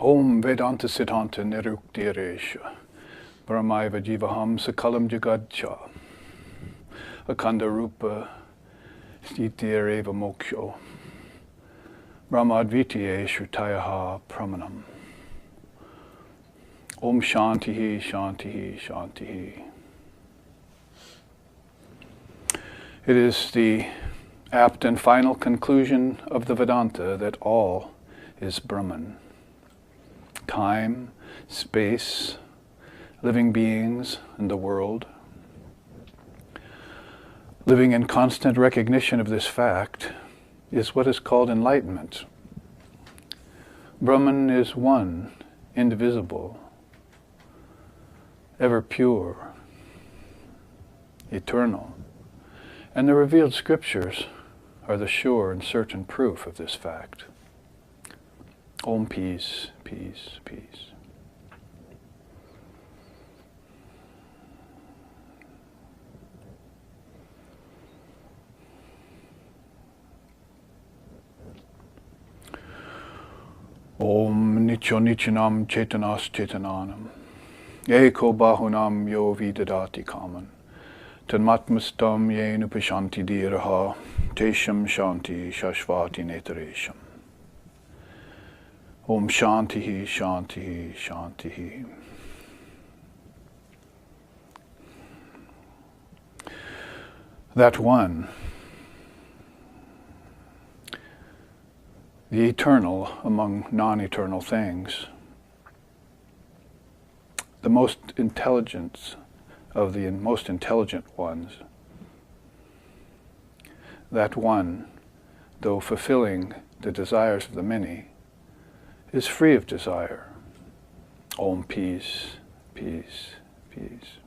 Om Vedanta Siddhanta Niruktiresha Brahmaiva Jivaham Sakalam Jagadcha Akanda Rupa Sthitireva Moksho Brahmadvitiye Shrutayaha Pramanam. Om Shantihi Shantihi Shantihi. It is the apt and final conclusion of the Vedanta that all is Brahman. Time, space, living beings, and the world. Living in constant recognition of this fact is what is called enlightenment. Brahman is one, indivisible, ever pure, eternal, and the revealed scriptures are the sure and certain proof of this fact. Om peace, peace, peace. Om Nicho Nichanam Chetanas Chetananam Eko Bahunam Yo Vidadati Kaman Tanmatmastam Yen Upashanti Diraha Tesham Shanti Shashvati Netaresham. Om Shantihi Shantihi Shantihi. That one, the eternal among non-eternal things, the most intelligence of the most intelligent ones, that one, though fulfilling the desires of the many, is free of desire. Om peace, peace, peace.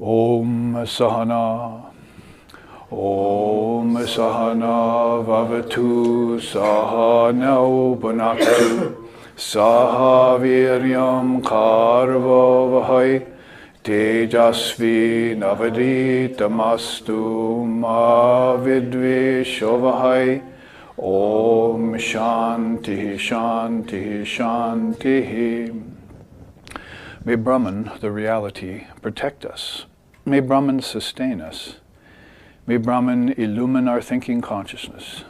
Om Sahana. Om Sahana Vavatu Sahana Bhunaktu Saha Viryam Karva Vahai Tejasvi Navaditamastu Ma Vidveshavahai. Om Shanti Shanti Shanti. May Brahman, the reality, protect us. May Brahman sustain us. May Brahman illumine our thinking consciousness.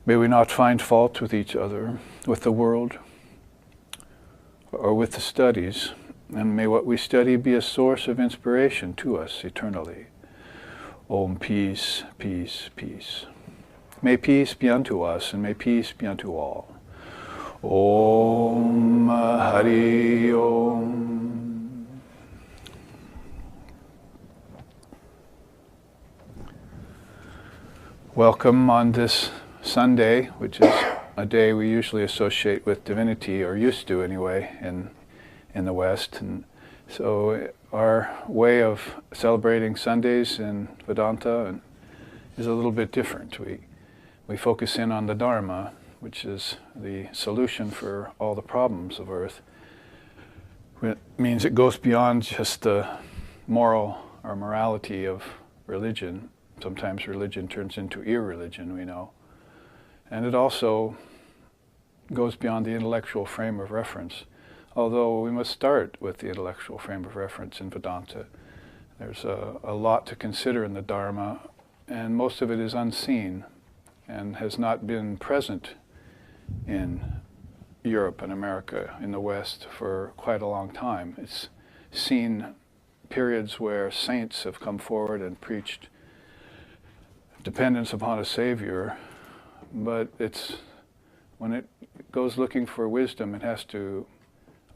May we not find fault with each other, with the world, or with the studies, and may what we study be a source of inspiration to us eternally. Om peace, peace, peace. May peace be unto us, and may peace be unto all. Om Hari Om. Welcome on this Sunday, which is a day we usually associate with divinity, or used to anyway, in the West. And so our way of celebrating Sundays in Vedanta is a little bit different. We focus in on the Dharma, which is the solution for all the problems of Earth. It means it goes beyond just the moral or morality of religion. Sometimes religion turns into irreligion, we know. And it also goes beyond the intellectual frame of reference, although we must start with the intellectual frame of reference in Vedanta. There's a lot to consider in the Dharma, and most of it is unseen and has not been present in Europe and America, in the West, for quite a long time. It's seen periods where saints have come forward and preached dependence upon a savior, but when it goes looking for wisdom, it has to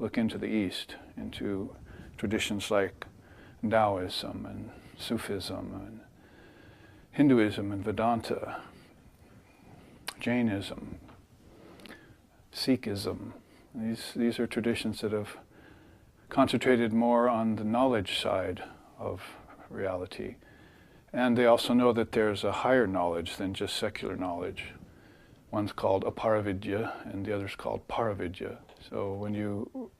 look into the East, into traditions like Taoism and Sufism and Hinduism and Vedanta, Jainism, Sikhism. These are traditions that have concentrated more on the knowledge side of reality. And they also know that there's a higher knowledge than just secular knowledge. One's called aparavidya and the other's called paravidya. So when you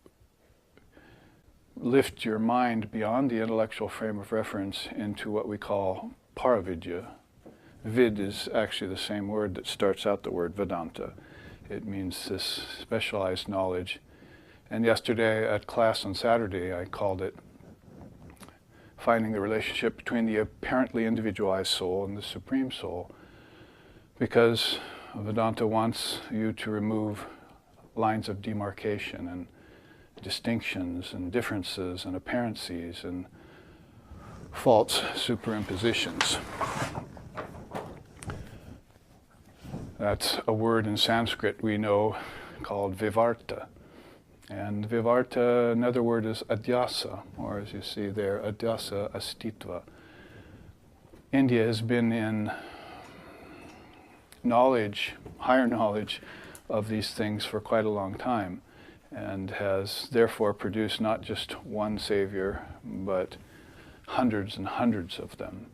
lift your mind beyond the intellectual frame of reference into what we call paravidya, Vid is actually the same word that starts out the word Vedanta. It means this specialized knowledge. And yesterday at class on Saturday, I called it finding the relationship between the apparently individualized soul and the Supreme Soul, because Vedanta wants you to remove lines of demarcation and distinctions and differences and apparencies and false superimpositions. That's a word in Sanskrit we know called vivarta. And vivarta, another word is adhyasa, or as you see there, adhyasa astitva. India has been in knowledge, higher knowledge of these things for quite a long time, and has therefore produced not just one savior, but hundreds and hundreds of them.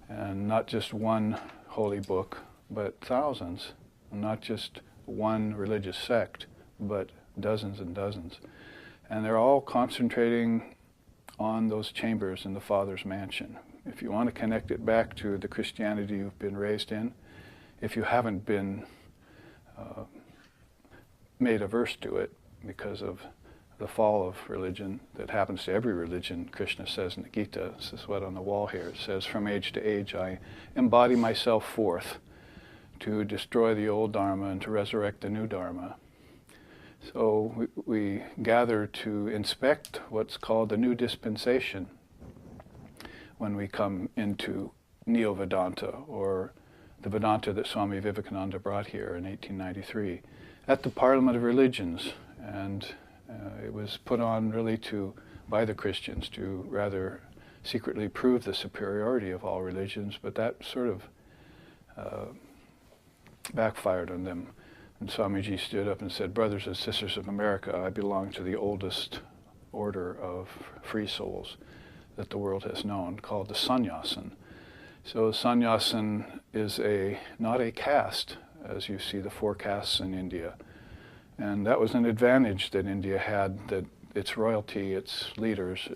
And not just one holy book, but thousands. And not just one religious sect, but dozens and dozens. And they're all concentrating on those chambers in the Father's mansion. If you want to connect it back to the Christianity you've been raised in, if you haven't been made averse to it because of the fall of religion that happens to every religion, Krishna says in the Gita, this is what on the wall here, it says, from age to age I embody myself forth to destroy the old Dharma and to resurrect the new Dharma. So we gather to inspect what's called the new dispensation when we come into Neo-Vedanta, or the Vedanta that Swami Vivekananda brought here in 1893 at the Parliament of Religions. And it was put on really by the Christians to rather secretly prove the superiority of all religions, but that sort of backfired on them. And Swamiji stood up and said, brothers and sisters of America, I belong to the oldest order of free souls that the world has known, called the Sannyasin. So Sannyasin is not a caste, as you see the 4 castes in India. And that was an advantage that India had, that its royalty, its leaders,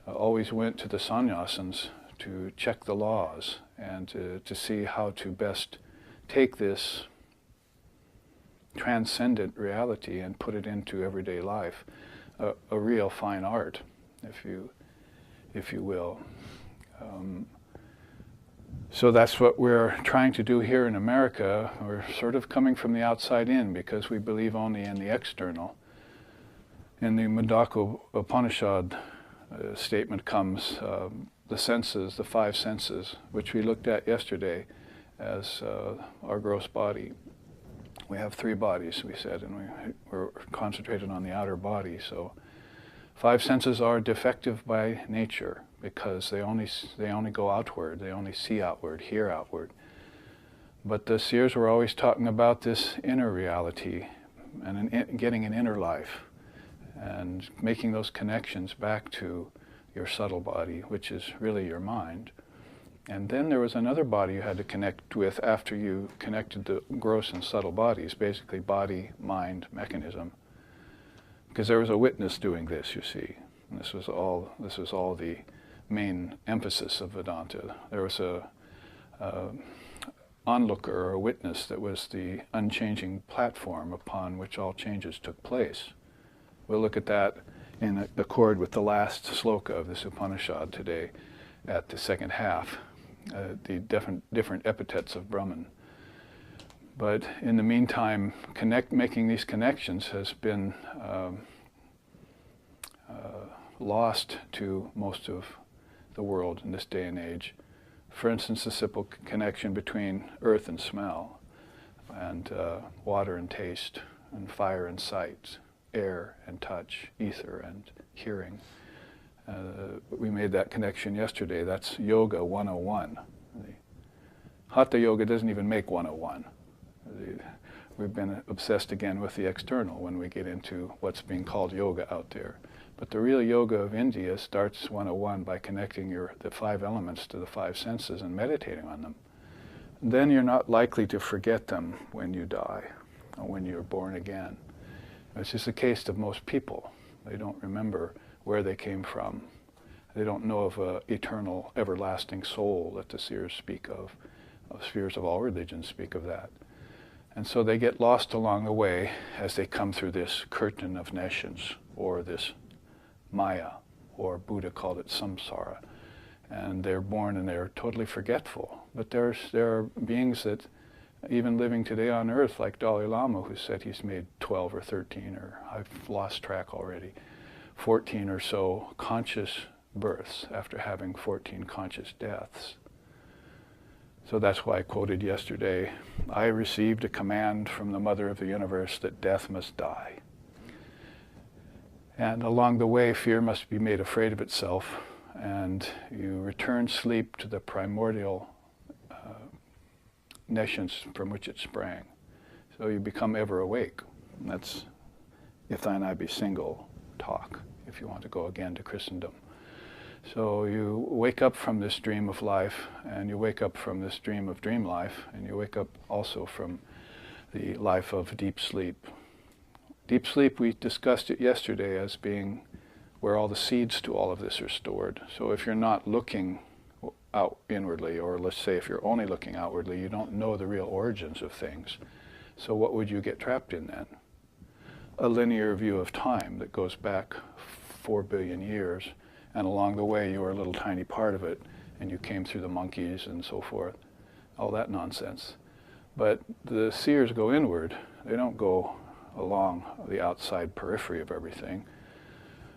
always went to the sannyasins to check the laws and to see how to best take this transcendent reality and put it into everyday life, a real fine art, if you will. So that's what we're trying to do here in America. We're sort of coming from the outside in because we believe only in the external. In the Untitled Upanishad statement comes the senses, the 5 senses, which we looked at yesterday as our gross body. We have 3 bodies, we said, and we're concentrated on the outer body. So 5 senses are defective by nature because they only go outward, they only see outward, hear outward. But the seers were always talking about this inner reality and getting an inner life and making those connections back to your subtle body, which is really your mind. And then there was another body you had to connect with after you connected the gross and subtle bodies, basically body, mind, mechanism. Because there was a witness doing this, you see. And this was all the main emphasis of Vedanta. There was a onlooker or a witness that was the unchanging platform upon which all changes took place. We'll look at that in accord with the last sloka of this Upanishad today at the second half, the different epithets of Brahman. But in the meantime, making these connections has been lost to most of the world in this day and age. For instance, the simple connection between earth and smell, and water and taste, and fire and sight, air and touch, ether and hearing. We made that connection yesterday. That's Yoga 101. Hatha Yoga doesn't even make 101. We've been obsessed again with the external when we get into what's being called yoga out there. But the real yoga of India starts 101 by connecting the 5 elements to the 5 senses and meditating on them. And then you're not likely to forget them when you die or when you're born again. It's just the case of most people. They don't remember where they came from. They don't know of an eternal, everlasting soul that the seers speak of. spheres of all religions speak of that. And so they get lost along the way as they come through this curtain of nations, or this Maya, or Buddha called it samsara. And they're born and they're totally forgetful. But there are beings that, even living today on earth, like Dalai Lama, who said he's made 12 or 13, or I've lost track already, 14 or so conscious births after having 14 conscious deaths. So that's why I quoted yesterday, I received a command from the Mother of the Universe that death must die. And along the way, fear must be made afraid of itself, and you return sleep to the primordial nations from which it sprang. So you become ever awake. And that's if thine eye be single talk, if you want to go again to Christendom. So you wake up from this dream of life, and you wake up from this dream of dream life, and you wake up also from the life of deep sleep. Deep sleep, we discussed it yesterday as being where all the seeds to all of this are stored. So if you're not looking out inwardly, or let's say if you're only looking outwardly, you don't know the real origins of things. So what would you get trapped in then? A linear view of time that goes back 4 billion years, and along the way you were a little tiny part of it, and you came through the monkeys and so forth, all that nonsense. But the seers go inward. They don't go along the outside periphery of everything,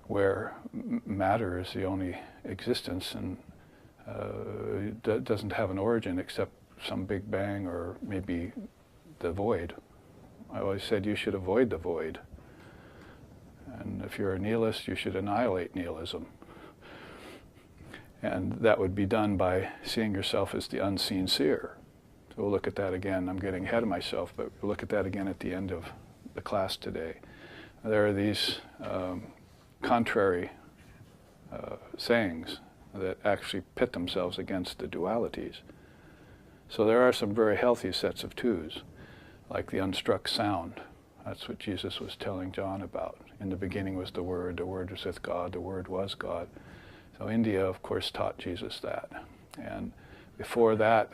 where matter is the only existence, and doesn't have an origin except some big bang or maybe the void. I always said you should avoid the void. And if you're a nihilist, you should annihilate nihilism. And that would be done by seeing yourself as the unseen seer. So we'll look at that again. I'm getting ahead of myself, but we'll look at that again at the end of the class today. There are these contrary sayings that actually pit themselves against the dualities. So there are some very healthy sets of twos, like the unstruck sound. That's what Jesus was telling John about. In the beginning was the Word was with God, the Word was God. So India, of course, taught Jesus that. And before that,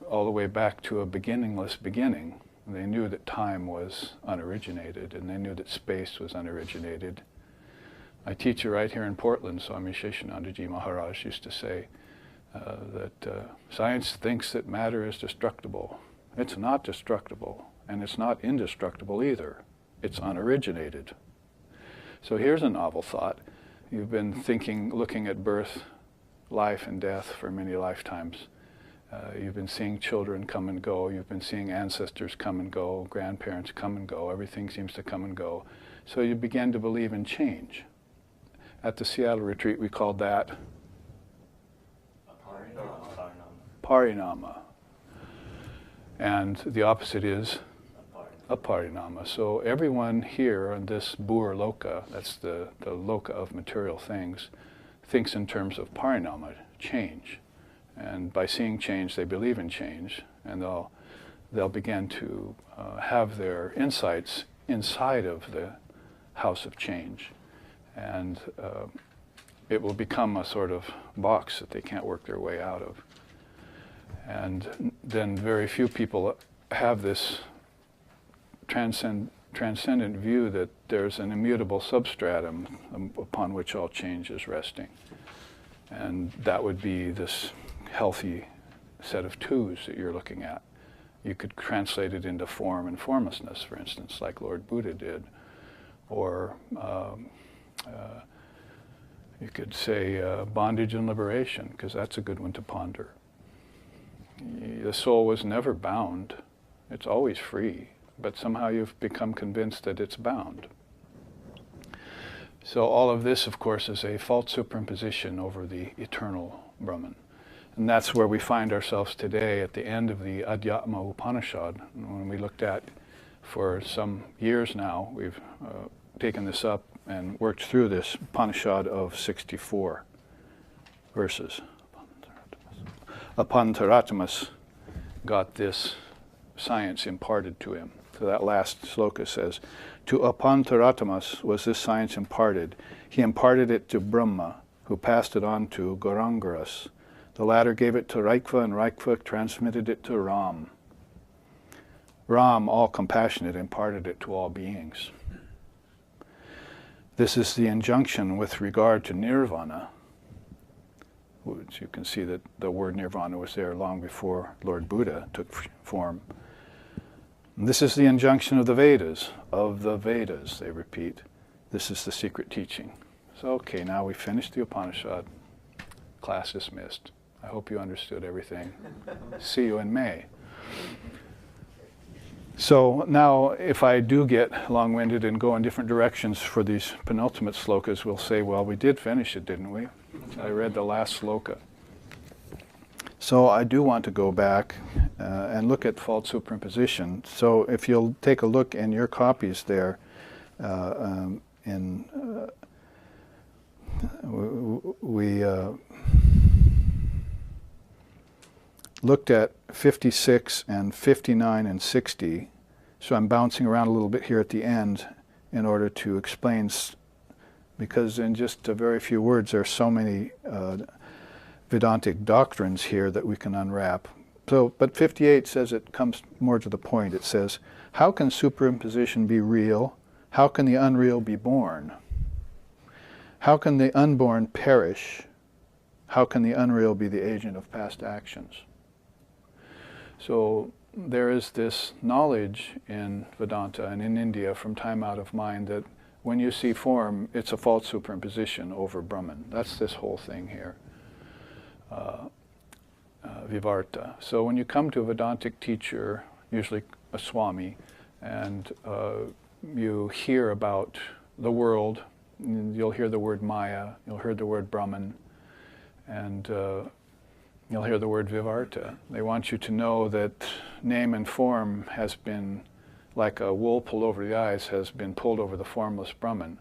all the way back to a beginningless beginning, they knew that time was unoriginated, and they knew that space was unoriginated. My teacher right here in Portland, Swami Sheshanandaji Maharaj, used to say that science thinks that matter is destructible. It's not destructible, and it's not indestructible either. It's unoriginated. So here's a novel thought. You've been thinking, looking at birth, life, and death for many lifetimes. You've been seeing children come and go. You've been seeing ancestors come and go, grandparents come and go. Everything seems to come and go. So you begin to believe in change. At the Seattle retreat, we called that parinama. And the opposite is aparinama. So everyone here on this Bur Loka, that's the Loka of material things, thinks in terms of parinama, change. And by seeing change, they believe in change, and they'll begin to have their insights inside of the house of change. And it will become a sort of box that they can't work their way out of. And then very few people have this transcendent view that there's an immutable substratum upon which all change is resting. And that would be this healthy set of twos that you're looking at. You could translate it into form and formlessness, for instance, like Lord Buddha did. Or you could say bondage and liberation, because that's a good one to ponder. The soul was never bound. It's always free, but somehow you've become convinced that it's bound. So all of this, of course, is a false superimposition over the eternal Brahman. And that's where we find ourselves today at the end of the Adhyatma Upanishad. When we looked at, for some years now, we've taken this up and worked through this Upanishad of 64 verses. Apantaratamas got this science imparted to him. So that last sloka says, to Apantaratamas was this science imparted. He imparted it to Brahma, who passed it on to Gaurangaras, The latter gave it to Raikva, and Raikva transmitted it to Ram. Ram, all compassionate, imparted it to all beings. This is the injunction with regard to nirvana, which you can see that the word nirvana was there long before Lord Buddha took form. And this is the injunction of the Vedas, they repeat. This is the secret teaching. So, okay, now we finished the Upanishad. Class dismissed. I hope you understood everything. See you in May. So now, if I do get long-winded and go in different directions for these penultimate slokas, we'll say, well, we did finish it, didn't we? I read the last sloka. So I do want to go back and look at false superimposition. So if you'll take a look in your copies there, we looked at 56 and 59 and 60. So I'm bouncing around a little bit here at the end in order to explain, because in just a very few words there are so many Vedantic doctrines here that we can unwrap. So, but 58 says, it comes more to the point. It says, how can superimposition be real? How can the unreal be born? How can the unborn perish? How can the unreal be the agent of past actions? So there is this knowledge in Vedanta and in India from time out of mind that when you see form, it's a false superimposition over Brahman. That's this whole thing here. Vivarta. So when you come to a Vedantic teacher, usually a Swami, and you hear about the world, you'll hear the word Maya, you'll hear the word Brahman, and you'll hear the word Vivarta. They want you to know that name and form has been, like a wool pulled over the eyes, has been pulled over the formless Brahman.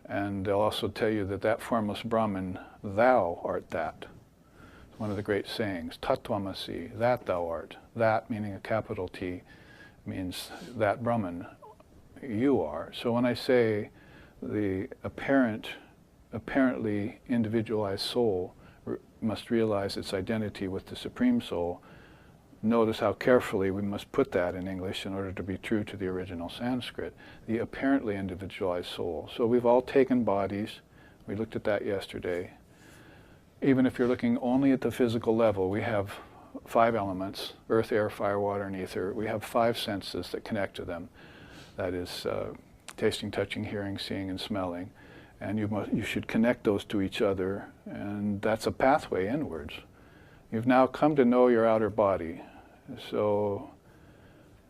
And they'll also tell you that that formless Brahman, thou art that. It's one of the great sayings, Tattvamasi, that thou art. That, meaning a capital T, means that Brahman, you are. So when I say the apparently individualized soul must realize its identity with the Supreme Soul, notice how carefully we must put that in English in order to be true to the original Sanskrit. The apparently individualized soul. So we've all taken bodies. We looked at that yesterday. Even if you're looking only at the physical level, we have 5 elements: earth, air, fire, water, and ether. We have 5 senses that connect to them. That is tasting, touching, hearing, seeing, and smelling. And you should connect those to each other, and that's a pathway inwards. You've now come to know your outer body. So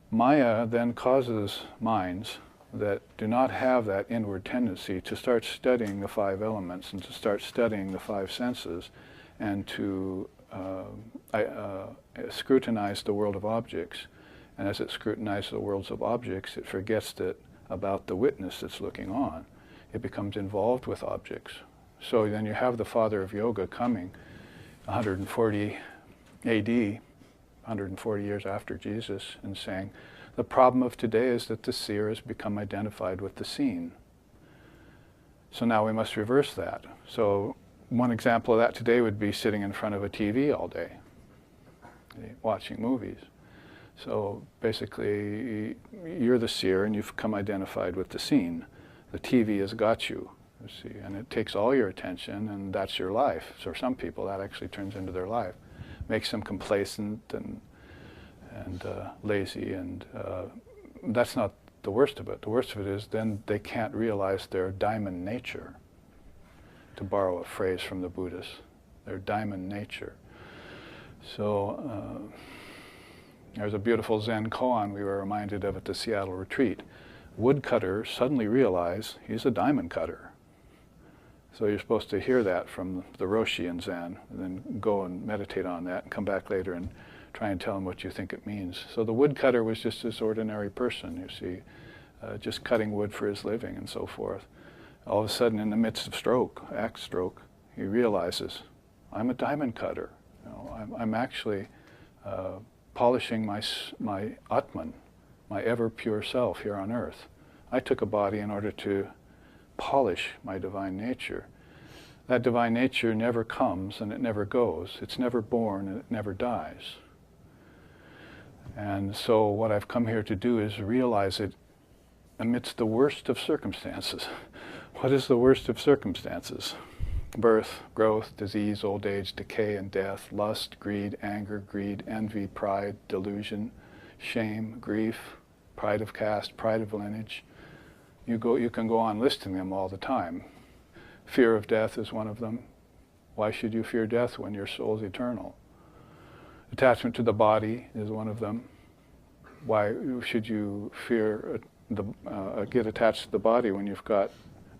Maya then causes minds that do not have that inward tendency to start studying the 5 elements and to start studying the 5 senses and to scrutinize the world of objects. And as it scrutinizes the worlds of objects, it forgets about the witness that's looking on. It becomes involved with objects. So then you have the father of yoga coming 140 AD, 140 years after Jesus, and saying, the problem of today is that the seer has become identified with the seen. So now we must reverse that. So one example of that today would be sitting in front of a TV all day, watching movies. So basically, you're the seer and you've become identified with the seen. The TV has got you, see, and it takes all your attention, and that's your life. So for some people, that actually turns into their life. Makes them complacent and lazy, and that's not the worst of it. The worst of it is then they can't realize their diamond nature, to borrow a phrase from the Buddhists, their diamond nature. So there's a beautiful Zen koan we were reminded of at the Seattle retreat. Woodcutters suddenly realize he's a diamond cutter. So you're supposed to hear that from the Roshi in Zen, and then go and meditate on that and come back later and try and tell him what you think it means. So the woodcutter was just this ordinary person, you see, just cutting wood for his living and so forth. All of a sudden, in the midst of axe stroke, he realizes, I'm a diamond cutter. You know, I'm actually polishing my Atman, my ever pure self here on earth. I took a body in order to polish my divine nature. That divine nature never comes and it never goes. It's never born and it never dies. And so what I've come here to do is realize it amidst the worst of circumstances. What is the worst of circumstances? Birth, growth, disease, old age, decay, and death, lust, greed, anger, greed, envy, pride, delusion, shame, grief, pride of caste, pride of lineage. You can go on listing them all the time. Fear of death is one of them. Why should you fear death when your soul is eternal? Attachment to the body is one of them. Why should you fear get attached to the body when you've got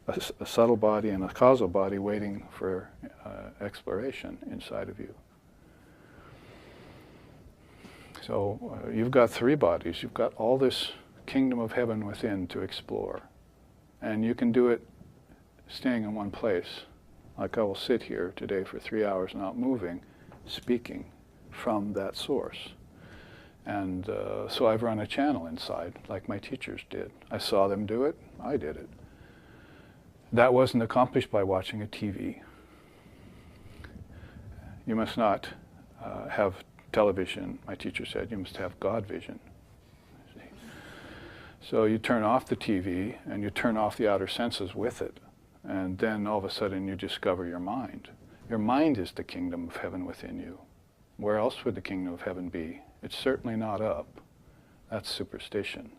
a subtle body and a causal body waiting for exploration inside of you? So you've got three bodies. You've got all this kingdom of heaven within to explore. And you can do it staying in one place. Like I will sit here today for 3 hours not moving, speaking from that source. And so I've run a channel inside, like my teachers did. I saw them do it, I did it. That wasn't accomplished by watching a TV. You must not have television, my teacher said, you must have God vision. So you turn off the TV and you turn off the outer senses with it. And then all of a sudden you discover your mind. Your mind is the kingdom of heaven within you. Where else would the kingdom of heaven be? It's certainly not up. That's superstition.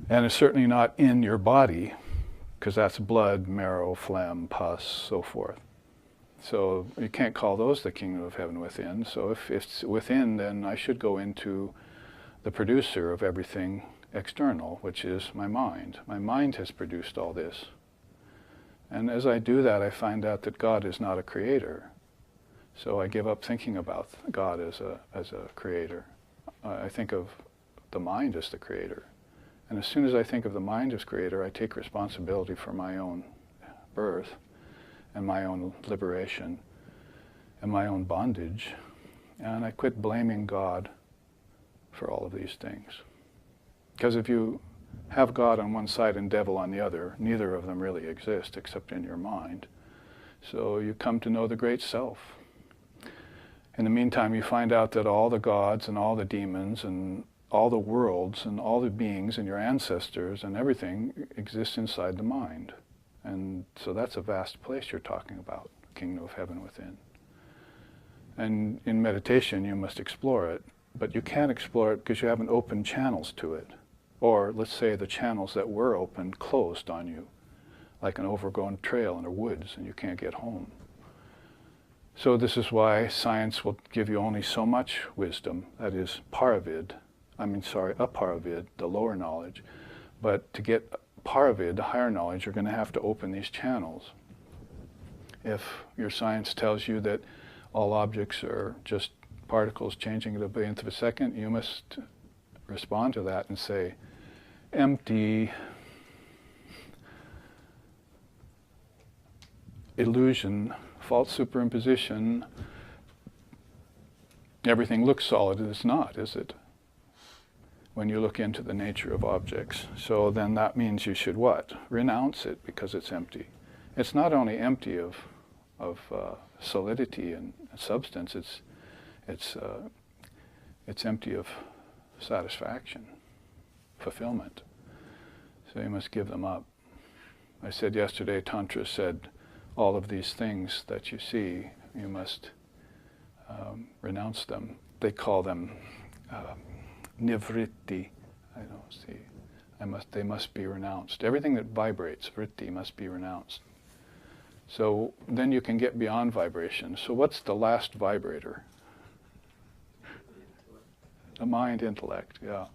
And it's certainly not in your body, because that's blood, marrow, phlegm, pus, so forth. So you can't call those the kingdom of heaven within. So if it's within, then I should go into the producer of everything external, which is my mind. My mind has produced all this. And as I do that, I find out that God is not a creator. So I give up thinking about God as a creator. I think of the mind as the creator. And as soon as I think of the mind as creator, I take responsibility for my own birth and my own liberation and my own bondage. And I quit blaming God for all of these things. Because if you have God on one side and devil on the other, neither of them really exist except in your mind. So you come to know the great self. In the meantime, you find out that all the gods and all the demons and all the worlds and all the beings and your ancestors and everything exists inside the mind. And so that's a vast place you're talking about, kingdom of heaven within. And in meditation, you must explore it, but you can't explore it because you haven't opened channels to it. Or let's say the channels that were open closed on you, like an overgrown trail in the woods and you can't get home. So this is why science will give you only so much wisdom, that is aparavid, the lower knowledge. But to get paravid, the higher knowledge, you're going to have to open these channels. If your science tells you that all objects are just particles changing at a billionth of a second, you must respond to that and say, empty, illusion, false superimposition, everything looks solid, and it's not, is it? When you look into the nature of objects. So then that means you should what? Renounce it because it's empty. It's not only empty of solidity and substance, it's empty of satisfaction, fulfillment. So you must give them up. I said yesterday, Tantra said, all of these things that you see, you must renounce them. They call them nivritti. They must be renounced. Everything that vibrates, vritti, must be renounced. So then you can get beyond vibration. So what's the last vibrator? The mind, intellect, yeah.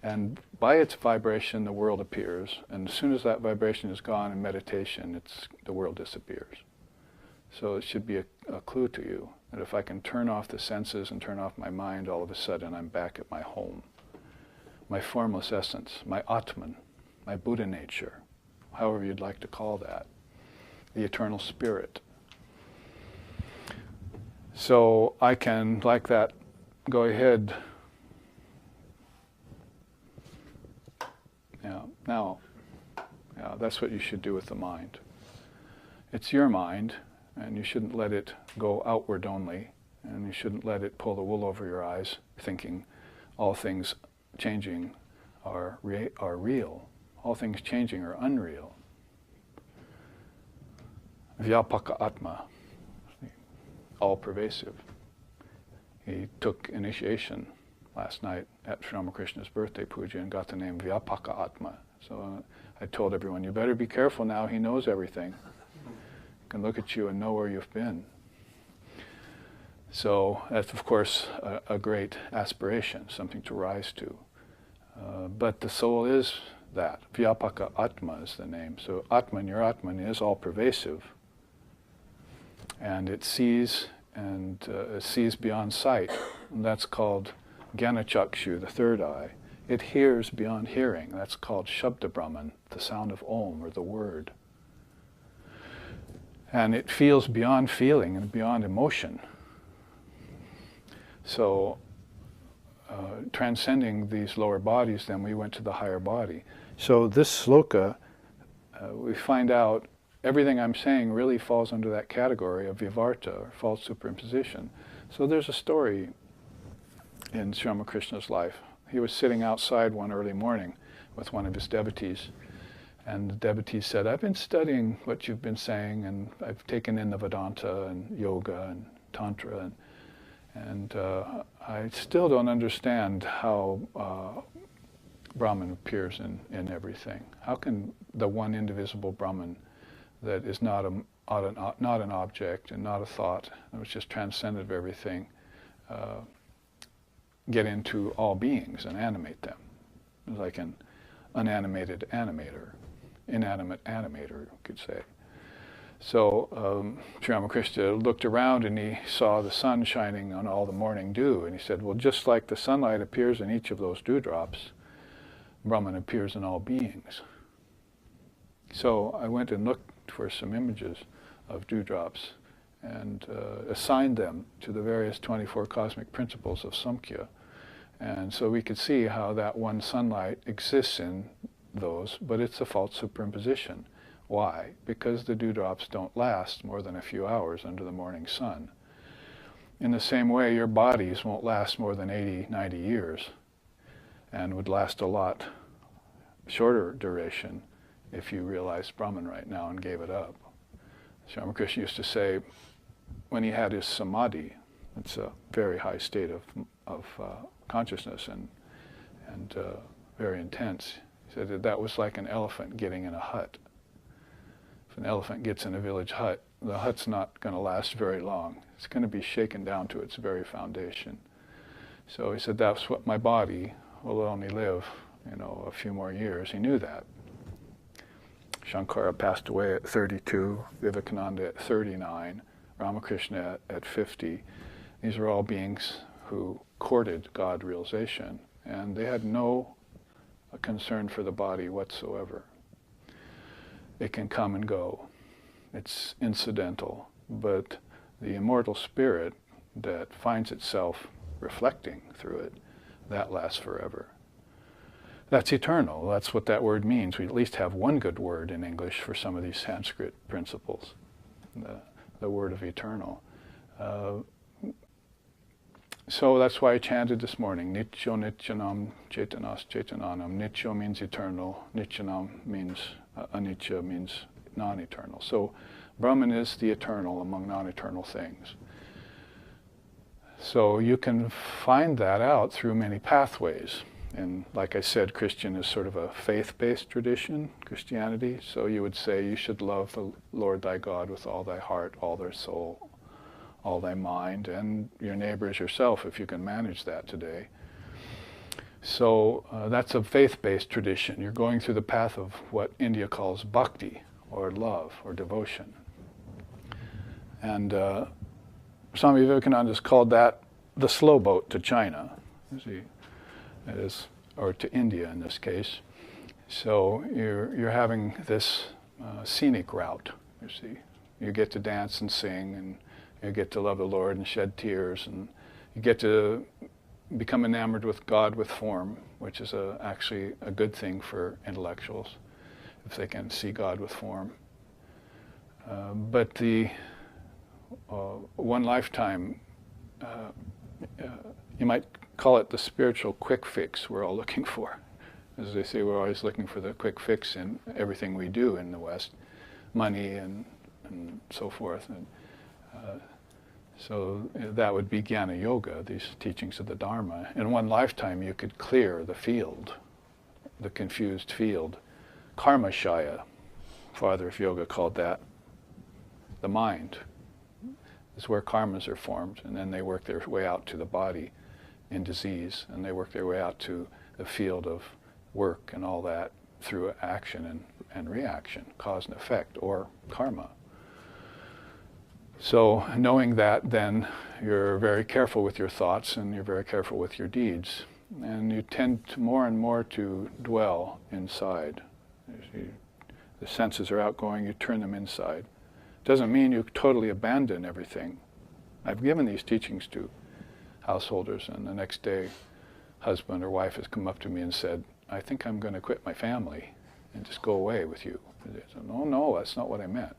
And by its vibration, the world appears. And as soon as that vibration is gone in meditation, the world disappears. So it should be a clue to you that if I can turn off the senses and turn off my mind, all of a sudden I'm back at my home, my formless essence, my Atman, my Buddha nature, however you'd like to call that, the eternal spirit. So I can, like that, go ahead. Now, that's what you should do with the mind. It's your mind, and you shouldn't let it go outward only, and you shouldn't let it pull the wool over your eyes, thinking all things changing are real. All things changing are unreal. Vyapaka Atma, all-pervasive. He took initiation last night at Sri Ramakrishna's birthday puja and got the name Vyapaka Atma. So I told everyone, you better be careful now, he knows everything. He can look at you and know where you've been. So that's, of course, a great aspiration, something to rise to. But the soul is that. Vyapaka Atma is the name. So Atman, your Atman, is all-pervasive. And it sees and sees beyond sight. And that's called Gyanachakshu, the third eye. It hears beyond hearing. That's called Shabda Brahman, the sound of Om, or the word. And it feels beyond feeling and beyond emotion. So, transcending these lower bodies, then we went to the higher body. So this sloka, we find out everything I'm saying really falls under that category of vivarta, or false superimposition. So there's a story in Sri Ramakrishna's life. He was sitting outside one early morning with one of his devotees, and the devotee said, I've been studying what you've been saying, and I've taken in the Vedanta and yoga and Tantra, and I still don't understand how Brahman appears in everything. How can the one indivisible Brahman that is not an object and not a thought, and which is transcendent of everything, get into all beings and animate them, like an unanimated animator, inanimate animator, you could say. So Sri Ramakrishna looked around and he saw the sun shining on all the morning dew, and he said, well, just like the sunlight appears in each of those dewdrops, Brahman appears in all beings. So I went and looked for some images of dewdrops and assigned them to the various 24 cosmic principles of Samkhya. And so we could see how that one sunlight exists in those, but it's a false superimposition. Why? Because the dewdrops don't last more than a few hours under the morning sun. In the same way, your bodies won't last more than 80, 90 years, and would last a lot shorter duration if you realized Brahman right now and gave it up. Sri Ramakrishna used to say, when he had his samadhi, it's a very high state of consciousness and very intense. He said that was like an elephant getting in a hut. If an elephant gets in a village hut, the hut's not going to last very long. It's going to be shaken down to its very foundation. So he said, that's what my body will only live, a few more years. He knew that. Shankara passed away at 32, Vivekananda at 39, Ramakrishna at 50. These are all beings who courted God realization, and they had no concern for the body whatsoever. It can come and go. It's incidental, but the immortal spirit that finds itself reflecting through it, that lasts forever. That's eternal. That's what that word means. We at least have one good word in English for some of these Sanskrit principles, the word of eternal. So that's why I chanted this morning, Nityo Nityanam Chetanas Chetananam. Nityo means eternal, Nityanam means Anitya means non-eternal. So Brahman is the eternal among non-eternal things. So you can find that out through many pathways. And like I said, Christian is sort of a faith-based tradition, Christianity. So you would say you should love the Lord thy God with all thy heart, all thy soul, all thy mind, and your neighbor as yourself, if you can manage that today. So that's a faith-based tradition. You're going through the path of what India calls bhakti, or love, or devotion. And Swami Vivekananda has called that the slow boat to China. You see, it is, or to India in this case. So you're having this scenic route, you see. You get to dance and sing, and you get to love the Lord and shed tears, and you get to become enamored with God with form, which is actually a good thing for intellectuals, if they can see God with form. But the one lifetime, you might call it the spiritual quick fix we're all looking for. As they say, we're always looking for the quick fix in everything we do in the West, money and so forth. And so that would be Jnana Yoga, these teachings of the Dharma. In one lifetime you could clear the field, the confused field. Karmashaya, Father of Yoga called that the mind. Is where karmas are formed, and then they work their way out to the body in disease, and they work their way out to the field of work and all that through action and reaction, cause and effect, or karma. So knowing that, then you're very careful with your thoughts and you're very careful with your deeds, and you tend to more and more to dwell inside. The senses are outgoing, you turn them inside. Doesn't mean you totally abandon everything. I've given these teachings to householders, and the next day husband or wife has come up to me and said, I think I'm going to quit my family and just go away with you. I said, no, that's not what I meant.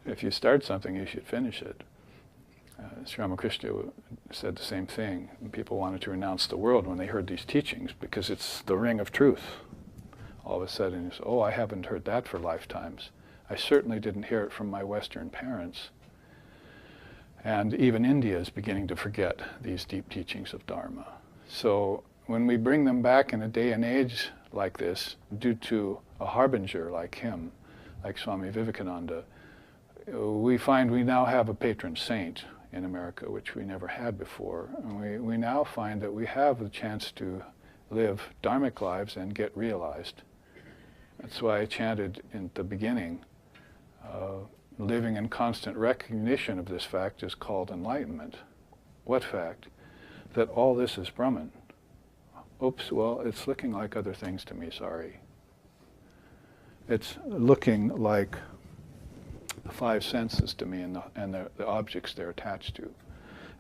If you start something, you should finish it. Sri Ramakrishna said the same thing. And people wanted to renounce the world when they heard these teachings because it's the ring of truth. All of a sudden, you say, I haven't heard that for lifetimes. I certainly didn't hear it from my Western parents. And even India is beginning to forget these deep teachings of Dharma. So when we bring them back in a day and age like this, due to a harbinger like him, like Swami Vivekananda, we find we now have a patron saint in America, which we never had before. And we now find that we have the chance to live dharmic lives and get realized. That's why I chanted in the beginning, living in constant recognition of this fact is called enlightenment. What fact? That all this is Brahman. Oops, well, it's looking like other things to me, sorry. It's looking like the five senses to me and the objects they're attached to.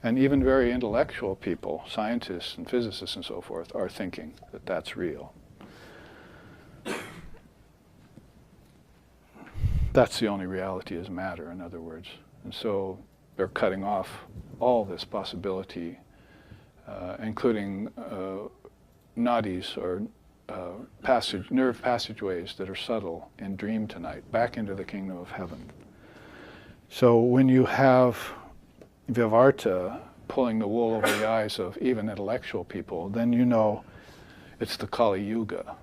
And even very intellectual people, scientists and physicists and so forth, are thinking that that's real. That's the only reality is matter, in other words. And so they're cutting off all this possibility, including nadis or nerve passageways that are subtle in dream tonight, back into the kingdom of heaven. So when you have Vyavarta pulling the wool over the eyes of even intellectual people, then you know it's the Kali Yuga.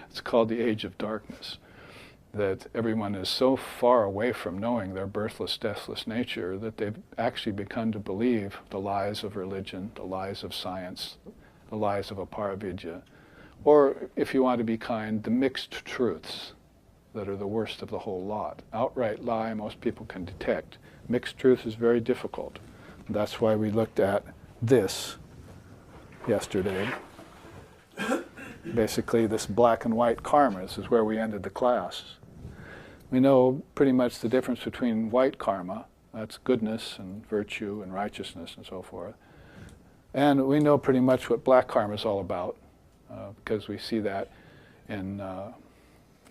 It's called the age of darkness. That everyone is so far away from knowing their birthless, deathless nature that they've actually begun to believe the lies of religion, the lies of science, the lies of aparavidya, or, if you want to be kind, the mixed truths that are the worst of the whole lot. Outright lie most people can detect. Mixed truth is very difficult. That's why we looked at this yesterday. Basically, this black and white karma. This is where we ended the class. We know pretty much the difference between white karma, that's goodness and virtue and righteousness and so forth. And we know pretty much what black karma is all about, because we see that in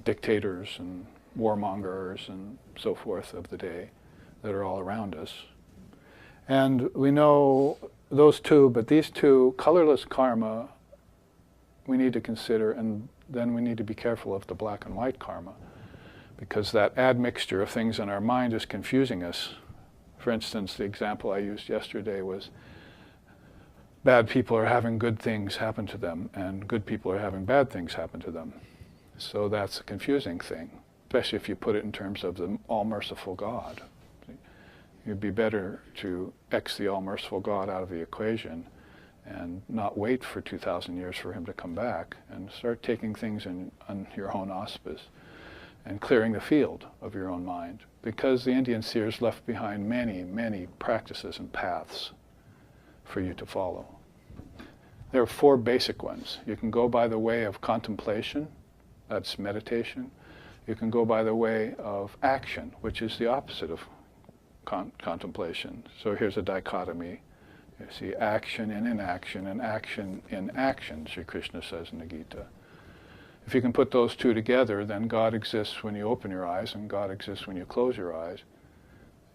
dictators and warmongers and so forth of the day that are all around us. And we know those two, but these two, colorless karma, we need to consider, and then we need to be careful of the black and white karma, because that admixture of things in our mind is confusing us. For instance, the example I used yesterday was bad people are having good things happen to them, and good people are having bad things happen to them. So that's a confusing thing, especially if you put it in terms of the all-merciful God. It'd be better to X the all-merciful God out of the equation and not wait for 2,000 years for him to come back, and start taking things on your own auspice and clearing the field of your own mind. Because the Indian seers left behind many, many practices and paths for you to follow. There are four basic ones. You can go by the way of contemplation, that's meditation. You can go by the way of action, which is the opposite of contemplation. So here's a dichotomy. You see action and inaction, and action in action, Sri Krishna says in the Gita. If you can put those two together, then God exists when you open your eyes and God exists when you close your eyes.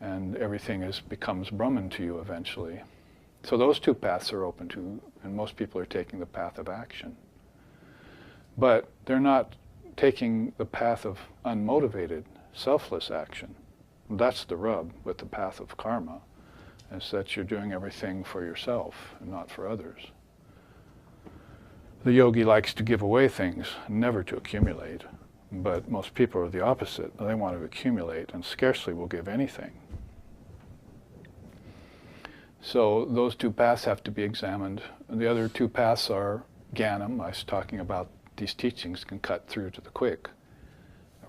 And everything becomes Brahman to you eventually. So those two paths are open to, and most people are taking the path of action. But they're not taking the path of unmotivated, selfless action. That's the rub with the path of karma, is that you're doing everything for yourself and not for others. The yogi likes to give away things, never to accumulate. But most people are the opposite. They want to accumulate and scarcely will give anything. So those two paths have to be examined. And the other two paths are Jnanam. I was talking about these teachings can cut through to the quick,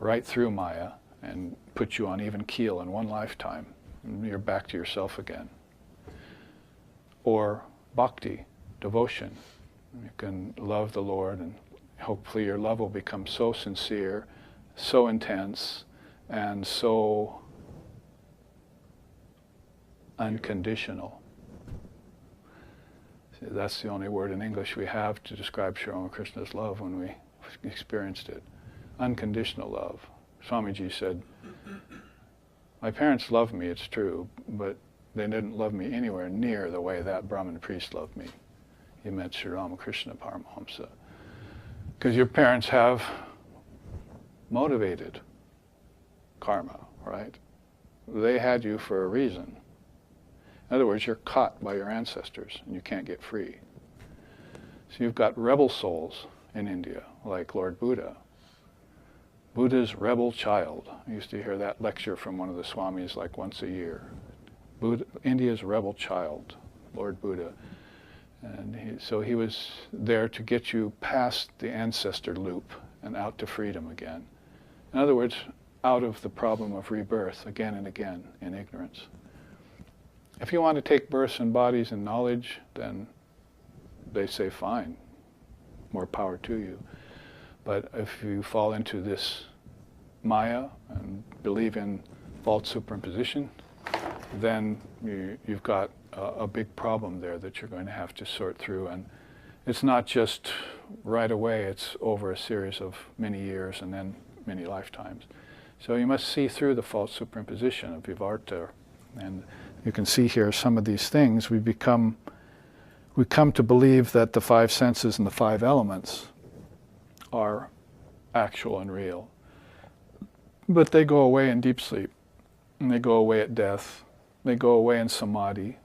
right through Maya, and put you on even keel in one lifetime. And you're back to yourself again. Or Bhakti, devotion. You can love the Lord, and hopefully your love will become so sincere, so intense, and so unconditional. See, that's the only word in English we have to describe Sri Ramakrishna's love when we experienced it. Unconditional love. Swamiji said, my parents loved me, it's true, but they didn't love me anywhere near the way that Brahmin priest loved me. He meant Sri Ramakrishna Paramahamsa. Because your parents have motivated karma, right? They had you for a reason. In other words, you're caught by your ancestors and you can't get free. So you've got rebel souls in India, like Lord Buddha. Buddha's rebel child. I used to hear that lecture from one of the Swamis like once a year. India's rebel child, Lord Buddha. And so he was there to get you past the ancestor loop and out to freedom again. In other words, out of the problem of rebirth again and again in ignorance. If you want to take births and bodies and knowledge, then they say fine, more power to you. But if you fall into this Maya and believe in false superimposition, then you've got a big problem there that you're going to have to sort through. And it's not just right away, it's over a series of many years and then many lifetimes. So you must see through the false superimposition of Vivarta. And you can see here some of these things. We come to believe that the five senses and the five elements are actual and real. But they go away in deep sleep, and they go away at death, they go away in samadhi.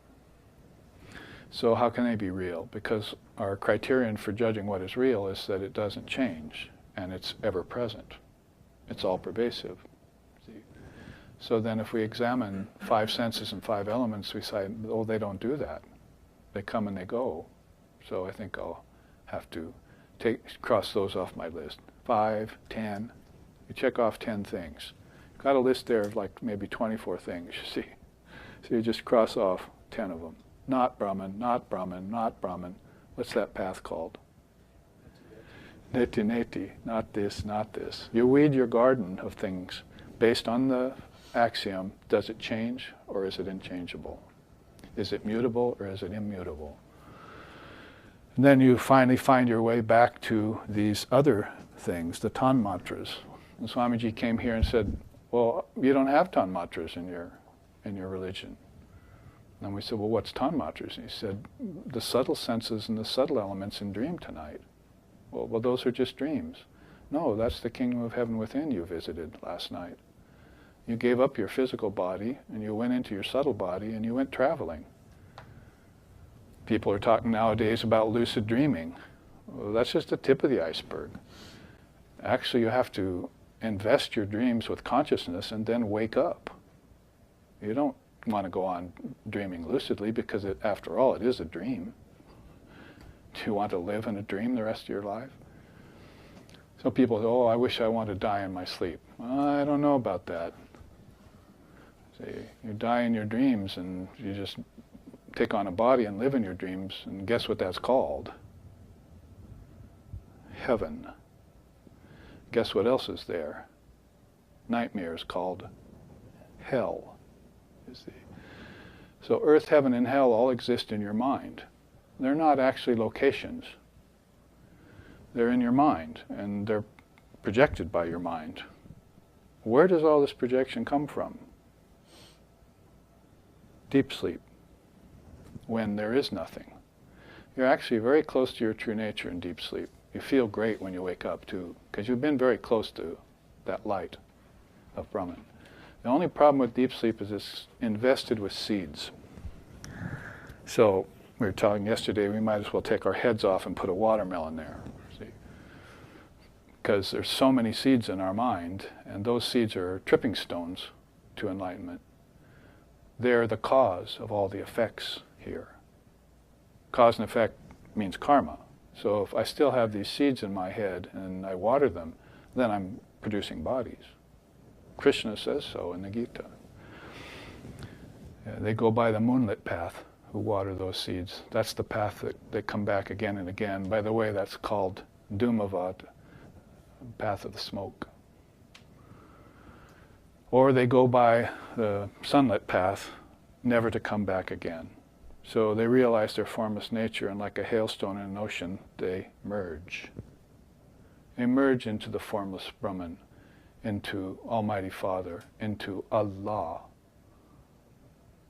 So how can they be real? Because our criterion for judging what is real is that it doesn't change, and it's ever present. It's all pervasive. See? So then if we examine five senses and five elements, we say, oh, they don't do that. They come and they go. So I think I'll have to cross those off my list. 5, 10. You check off 10 things. You've got a list there of like maybe 24 things, you see. So you just cross off 10 of them. Not Brahman, not Brahman, not Brahman. What's that path called? Neti neti, not this, not this. You weed your garden of things based on the axiom, does it change or is it unchangeable? Is it mutable or is it immutable? And then you finally find your way back to these other things, the tanmatras. And Swamiji came here and said, well, you don't have tanmatras in your religion. And we said, well, what's tanmatras? And he said, the subtle senses and the subtle elements in dream tonight. Well, those are just dreams. No, that's the kingdom of heaven within you visited last night. You gave up your physical body and you went into your subtle body and you went traveling. People are talking nowadays about lucid dreaming. Well, that's just the tip of the iceberg. Actually, you have to invest your dreams with consciousness and then wake up. You don't want to go on dreaming lucidly because after all, it is a dream. Do you want to live in a dream the rest of your life? So people say, oh, I wish I want to die in my sleep. Well, I don't know about that. See, you die in your dreams and you just take on a body and live in your dreams, and guess what that's called? Heaven. Guess what else is there? Nightmares called hell. You see. So earth, heaven, and hell all exist in your mind. They're not actually locations. They're in your mind, and they're projected by your mind. Where does all this projection come from? Deep sleep, when there is nothing. You're actually very close to your true nature in deep sleep. You feel great when you wake up too, because you've been very close to that light of Brahman. The only problem with deep sleep is it's invested with seeds. So we were talking yesterday, we might as well take our heads off and put a watermelon there, see? Because there's so many seeds in our mind, and those seeds are tripping stones to enlightenment. They're the cause of all the effects here. Cause and effect means karma. So if I still have these seeds in my head and I water them, then I'm producing bodies. Krishna says so in the Gita. They go by the moonlit path who water those seeds. That's the path that they come back again and again. By the way, that's called Dhumavat, path of the smoke. Or they go by the sunlit path, never to come back again. So they realize their formless nature, and like a hailstone in an ocean, they merge. They merge into the formless Brahman, into Almighty Father, into Allah,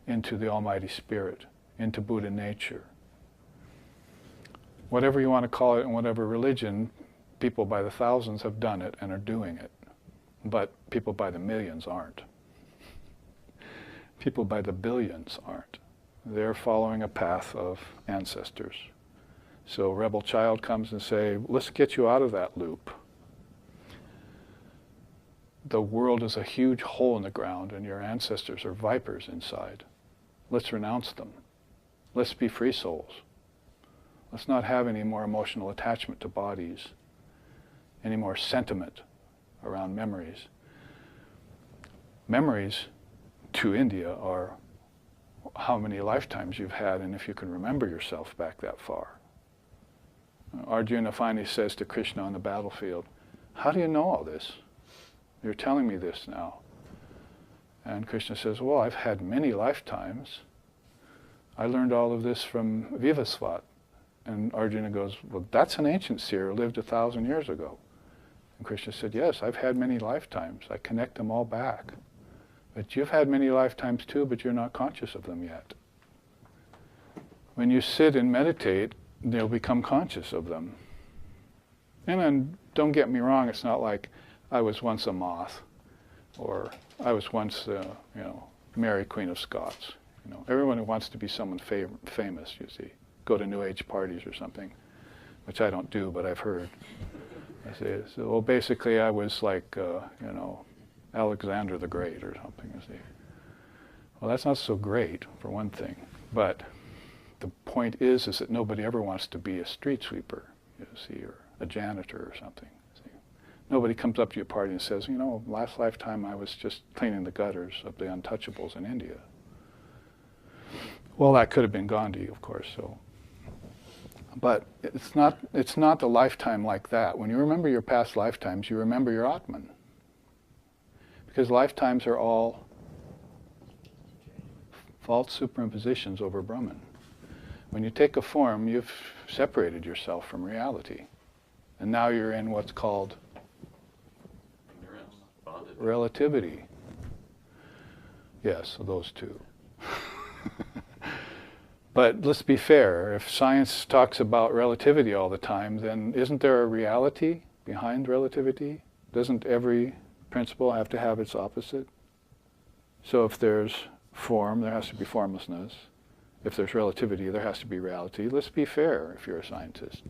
into the Almighty Spirit, into Buddha nature. Whatever you want to call it in whatever religion, people by the thousands have done it and are doing it. But people by the millions aren't. People by the billions aren't. They're following a path of ancestors. So rebel child comes and say, let's get you out of that loop. The world is a huge hole in the ground and your ancestors are vipers inside. Let's renounce them. Let's be free souls. Let's not have any more emotional attachment to bodies, any more sentiment around memories. Memories to India are how many lifetimes you've had and if you can remember yourself back that far. Arjuna finally says to Krishna on the battlefield, how do you know all this? You're telling me this now. And Krishna says, well, I've had many lifetimes. I learned all of this from Vivasvat. And Arjuna goes, well, that's an ancient seer who lived 1,000 years ago. And Krishna said, yes, I've had many lifetimes. I connect them all back. But you've had many lifetimes too, but you're not conscious of them yet. When you sit and meditate, you'll become conscious of them. And then, don't get me wrong, it's not like I was once a moth, or I was once, Mary Queen of Scots. Everyone who wants to be someone famous, you see, go to New Age parties or something, which I don't do, but I've heard. I say, so, well, basically I was like, Alexander the Great or something, you see. Well, that's not so great, for one thing. But the point is that nobody ever wants to be a street sweeper, you see, or a janitor or something. See. Nobody comes up to your party and says, last lifetime I was just cleaning the gutters of the untouchables in India. Well, that could have been Gandhi, of course, so. But it's not the lifetime like that. When you remember your past lifetimes, you remember your Atman. Because lifetimes are all false superimpositions over Brahman. When you take a form, you've separated yourself from reality. And now you're in what's called relativity. Yes, those two. But let's be fair. If science talks about relativity all the time, then isn't there a reality behind relativity? Doesn't every principle have to have its opposite? So if there's form, there has to be formlessness. If there's relativity, there has to be reality. Let's be fair if you're a scientist.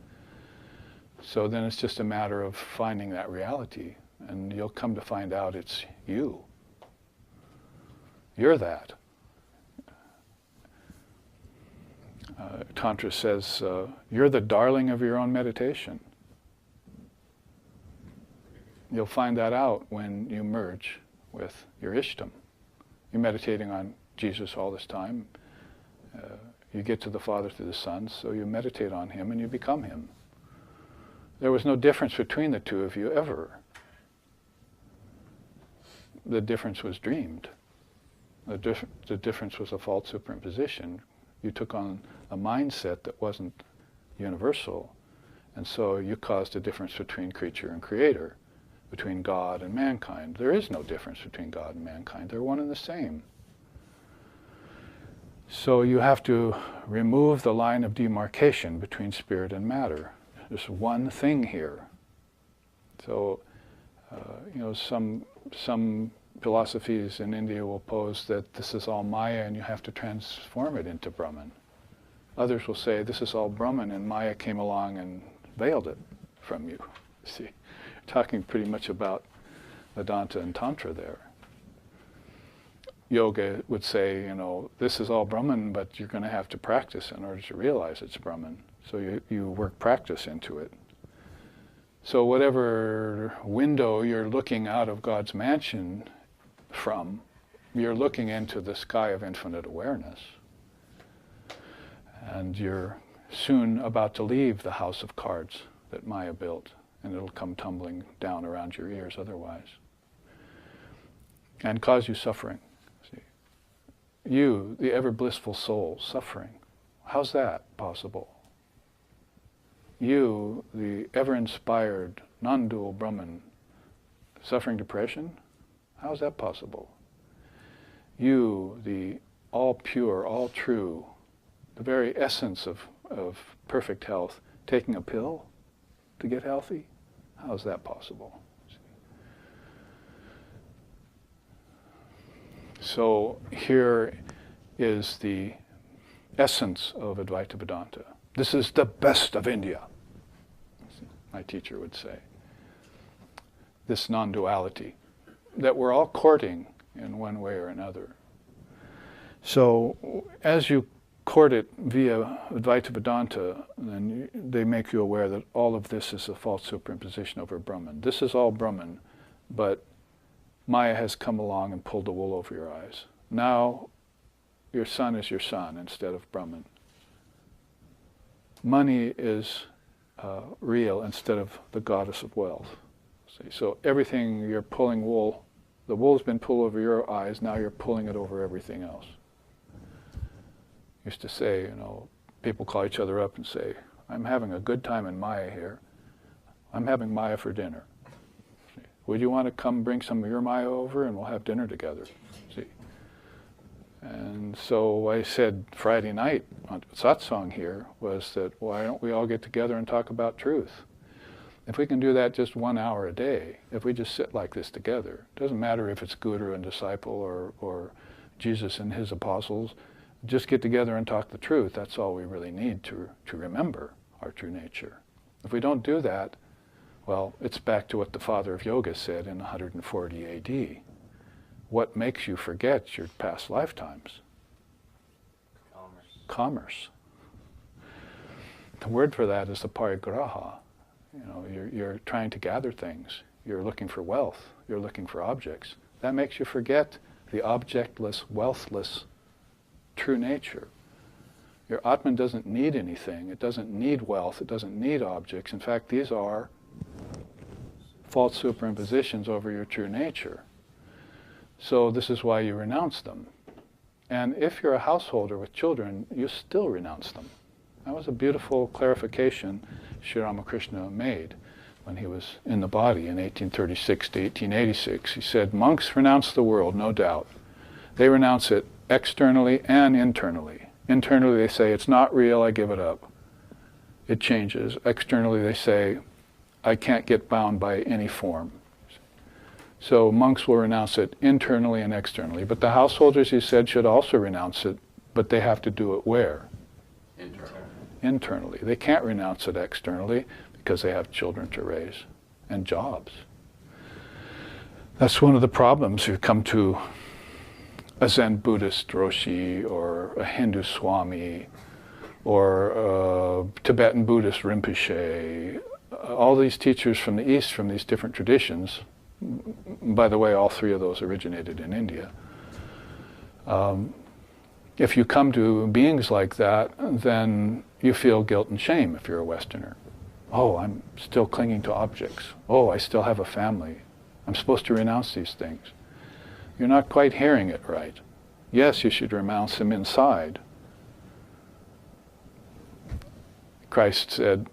So then it's just a matter of finding that reality, and you'll come to find out it's you. You're that. Tantra says, you're the darling of your own meditation. You'll find that out when you merge with your Ishtam. You're meditating on Jesus all this time. You get to the Father through the Son, so you meditate on Him and you become Him. There was no difference between the two of you ever. The difference was dreamed. The difference was a false superimposition. You took on a mindset that wasn't universal, And so you caused a difference between creature and creator, between God and mankind. There is no difference between God and mankind. They're one and the same. So you have to remove the line of demarcation between spirit and matter. There's one thing here. So, some philosophies in India will pose that this is all Maya and you have to transform it into Brahman. Others will say this is all Brahman and Maya came along and veiled it from you. See, talking pretty much about Vedanta and Tantra there. Yoga would say, this is all Brahman, but you're going to have to practice in order to realize it's Brahman. So you work practice into it. So whatever window you're looking out of God's mansion from, you're looking into the sky of infinite awareness. And you're soon about to leave the house of cards that Maya built, and it'll come tumbling down around your ears otherwise, and cause you suffering. See? You, the ever blissful soul, suffering. How's that possible? You, the ever-inspired, non-dual Brahman, suffering depression? How is that possible? You, the all-pure, all-true, the very essence of perfect health, taking a pill to get healthy? How is that possible? So here is the essence of Advaita Vedanta. This is the best of India, my teacher would say. This non-duality that we're all courting in one way or another. So as you court it via Advaita Vedanta, then they make you aware that all of this is a false superimposition over Brahman. This is all Brahman, but Maya has come along and pulled the wool over your eyes. Now your sun is your sun instead of Brahman. Money is real instead of the goddess of wealth. See? So everything you're pulling wool, the wool's been pulled over your eyes, now you're pulling it over everything else. Used to say, people call each other up and say, I'm having a good time in Maya here. I'm having Maya for dinner. See? Would you want to come bring some of your Maya over and we'll have dinner together? See? And so I said Friday night on satsang here was that why don't we all get together and talk about truth? If we can do that just 1 hour a day, if we just sit like this together, it doesn't matter if it's Guru and disciple or Jesus and his apostles, just get together and talk the truth. That's all we really need to remember our true nature. If we don't do that, well, it's back to what the father of yoga said in 140 AD. What makes you forget your past lifetimes? Commerce. The word for that is the parigraha. You're trying to gather things. You're looking for wealth. You're looking for objects. That makes you forget the objectless, wealthless true nature. Your Atman doesn't need anything. It doesn't need wealth. It doesn't need objects. In fact, these are false superimpositions over your true nature. So this is why you renounce them. And if you're a householder with children, you still renounce them. That was a beautiful clarification Sri Ramakrishna made when he was in the body in 1836 to 1886. He said, monks renounce the world, no doubt. They renounce it externally and internally. Internally they say, it's not real, I give it up. It changes. Externally they say, I can't get bound by any form. So monks will renounce it internally and externally. But the householders, he said, should also renounce it, but they have to do it where? Internally. They can't renounce it externally because they have children to raise and jobs. That's one of the problems. You come to a Zen Buddhist Roshi or a Hindu Swami or a Tibetan Buddhist Rinpoche, all these teachers from the East, from these different traditions. By the way, all three of those originated in India. If you come to beings like that, then you feel guilt and shame if you're a Westerner. Oh, I'm still clinging to objects. Oh, I still have a family. I'm supposed to renounce these things. You're not quite hearing it right. Yes, you should renounce them inside. Christ said,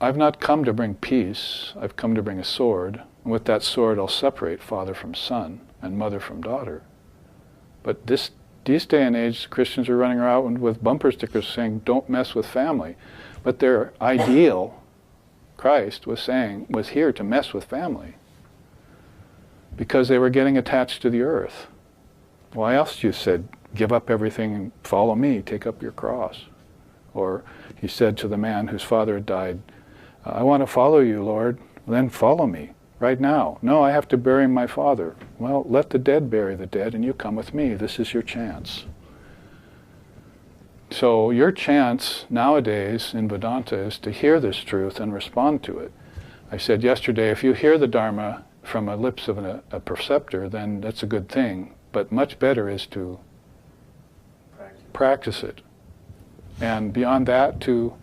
I've not come to bring peace, I've come to bring a sword, and with that sword I'll separate father from son and mother from daughter. But these day and age, Christians are running around with bumper stickers saying, don't mess with family. But their ideal, Christ, was here to mess with family. Because they were getting attached to the earth. Why else you said, give up everything and follow me, take up your cross? Or he said to the man whose father had died, I want to follow you, Lord, then follow me right now. No, I have to bury my father. Well, let the dead bury the dead and you come with me. This is your chance. So your chance nowadays in Vedanta is to hear this truth and respond to it. I said yesterday, if you hear the Dharma from the lips of a preceptor, then that's a good thing. But much better is to practice it. And beyond that, to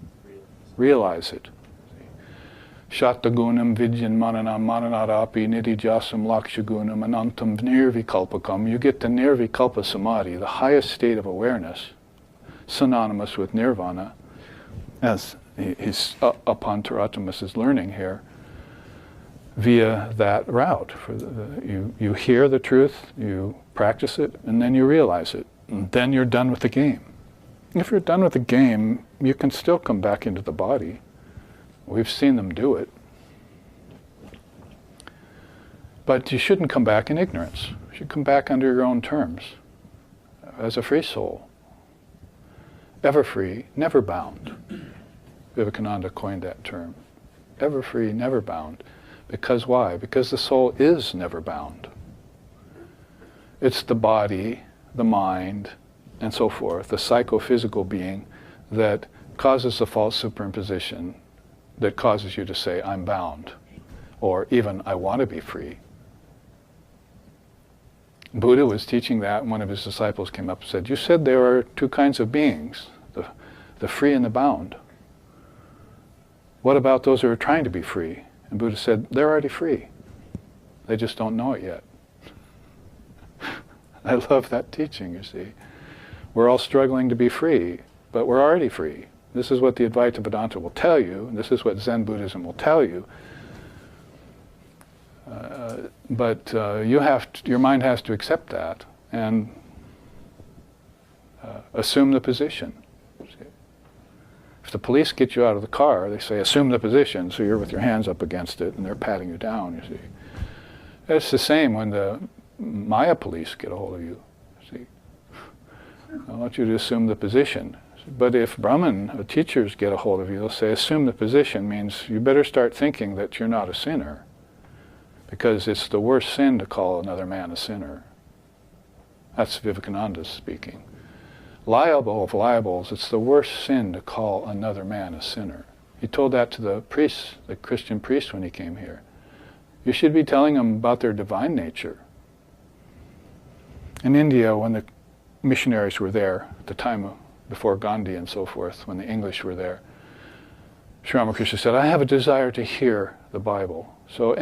realize it. Shatagunam vidyan mananam mananadapi nidijasam lakshagunam anantam nirvikalpakam. You get to nirvikalpa samadhi, the highest state of awareness, synonymous with nirvana, as Apantaratamas is learning here, via that route. You hear the truth, you practice it, and then you realize it. And then you're done with the game. If you're done with the game, you can still come back into the body. We've seen them do it. But you shouldn't come back in ignorance. You should come back under your own terms, as a free soul. Ever free, never bound. Vivekananda coined that term. Ever free, never bound. Because why? Because the soul is never bound. It's the body, the mind, and so forth, the psychophysical being that causes the false superimposition, that causes you to say, I'm bound, or even, I want to be free. Buddha was teaching that, and one of his disciples came up and said, you said there are two kinds of beings, the free and the bound. What about those who are trying to be free? And Buddha said, they're already free. They just don't know it yet. I love that teaching, you see. We're all struggling to be free, but we're already free. This is what the Advaita Vedanta will tell you, and this is what Zen Buddhism will tell you. But your mind has to accept that and assume the position. See? If the police get you out of the car, they say, assume the position, so you're with your hands up against it, and they're patting you down, you see. It's the same when the Maya police get a hold of you. See? I want you to assume the position. But if Brahman teachers get a hold of you, they'll say, assume the position means you better start thinking that you're not a sinner. Because it's the worst sin to call another man a sinner. That's Vivekananda speaking. Liable of liables, it's the worst sin to call another man a sinner. He told that to the priests, the Christian priests when he came here. You should be telling them about their divine nature. In India, when the missionaries were there, at the time before Gandhi and so forth, when the English were there, Sri Ramakrishna said, I have a desire to hear the Bible. So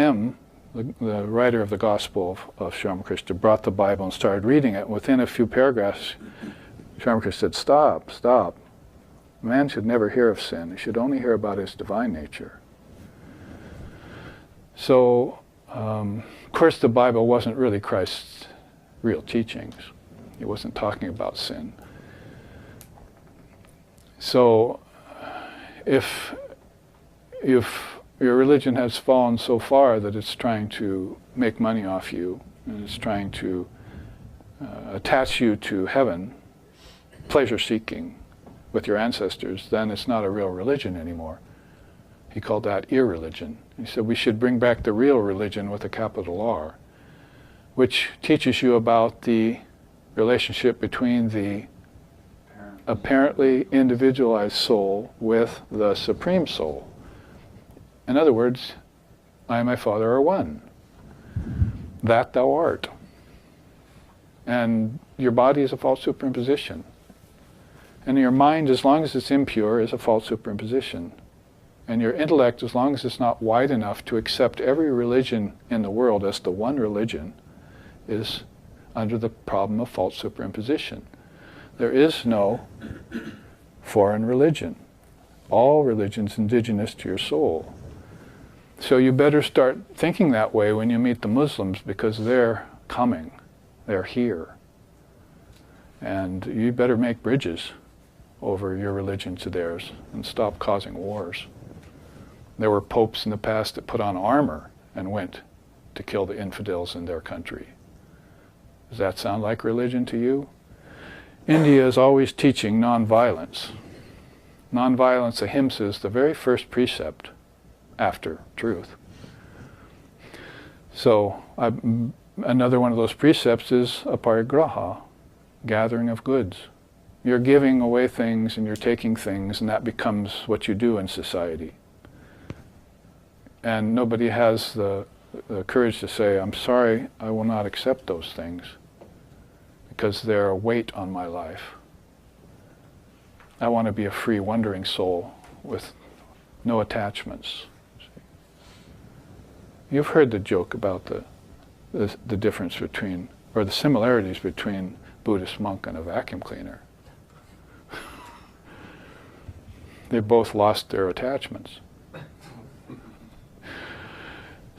the writer of the Gospel of Sri Ramakrishna, brought the Bible and started reading it. Within a few paragraphs, Sri Ramakrishna said, stop. A man should never hear of sin. He should only hear about his divine nature. So, of course, the Bible wasn't really Christ's real teachings. He wasn't talking about sin. So, if your religion has fallen so far that it's trying to make money off you, and it's trying to attach you to heaven, pleasure-seeking with your ancestors, then it's not a real religion anymore. He called that irreligion. He said we should bring back the real religion with a capital R, which teaches you about the relationship between the apparently individualized soul with the Supreme Soul. In other words, I and my Father are one. That thou art. And your body is a false superimposition. And your mind, as long as it's impure, is a false superimposition. And your intellect, as long as it's not wide enough to accept every religion in the world as the one religion, is under the problem of false superimposition. There is no foreign religion. all religions indigenous to your soul. So you better start thinking that way when you meet the Muslims, because they're coming, they're here. And you better make bridges over your religion to theirs and stop causing wars. There were popes in the past that put on armor and went to kill the infidels in their country. Does that sound like religion to you? India is always teaching nonviolence. Nonviolence, ahimsa, is the very first precept after truth. So another one of those precepts is aparigraha, gathering of goods. You're giving away things and you're taking things, and that becomes what you do in society. And nobody has the courage to say, I'm sorry, I will not accept those things because they're a weight on my life. I want to be a free, wandering soul with no attachments. You've heard the joke about the difference between, or the similarities between Buddhist monk and a vacuum cleaner. They both lost their attachments.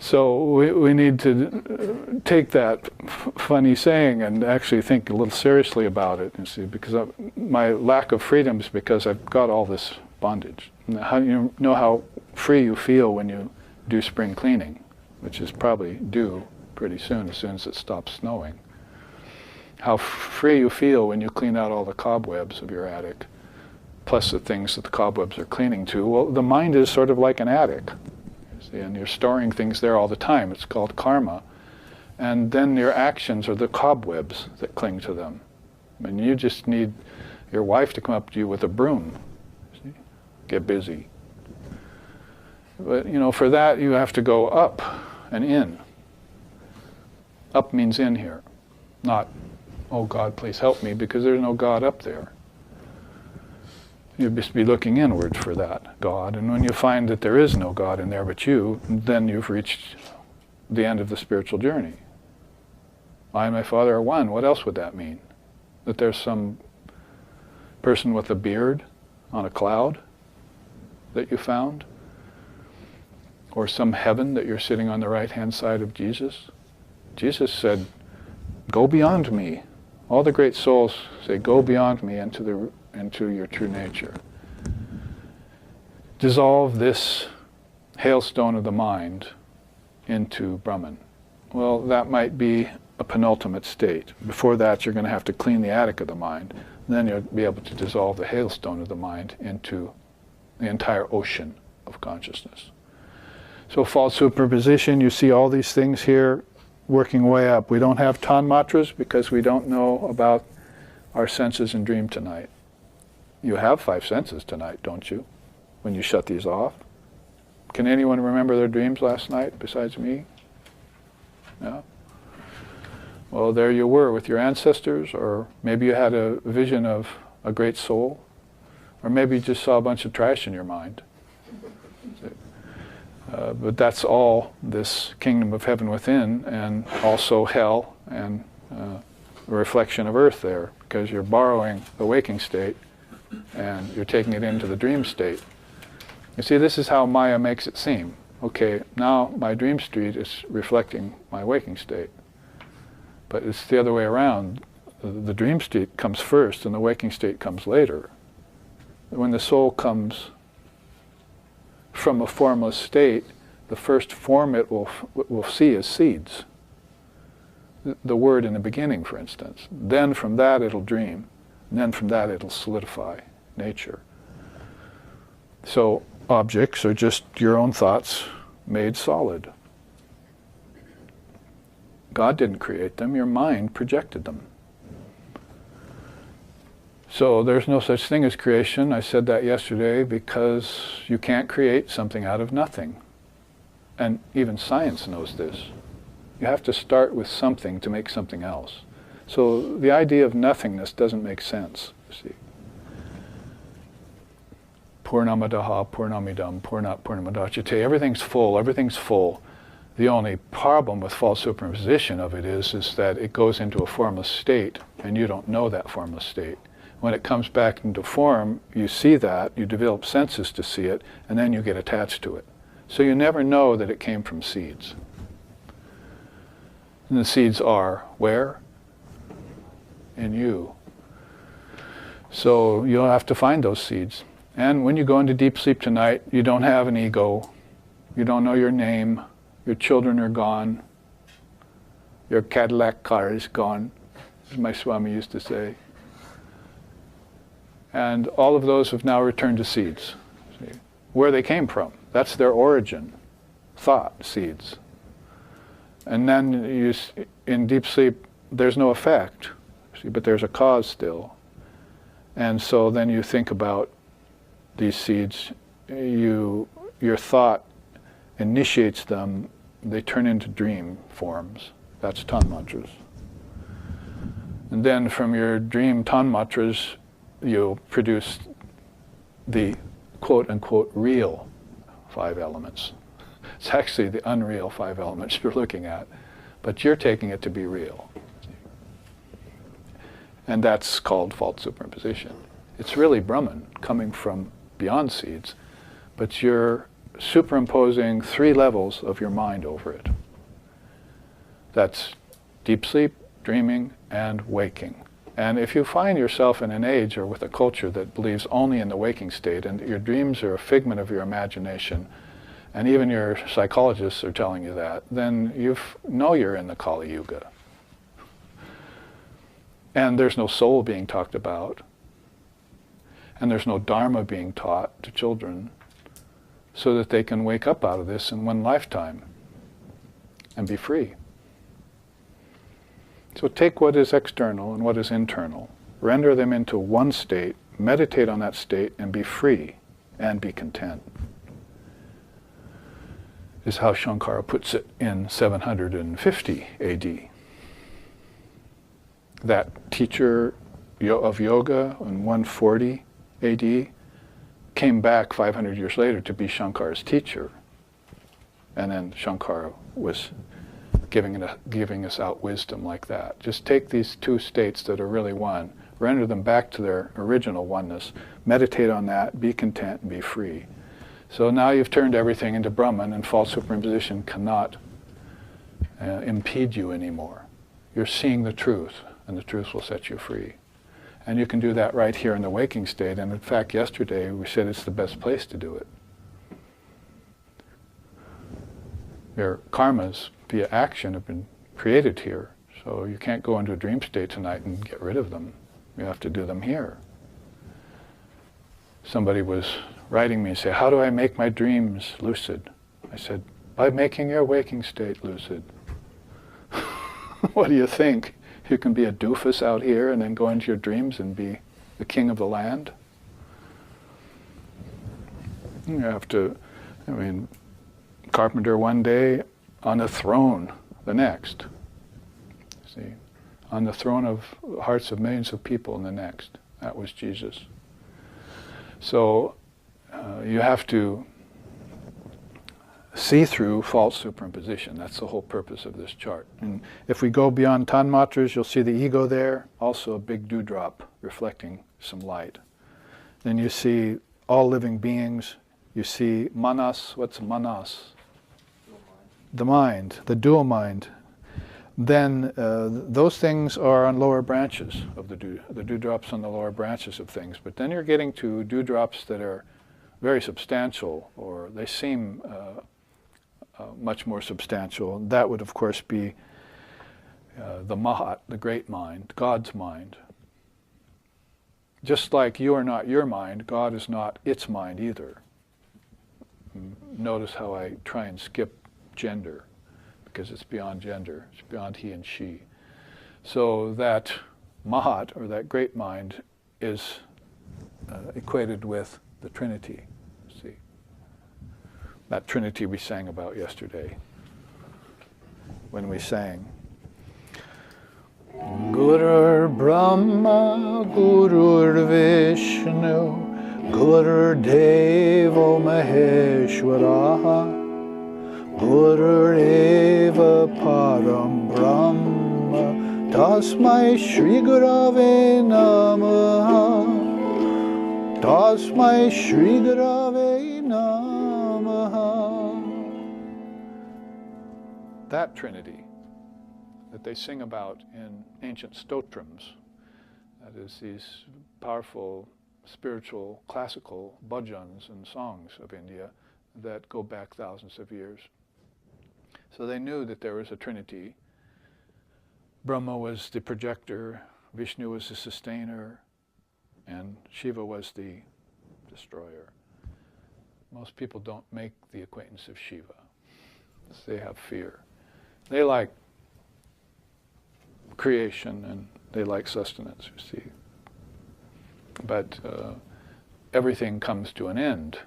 So we need to take that funny saying and actually think a little seriously about it, you see, because my lack of freedom is because I've got all this bondage. How you know how free you feel when you do spring cleaning, which is probably due pretty soon as it stops snowing. How free you feel when you clean out all the cobwebs of your attic, plus the things that the cobwebs are cleaning to. Well, the mind is sort of like an attic. And you're storing things there all the time. It's called karma. And then your actions are the cobwebs that cling to them. I mean, you just need your wife to come up to you with a broom. See? Get busy. But, for that you have to go up and in. Up means in here. Not, oh God, please help me, because there's no God up there. You'd just be looking inward for that God. And when you find that there is no God in there but you, then you've reached the end of the spiritual journey. I and my Father are one. What else would that mean? That there's some person with a beard on a cloud that you found? Or some heaven that you're sitting on the right-hand side of Jesus? Jesus said, go beyond me. All the great souls say, go beyond me into your true nature. Dissolve this hailstone of the mind into Brahman. Well, that might be a penultimate state. Before that, you're going to have to clean the attic of the mind. Then you'll be able to dissolve the hailstone of the mind into the entire ocean of consciousness. So false superposition, you see all these things here working way up. We don't have tanmatras because we don't know about our senses in dream tonight. You have 5 senses tonight, don't you? When you shut these off. Can anyone remember their dreams last night besides me? No? Well, there you were with your ancestors, or maybe you had a vision of a great soul, or maybe you just saw a bunch of trash in your mind. But that's all this kingdom of heaven within, and also hell, and a reflection of earth there, because you're borrowing the waking state and you're taking it into the dream state. You see, this is how Maya makes it seem. Okay, now my dream state is reflecting my waking state. But it's the other way around. The dream state comes first and the waking state comes later. When the soul comes from a formless state, the first form it will see is seeds. The word in the beginning, for instance. Then from that it'll dream. And then from that it'll solidify nature. So objects are just your own thoughts made solid. God didn't create them, your mind projected them. So there's no such thing as creation. I said that yesterday because you can't create something out of nothing. And even science knows this. You have to start with something to make something else. So the idea of nothingness doesn't make sense, you see. Purnamadaha, Purnamidam, Purnat Purnamadachyate. Everything's full, everything's full. The only problem with false superimposition of it is that it goes into a formless state, and you don't know that formless state. When it comes back into form, you see that, you develop senses to see it, and then you get attached to it. So you never know that it came from seeds. And the seeds are where? In you. So you'll have to find those seeds. And when you go into deep sleep tonight, you don't have an ego. You don't know your name. Your children are gone. Your Cadillac car is gone, as my Swami used to say. And all of those have now returned to seeds. See? Where they came from. That's their origin. Thought seeds. And then in deep sleep, there's no effect, see, but there's a cause still. And so then you think about these seeds, your thought initiates them, they turn into dream forms. That's tanmatras. And then from your dream tanmatras, you'll produce the quote-unquote real 5 elements. It's actually the unreal 5 elements you're looking at, but you're taking it to be real. And that's called false superimposition. It's really Brahman coming from beyond seeds, but you're superimposing 3 levels of your mind over it. That's deep sleep, dreaming, and waking. And if you find yourself in an age or with a culture that believes only in the waking state, and your dreams are a figment of your imagination, and even your psychologists are telling you that, then you know you're in the Kali Yuga. And there's no soul being talked about. And there's no dharma being taught to children so that they can wake up out of this in one lifetime and be free. So take what is external and what is internal, render them into one state, meditate on that state, and be free and be content. Is how Shankara puts it in 750 AD. That teacher of yoga in 140 AD came back 500 years later to be Shankara's teacher. And then Shankara was giving us out wisdom like that. Just take these 2 states that are really one, render them back to their original oneness, meditate on that, be content, and be free. So now you've turned everything into Brahman, and false superimposition cannot impede you anymore. You're seeing the truth, and the truth will set you free. And you can do that right here in the waking state. And in fact, yesterday we said it's the best place to do it. Your karmas via action have been created here. So you can't go into a dream state tonight and get rid of them. You have to do them here. Somebody was writing me and say, how do I make my dreams lucid? I said, by making your waking state lucid. What do you think? You can be a doofus out here and then go into your dreams and be the king of the land? You have to, carpenter one day, on a throne the next. See, on the throne of hearts of millions of people in the next. That was Jesus. So you have to see through false superimposition. That's the whole purpose of this chart. And if we go beyond tanmatras, you'll see the ego there, also a big dewdrop reflecting some light. Then you see all living beings. You see manas. What's manas? The mind, the dual mind. Then those things are on lower branches of the dewdrops on the lower branches of things. But then you're getting to dewdrops that are very substantial, or they seem much more substantial. And that would, of course, be the Mahat, the great mind, God's mind. Just like you are not your mind, God is not its mind either. Notice how I try and skip gender, because it's beyond gender. It's beyond he and she. So that Mahat, or that great mind, is equated with the Trinity. See, that Trinity we sang about yesterday when we sang Gurur Brahma Gurur Vishnu Gurur Devo Maheshwaraha Gurur Eva Param Brahma Tasmai Shri Gurave Namaha. Tasmai Shri Gurave Namaha. That Trinity that they sing about in ancient stotrams, that is, these powerful spiritual classical bhajans and songs of India that go back thousands of years. So they knew that there was a Trinity. Brahma was the projector, Vishnu was the sustainer, and Shiva was the destroyer. Most people don't make the acquaintance of Shiva. They have fear. They like creation and they like sustenance, you see. But everything comes to an end,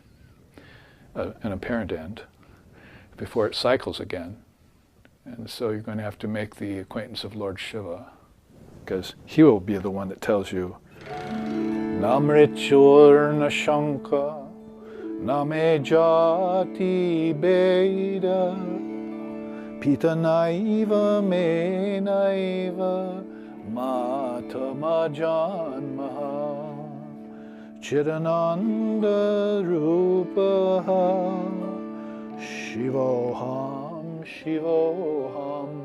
an apparent end, before it cycles again. And so you're going to have to make the acquaintance of Lord Shiva, because he will be the one that tells you, Namrichur na shanka, name jati beda, pita naiva me naiva, mata majanmaha, chidananda rupaha, shivoham, shivoham.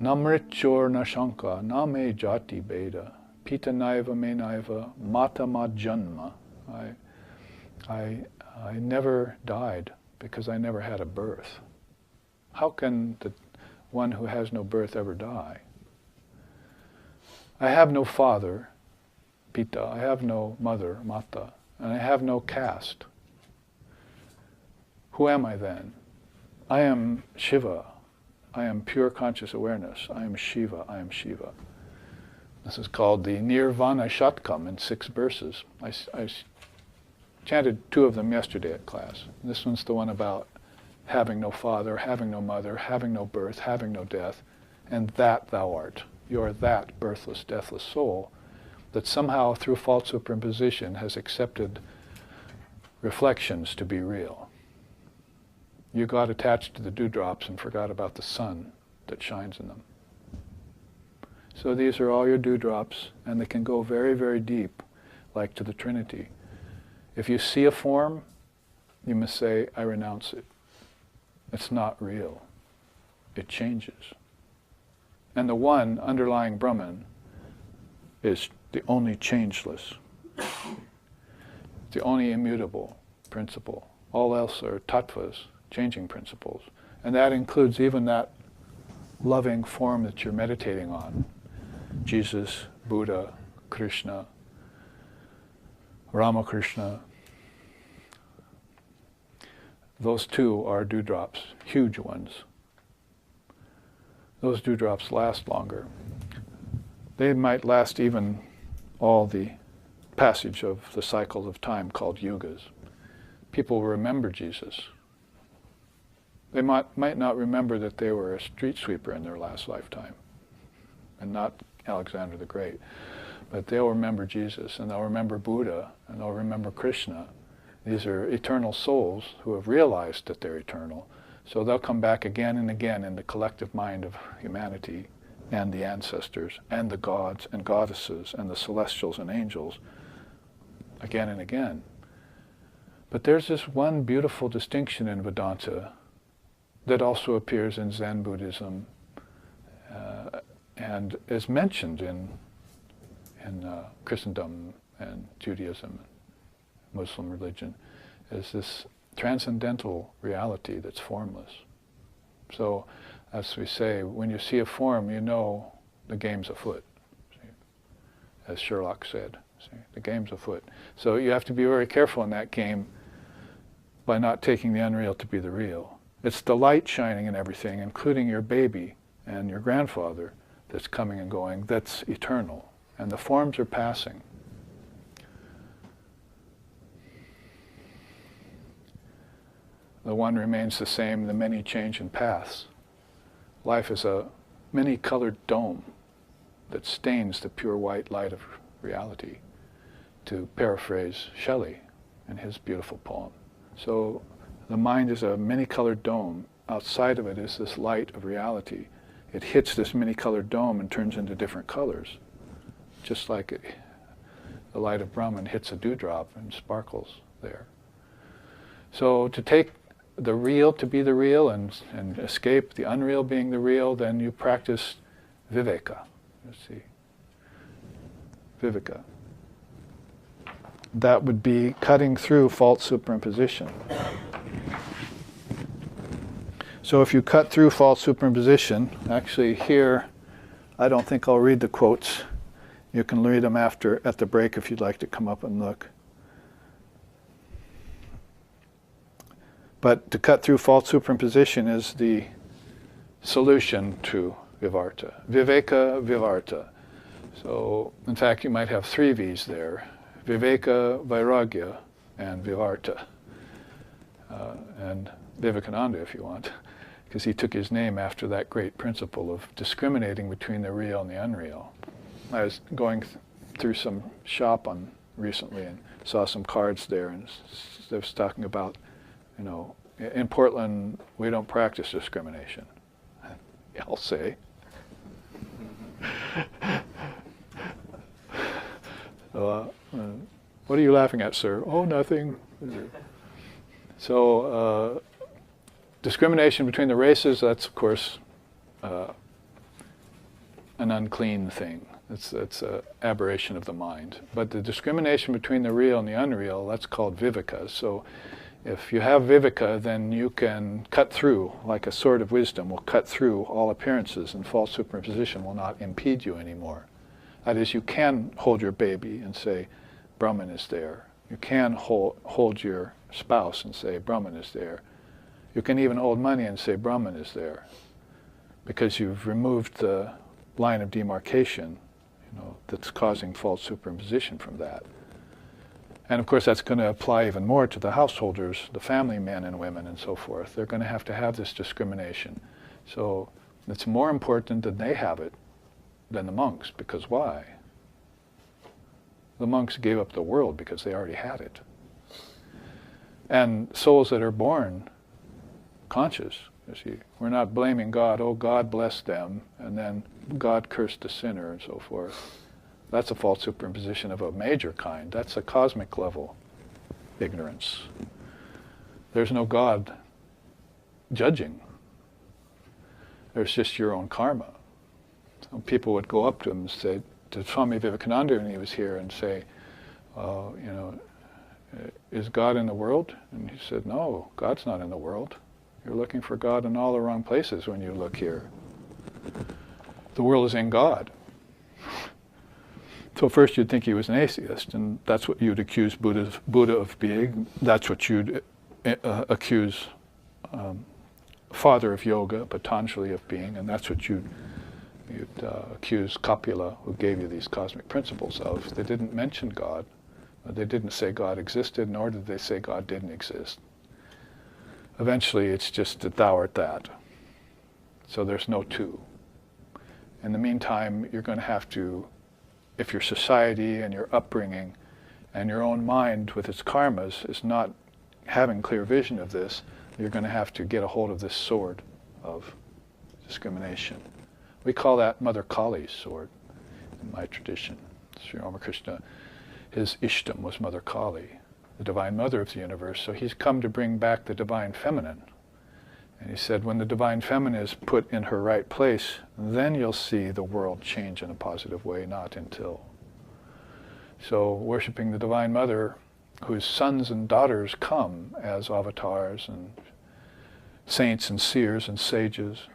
Namrichor nashanka, name jati beda, pita naiva me naiva, mata majanma. I never died because I never had a birth. How can the one who has no birth ever die? I have no father, Pita, I have no mother, Mata, and I have no caste. Who am I then? I am Shiva. I am pure conscious awareness. I am Shiva. I am Shiva. This is called the Nirvana Shatkam in 6 verses. I chanted 2 of them yesterday at class. This one's the one about having no father, having no mother, having no birth, having no death, and that thou art. You are that birthless, deathless soul that somehow through false superimposition has accepted reflections to be real. You got attached to the dewdrops and forgot about the sun that shines in them. So these are all your dewdrops, and they can go very, very deep, like to the Trinity. If you see a form, you must say, I renounce it. It's not real. It changes. And the one underlying Brahman is the only changeless, the only immutable principle. All else are tattvas, changing principles. And that includes even that loving form that you're meditating on. Jesus, Buddha, Krishna, Ramakrishna. Those 2 are dewdrops, huge ones. Those dewdrops last longer. They might last even all the passage of the cycles of time called yugas. People remember Jesus. They might not remember that they were a street sweeper in their last lifetime, and not Alexander the Great. But they'll remember Jesus, and they'll remember Buddha, and they'll remember Krishna. These are eternal souls who have realized that they're eternal. So they'll come back again and again in the collective mind of humanity and the ancestors and the gods and goddesses and the celestials and angels again and again. But there's this one beautiful distinction in Vedanta that also appears in Zen Buddhism and is mentioned in Christendom and Judaism, Muslim religion, is this transcendental reality that's formless. So, as we say, when you see a form, you know the game's afoot. See? As Sherlock said, see? The game's afoot. So you have to be very careful in that game by not taking the unreal to be the real. It's the light shining in everything, including your baby and your grandfather, that's coming and going, that's eternal. And the forms are passing. The one remains the same, the many change in paths. Life is a many-colored dome that stains the pure white light of reality to paraphrase Shelley in his beautiful poem. So the mind is a many-colored dome. Outside of it is this light of reality. It hits this many-colored dome and turns into different colors, just like the light of Brahman hits a dewdrop and sparkles there. So to take the real to be the real and escape the unreal being the real, then you practice viveka. You see, viveka. That would be cutting through false superimposition. So if you cut through false superimposition, actually here, I don't think I'll read the quotes. You can read them at the break if you'd like to come up and look. But to cut through false superimposition is the solution to vivarta. Viveka, vivarta. So, in fact, you might have 3 V's there. Viveka, Vairagya, and Vivarta. And Vivekananda, if you want, because he took his name after that great principle of discriminating between the real and the unreal. I was going through some shop recently and saw some cards there, and they was talking about, in Portland, we don't practice discrimination. I'll say. What are you laughing at, sir? Oh, nothing. So, discrimination between the races, that's, of course, an unclean thing. It's an aberration of the mind. But the discrimination between the real and the unreal, that's called viveka. So if you have viveka, then you can cut through, like a sword of wisdom will cut through all appearances, and false superimposition will not impede you anymore. That is, you can hold your baby and say, Brahman is there. You can hold your spouse and say, Brahman is there. You can even hold money and say, Brahman is there, because you've removed the line of demarcation, that's causing false superimposition from that. And of course, that's going to apply even more to the householders, the family men and women and so forth. They're going to have this discrimination. So it's more important that they have it than the monks, because why? The monks gave up the world because they already had it. And souls that are born conscious, you see, we're not blaming God, oh, God blessed them, and then God cursed the sinner and so forth. That's a false superimposition of a major kind. That's a cosmic level ignorance. There's no God judging. There's just your own karma. So people would go up to him and say, to Swami Vivekananda when he was here, and say, is God in the world? And he said, no, God's not in the world. You're looking for God in all the wrong places when you look here. The world is in God. So first you'd think he was an atheist, and that's what you'd accuse Buddha of being. That's what you'd accuse father of yoga, Patanjali, of being, and that's what you'd accuse Kapila, who gave you these cosmic principles, of. They didn't mention God. They didn't say God existed, nor did they say God didn't exist. Eventually it's just that thou art that. So there's no two. In the meantime, you're going to have to, if your society and your upbringing and your own mind with its karmas is not having clear vision of this, you're going to have to get a hold of this sword of discrimination. We call that Mother Kali's sword in my tradition. Sri Ramakrishna, his Ishtam was Mother Kali, the Divine Mother of the universe. So he's come to bring back the Divine Feminine. And he said, when the Divine Feminine is put in her right place, then you'll see the world change in a positive way, not until. So worshipping the Divine Mother, whose sons and daughters come as avatars and saints and seers and sages,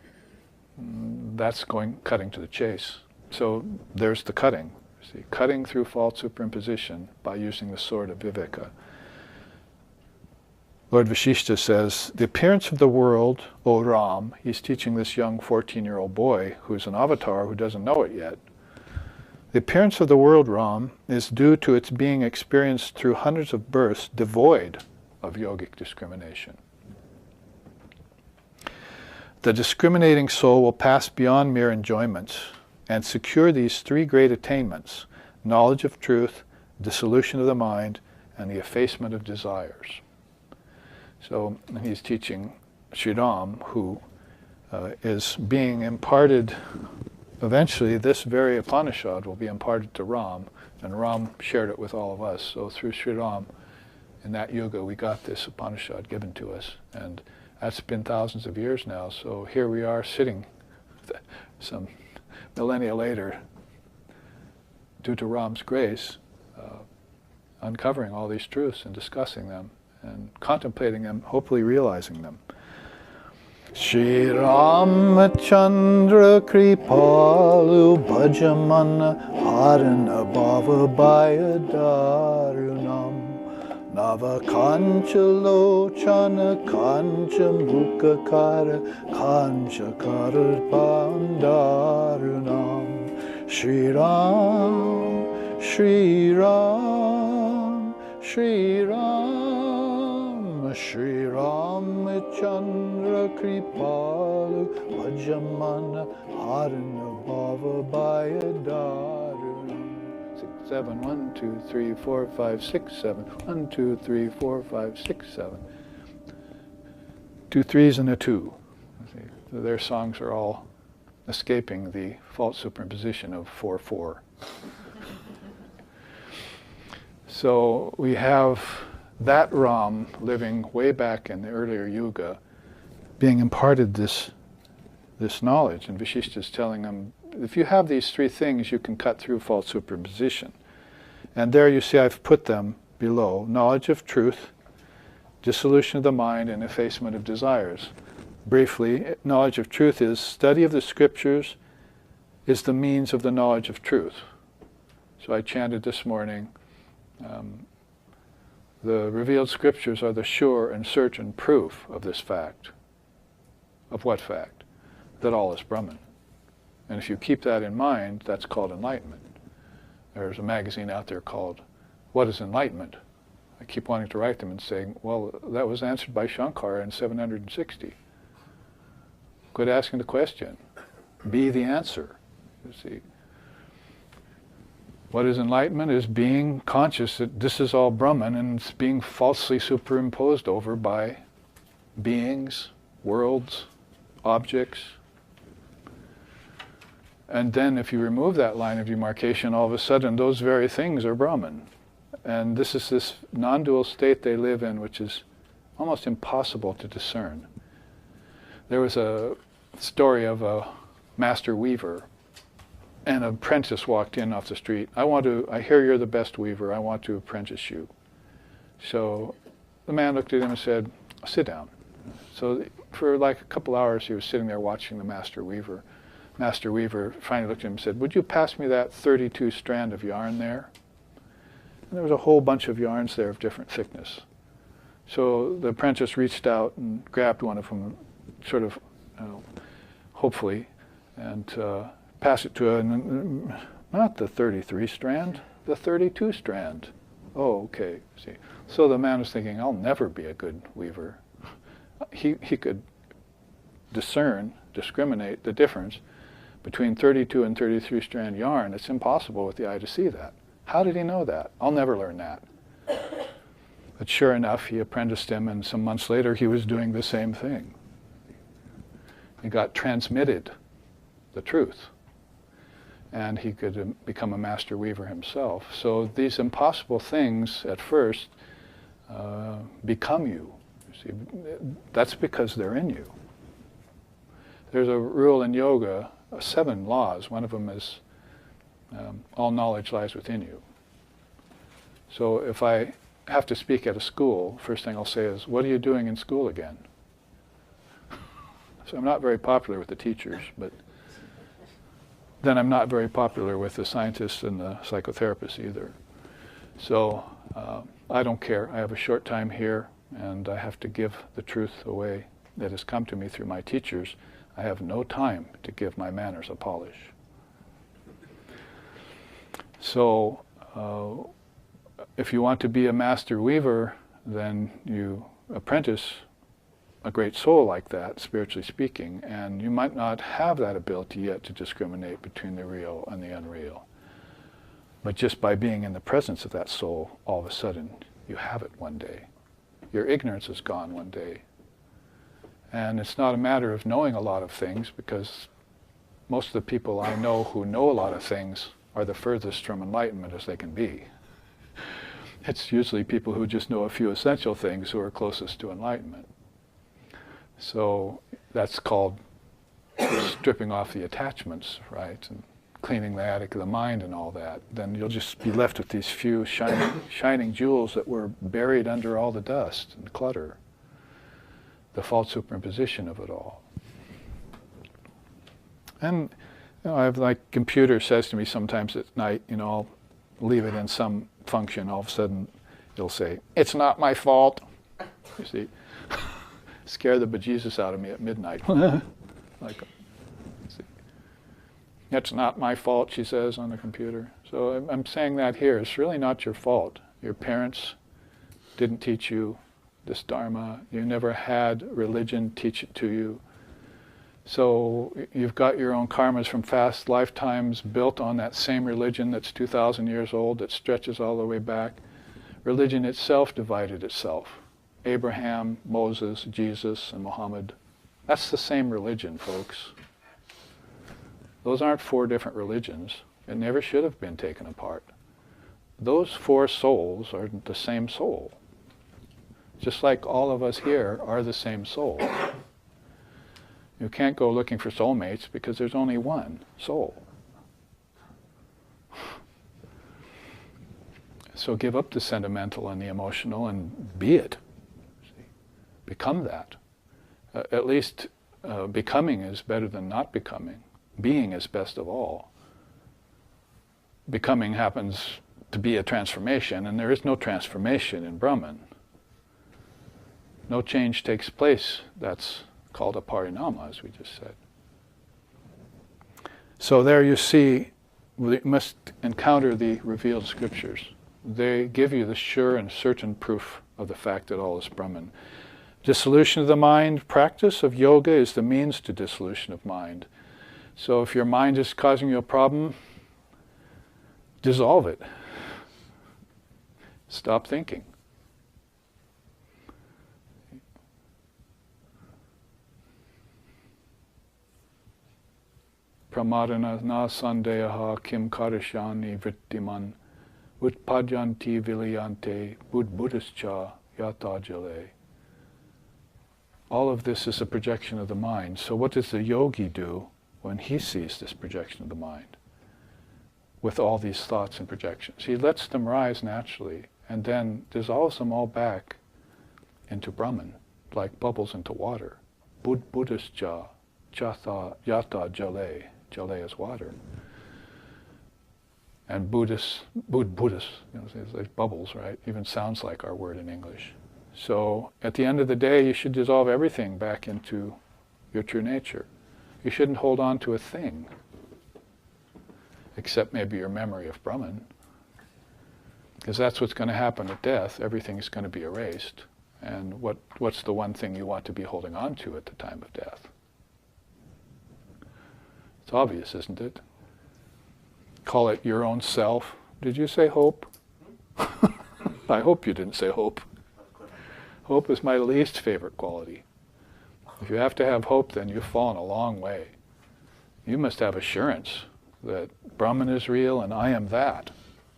that's cutting to the chase. So there's the cutting. See, cutting through false superimposition by using the sword of viveka. Lord Vashishta says, the appearance of the world, O Ram, he's teaching this young 14-year-old boy who's an avatar who doesn't know it yet. The appearance of the world, Ram, is due to its being experienced through hundreds of births devoid of yogic discrimination. The discriminating soul will pass beyond mere enjoyments and secure these three great attainments: knowledge of truth, dissolution of the mind, and the effacement of desires. So he's teaching Sri Ram, who is being imparted, eventually this very Upanishad will be imparted to Ram, and Ram shared it with all of us. So through Sri Ram, in that yuga, we got this Upanishad given to us. And that's been thousands of years now. So here we are sitting some millennia later, due to Ram's grace, uncovering all these truths and discussing them and contemplating them, hopefully realizing them. Shri Ramachandra Kripalu Bhajamana Harana Bhava Bhaya Darunam Nava Kancha Lochana Kancha Mukakara Kancha Karpandarunam Shri Ram, Shri Ram, Shri Ram, Shri Ramachandra Kripalu Bhajamana Harana Bhava Bhaya Darunam. 6, 7, 1, 2, 3, 4, 5, 6, 7. 1, 2, 3, 4, 5, 6, 7. 2 3s and a 2. So their songs are all escaping the false superimposition of 4 4. So we have that Ram living way back in the earlier yuga, being imparted this knowledge, and Vashishta is telling him, if you have these 3 things, you can cut through false superimposition. And there you see I've put them below: knowledge of truth, dissolution of the mind, and effacement of desires. Briefly, knowledge of truth is study of the scriptures is the means of the knowledge of truth. So I chanted this morning, the revealed scriptures are the sure and certain proof of this fact. Of what fact? That all is Brahman. And if you keep that in mind, that's called enlightenment. There's a magazine out there called What is Enlightenment? I keep wanting to write them and saying, well, that was answered by Shankara in 760. Quit asking the question. Be the answer. You see. What is enlightenment is being conscious that this is all Brahman and it's being falsely superimposed over by beings, worlds, objects. And then if you remove that line of demarcation, all of a sudden those very things are Brahman. And this is this non-dual state they live in, which is almost impossible to discern. There was a story of a master weaver, and an apprentice walked in off the street. I hear you're the best weaver, I want to apprentice you. So the man looked at him and said, sit down. So for like a couple hours he was sitting there watching the master weaver. Master weaver finally looked at him and said, would you pass me that 32 strand of yarn there? And there was a whole bunch of yarns there of different thickness. So the apprentice reached out and grabbed one of them, sort of, hopefully, and passed it to not the 33 strand, the 32 strand. Oh, okay. See, so the man was thinking, I'll never be a good weaver. He could discriminate the difference between 32 and 33 strand yarn. It's impossible with the eye to see that. How did he know that? I'll never learn that. But sure enough, he apprenticed him, and some months later he was doing the same thing. He got transmitted the truth, and he could become a master weaver himself. So these impossible things at first become you. You see, that's because they're in you. There's a rule in yoga, 7 laws. One of them is all knowledge lies within you. So if I have to speak at a school, first thing I'll say is, what are you doing in school again? So I'm not very popular with the teachers, but then I'm not very popular with the scientists and the psychotherapists either. So I don't care. I have a short time here, and I have to give the truth away that has come to me through my teachers. I have no time to give my manners a polish. So if you want to be a master weaver, then you apprentice a great soul like that, spiritually speaking, and you might not have that ability yet to discriminate between the real and the unreal. But just by being in the presence of that soul, all of a sudden, you have it one day. Your ignorance is gone one day. And it's not a matter of knowing a lot of things, because most of the people I know who know a lot of things are the furthest from enlightenment as they can be. It's usually people who just know a few essential things who are closest to enlightenment. So that's called stripping off the attachments, right? And cleaning the attic of the mind and all that. Then you'll just be left with these few shining jewels that were buried under all the dust and clutter. The false superimposition of it all. And I have, like, computer says to me sometimes at night, I'll leave it in some function, all of a sudden it'll say, "It's not my fault." You see? Scare the bejesus out of me at midnight. Like, see? "It's not my fault," she says on the computer. So I'm saying that here. It's really not your fault. Your parents didn't teach you this Dharma. You never had religion teach it to you. So you've got your own karmas from past lifetimes built on that same religion that's 2,000 years old, that stretches all the way back. Religion itself divided itself. Abraham, Moses, Jesus, and Muhammad. That's the same religion, folks. Those aren't four different religions. It never should have been taken apart. Those four souls are the same soul. Just like all of us here are the same soul. You can't go looking for soulmates because there's only one soul. So give up the sentimental and the emotional and be it. See? Become that. At least becoming is better than not becoming. Being is best of all. Becoming happens to be a transformation, and there is no transformation in Brahman. No change takes place. That's called a parinama, as we just said. So there you see, we must encounter the revealed scriptures. They give you the sure and certain proof of the fact that all is Brahman. Dissolution of the mind, practice of yoga is the means to dissolution of mind. So if your mind is causing you a problem, dissolve it. Stop thinking. Pramadana na sandeha kim karishani vrittiman utpadyanti vilayante buddhascha yata jale. All of this is a projection of the mind. So what does the yogi do when he sees this projection of the mind? With all these thoughts and projections, he lets them rise naturally and then dissolves them all back into Brahman, like bubbles into water. Buddhascha yata jale. Jale is water. And Buddhist, it's like bubbles, right? Even sounds like our word in English. So at the end of the day, you should dissolve everything back into your true nature. You shouldn't hold on to a thing, except maybe your memory of Brahman. Because that's what's going to happen at death. Everything is going to be erased. And what's the one thing you want to be holding on to at the time of death? It's obvious, isn't it? Call it your own self. Did you say hope? I hope you didn't say hope. Hope is my least favorite quality. If you have to have hope, then you've fallen a long way. You must have assurance that Brahman is real and I am that.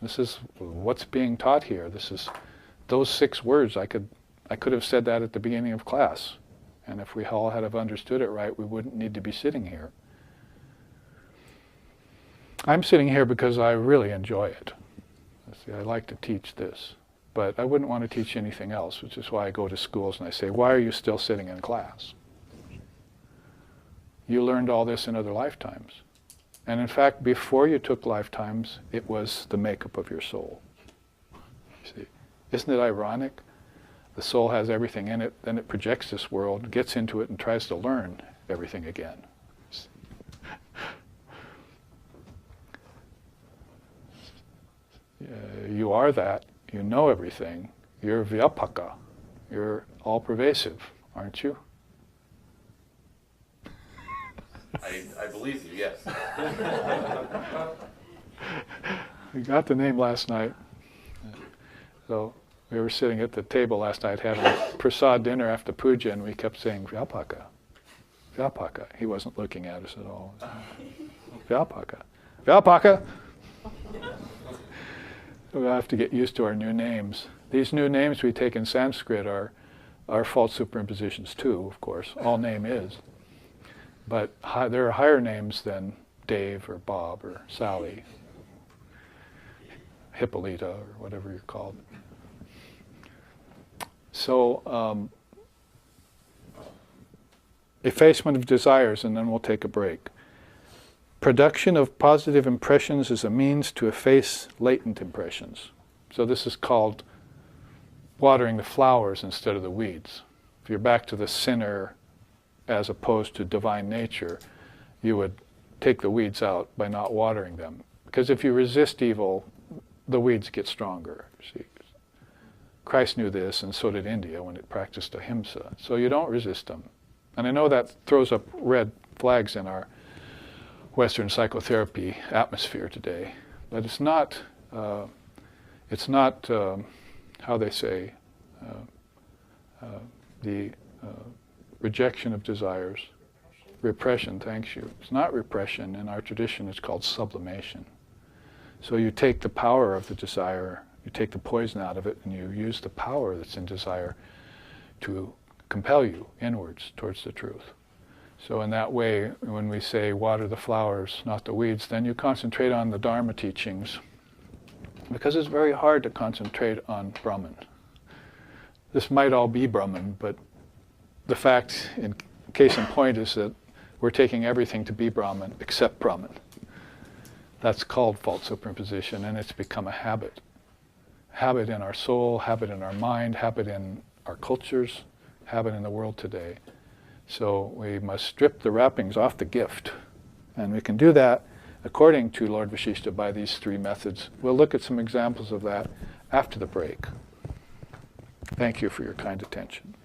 This is what's being taught here. This is those 6 words. I could have said that at the beginning of class. And if we all had have understood it right, we wouldn't need to be sitting here. I'm sitting here because I really enjoy it. See, I like to teach this, but I wouldn't want to teach anything else, which is why I go to schools and I say, why are you still sitting in class? You learned all this in other lifetimes. And in fact, before you took lifetimes, it was the makeup of your soul. See, isn't it ironic? The soul has everything in it, then it projects this world, gets into it, and tries to learn everything again. You are that, you know everything, you're vyapaka, you're all-pervasive, aren't you? I believe you, yes. We got the name last night. So we were sitting at the table last night having prasad dinner after puja, and we kept saying Vyapaka, Vyapaka. He wasn't looking at us at all. Vyapaka, Vyapaka. We'll have to get used to our new names. These new names we take in Sanskrit are false superimpositions too, of course. All name is. But there are higher names than Dave or Bob or Sally, Hippolyta or whatever you're called. So, effacement of desires, and then we'll take a break. Production of positive impressions is a means to efface latent impressions. So this is called watering the flowers instead of the weeds. If you're back to the sinner as opposed to divine nature, you would take the weeds out by not watering them. Because if you resist evil, the weeds get stronger. See? Christ knew this, and so did India when it practiced ahimsa. So you don't resist them. And I know that throws up red flags in our Western psychotherapy atmosphere today, but it's not how they say, the rejection of desires. Repression, thanks you. It's not repression. In our tradition, it's called sublimation. So you take the power of the desire, you take the poison out of it, and you use the power that's in desire to compel you inwards towards the truth. So in that way, when we say water the flowers, not the weeds, then you concentrate on the Dharma teachings, because it's very hard to concentrate on Brahman. This might all be Brahman, but the fact, in case in point, is that we're taking everything to be Brahman except Brahman. That's called false superimposition, and it's become a habit. Habit in our soul, habit in our mind, habit in our cultures, habit in the world today. So we must strip the wrappings off the gift. And we can do that according to Lord Vashishta by these three methods. We'll look at some examples of that after the break. Thank you for your kind attention.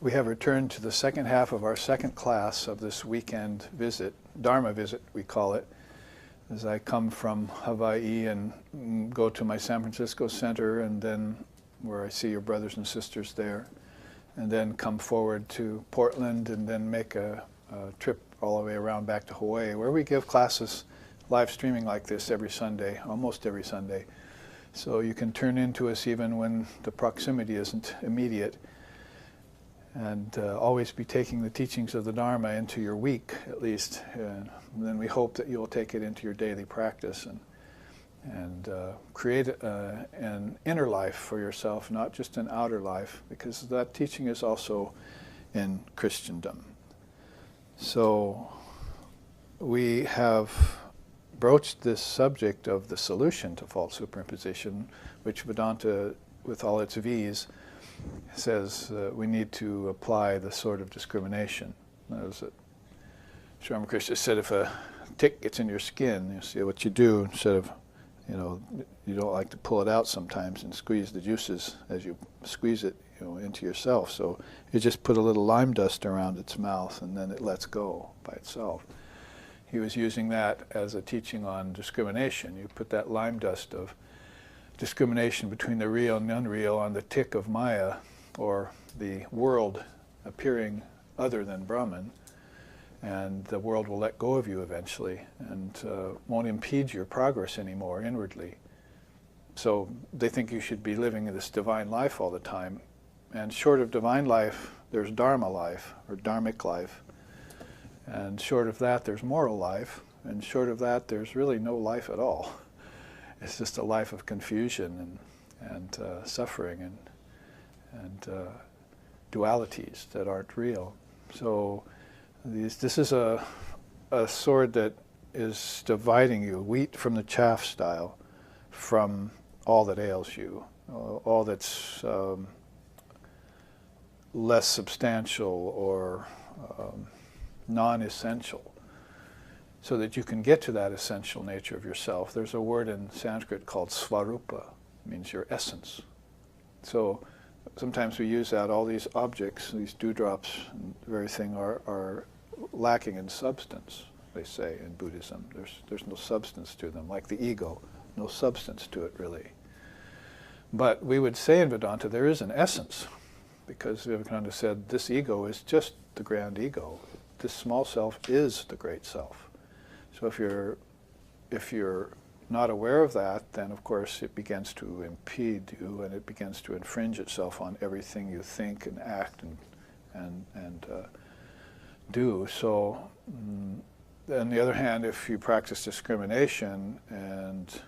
We have returned to the second half of our second class of this weekend visit, Dharma visit we call it, as I come from Hawaii and go to my San Francisco center, and then where I see your brothers and sisters there, and then come forward to Portland, and then make a trip all the way around back to Hawaii, where we give classes live streaming like this every Sunday, almost every Sunday. So you can turn into us even when the proximity isn't immediate, and always be taking the teachings of the Dharma into your week, at least. And then we hope that you'll take it into your daily practice and create an inner life for yourself, not just an outer life, because that teaching is also in Christendom. So we have broached this subject of the solution to false superimposition, which Vedanta, with all its V's, says we need to apply the sort of discrimination. As Sri Ramakrishna said, if a tick gets in your skin, you see what you do instead of, you don't like to pull it out sometimes and squeeze the juices as you squeeze it, into yourself. So you just put a little lime dust around its mouth, and then it lets go by itself. He was using that as a teaching on discrimination. You put that lime dust of discrimination between the real and unreal on the tick of Maya, or the world appearing other than Brahman, and the world will let go of you eventually and won't impede your progress anymore inwardly. So they think you should be living in this divine life all the time. And short of divine life, there's Dharma life, or Dharmic life. And short of that, there's moral life. And short of that, there's really no life at all. It's just a life of confusion and suffering and dualities that aren't real. So this is a sword that is dividing you, wheat from the chaff style, from all that ails you, all that's less substantial or non-essential, so that you can get to that essential nature of yourself. There's a word in Sanskrit called Swarupa. It means your essence. So sometimes we use that. All these objects, these dewdrops and everything are lacking in substance, they say in Buddhism. There's no substance to them, like the ego, no substance to it really. But we would say in Vedanta there is an essence, because Vivekananda said this ego is just the grand ego. This small self is the great self. So if you're not aware of that, then of course it begins to impede you, and it begins to infringe itself on everything you think and act and do. So on the other hand, if you practice discrimination and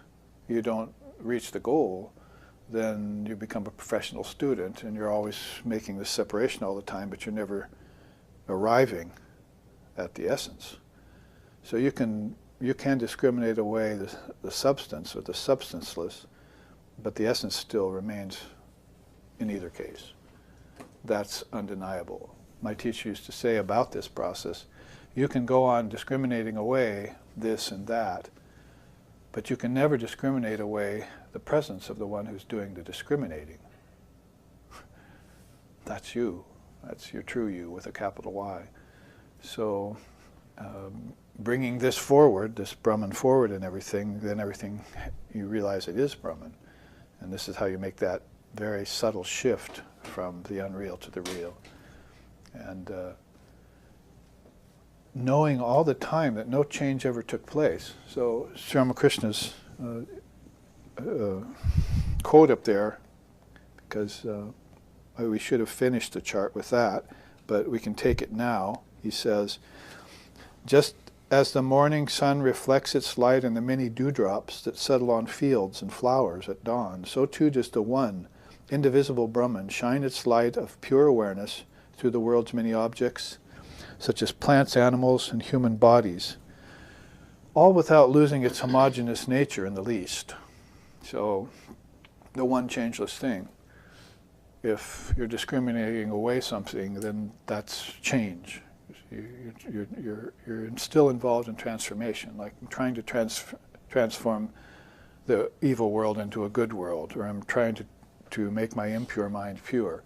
you don't reach the goal, then you become a professional student, and you're always making this separation all the time, but you're never arriving at the essence. So you can discriminate away the substance or the substanceless, but the essence still remains in either case. That's undeniable. My teacher used to say about this process, you can go on discriminating away this and that, but you can never discriminate away the presence of the one who's doing the discriminating. That's you. That's your true you with a capital Y. So bringing this forward, this Brahman forward in everything, then everything, you realize it is Brahman. And this is how you make that very subtle shift from the unreal to the real. And knowing all the time that no change ever took place. So Sri Ramakrishna's quote up there, because we should have finished the chart with that, but we can take it now. He says, just as the morning sun reflects its light in the many dewdrops that settle on fields and flowers at dawn, so too does the one, indivisible Brahman, shine its light of pure awareness through the world's many objects, such as plants, animals, and human bodies, all without losing its homogeneous nature in the least. So, the one changeless thing. If you're discriminating away something, then that's change. You're still involved in transformation, like I'm trying to transform the evil world into a good world, or I'm trying to make my impure mind pure.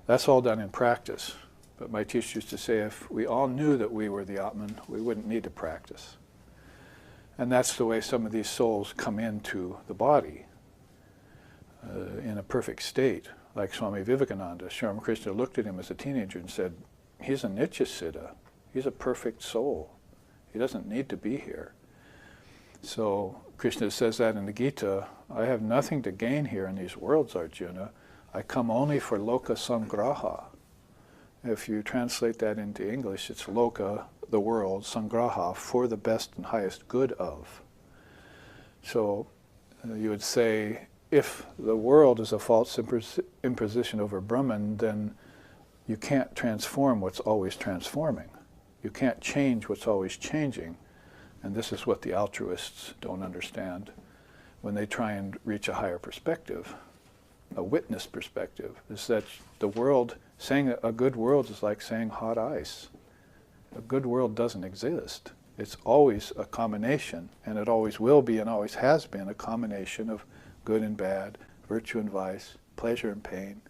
That's all done in practice. But my teacher used to say, if we all knew that we were the Atman, we wouldn't need to practice. And that's the way some of these souls come into the body in a perfect state. Like Swami Vivekananda, Sri Ramakrishna looked at him as a teenager and said, he's a Nityasiddha. He's a perfect soul. He doesn't need to be here. So Krishna says that in the Gita, I have nothing to gain here in these worlds, Arjuna. I come only for loka sangraha. If you translate that into English, it's loka, the world, sangraha, for the best and highest good of. So you would say, if the world is a false imposition over Brahman, then you can't transform what's always transforming. You can't change what's always changing. And this is what the altruists don't understand when they try and reach a higher perspective, a witness perspective, is that the world, saying a good world is like saying hot ice. A good world doesn't exist. It's always a combination, and it always will be and always has been a combination of good and bad, virtue and vice, pleasure and pain,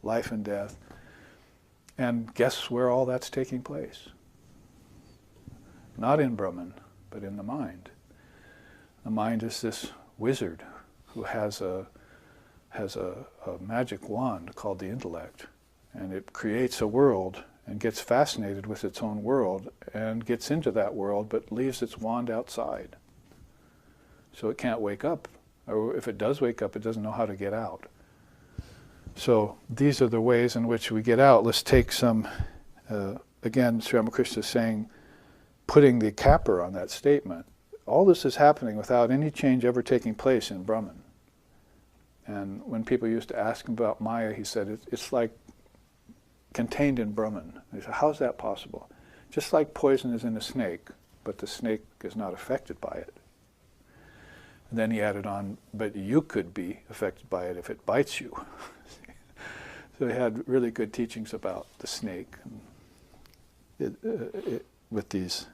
life and death. And guess where all that's taking place? Not in Brahman, but in the mind. The mind is this wizard who has a magic wand called the intellect, and it creates a world and gets fascinated with its own world and gets into that world but leaves its wand outside. So it can't wake up, or if it does wake up, it doesn't know how to get out. So these are the ways in which we get out. Let's take some, again, Sri Ramakrishna is saying, putting the capper on that statement. All this is happening without any change ever taking place in Brahman. And when people used to ask him about Maya, he said, it's like contained in Brahman. He said, how's that possible? Just like poison is in a snake, but the snake is not affected by it. And then he added on, but you could be affected by it if it bites you. So he had really good teachings about the snake with these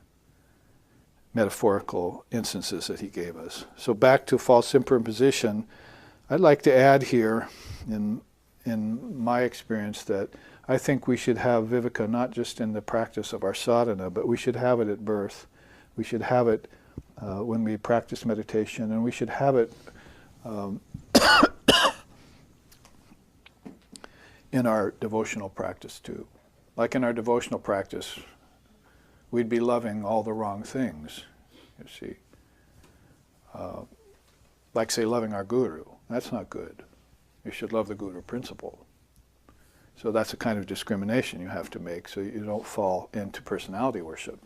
metaphorical instances that he gave us. So back to false superimposition, I'd like to add here, in my experience, that I think we should have viveka not just in the practice of our sadhana, but we should have it at birth. We should have it when we practice meditation, and we should have it in our devotional practice too. Like in our devotional practice, we'd be loving all the wrong things, you see. Like, say, loving our guru. That's not good. You should love the guru principle. So that's a kind of discrimination you have to make so you don't fall into personality worship.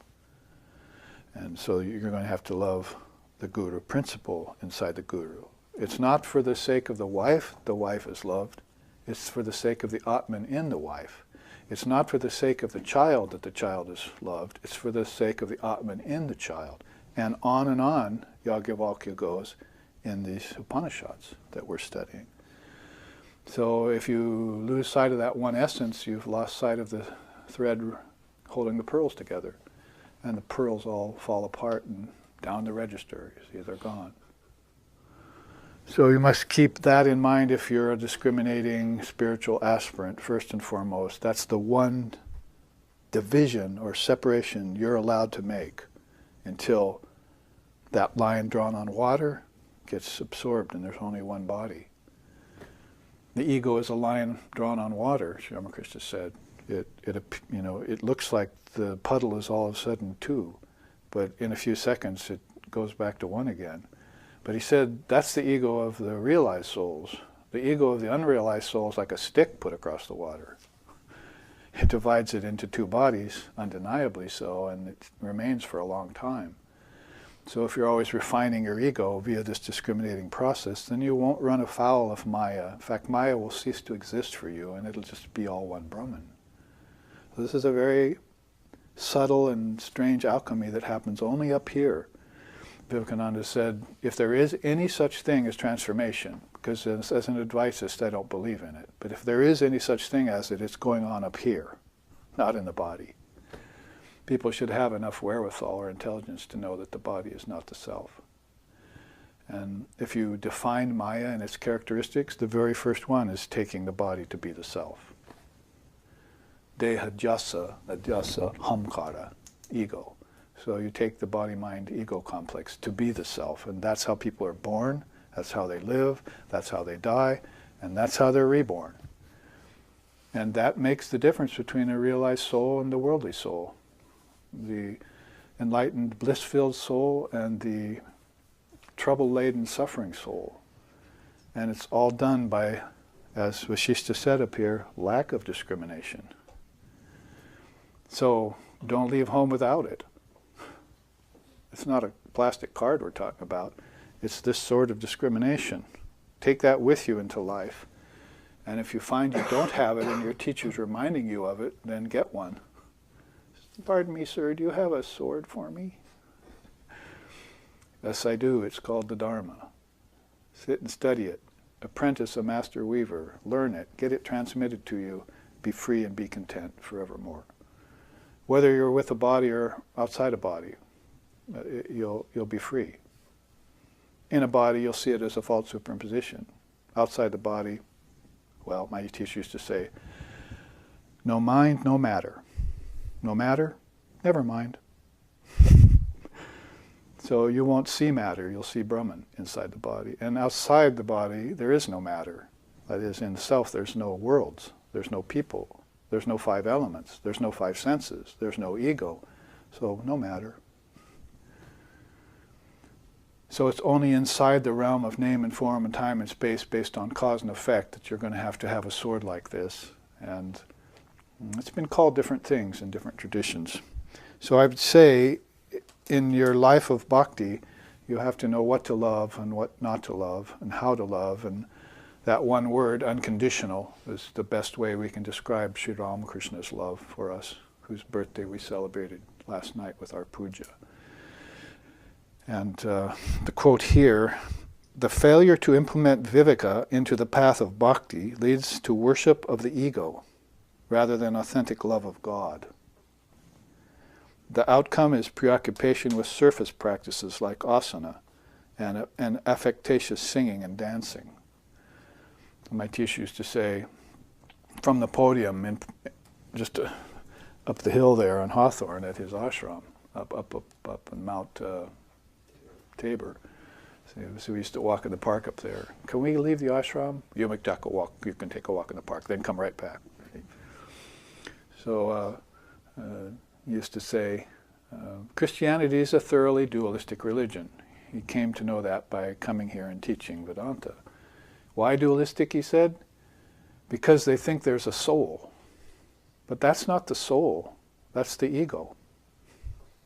And so you're going to have to love the guru principle inside the guru. It's not for the sake of the wife is loved. It's for the sake of the Atman in the wife. It's not for the sake of the child that the child is loved. It's for the sake of the Atman in the child. And on Yajnavalkya goes in these Upanishads that we're studying. So if you lose sight of that one essence, you've lost sight of the thread holding the pearls together. And the pearls all fall apart and down the register. You see, they're gone. So you must keep that in mind if you're a discriminating spiritual aspirant, first and foremost. That's the one division or separation you're allowed to make until that line drawn on water gets absorbed and there's only one body. The ego is a line drawn on water, Sri Ramakrishna said. It looks like the puddle is all of a sudden two, but in a few seconds it goes back to one again. But he said that's the ego of the realized souls. The ego of the unrealized soul is like a stick put across the water. It divides it into two bodies, undeniably so, and it remains for a long time. So if you're always refining your ego via this discriminating process, then you won't run afoul of Maya. In fact, Maya will cease to exist for you, and it'll just be all one Brahman. So this is a very subtle and strange alchemy that happens only up here. Vivekananda said, if there is any such thing as transformation, because as an Advaitist I don't believe in it, but if there is any such thing as it, it's going on up here, not in the body. People should have enough wherewithal or intelligence to know that the body is not the self. And if you define Maya and its characteristics, the very first one is taking the body to be the self. dehajasa, adhyasa, ahankara, ego. So you take the body-mind-ego complex to be the self, and that's how people are born, that's how they live, that's how they die, and that's how they're reborn. And that makes the difference between a realized soul and the worldly soul. The enlightened, bliss-filled soul and the trouble-laden, suffering soul. And it's all done by, as Vasishtha said up here, lack of discrimination. So don't leave home without it. It's not a plastic card we're talking about. It's this sort of discrimination. Take that with you into life. And if you find you don't have it and your teacher's reminding you of it, then get one. Pardon me, sir, do you have a sword for me? Yes, I do. It's called the Dharma. Sit and study it. Apprentice a master weaver. Learn it. Get it transmitted to you. Be free and be content forevermore. Whether you're with a body or outside a body, you'll be free. In a body, you'll see it as a false superimposition. Outside the body, well, my teacher used to say, no mind, no matter. No matter, never mind. So you won't see matter, you'll see Brahman inside the body. And outside the body, there is no matter. That is, in the self, there's no worlds, there's no people, there's no five elements, there's no five senses, there's no ego. So no matter. So it's only inside the realm of name and form and time and space based on cause and effect that you're going to have a sword like this. And it's been called different things in different traditions. So I would say in your life of bhakti, you have to know what to love and what not to love and how to love. And that one word, unconditional, is the best way we can describe Sri Ramakrishna's love for us, whose birthday we celebrated last night with our puja. And the quote here, the failure to implement viveka into the path of bhakti leads to worship of the ego rather than authentic love of God. The outcome is preoccupation with surface practices like asana and affectatious singing and dancing. My teacher used to say, from the podium, just up the hill there on Hawthorne at his ashram, up on Mount Tabor. So we used to walk in the park up there. Can we leave the ashram? You can take a walk in the park, then come right back. So he used to say, Christianity is a thoroughly dualistic religion. He came to know that by coming here and teaching Vedanta. Why dualistic, he said? Because they think there's a soul. But that's not the soul. That's the ego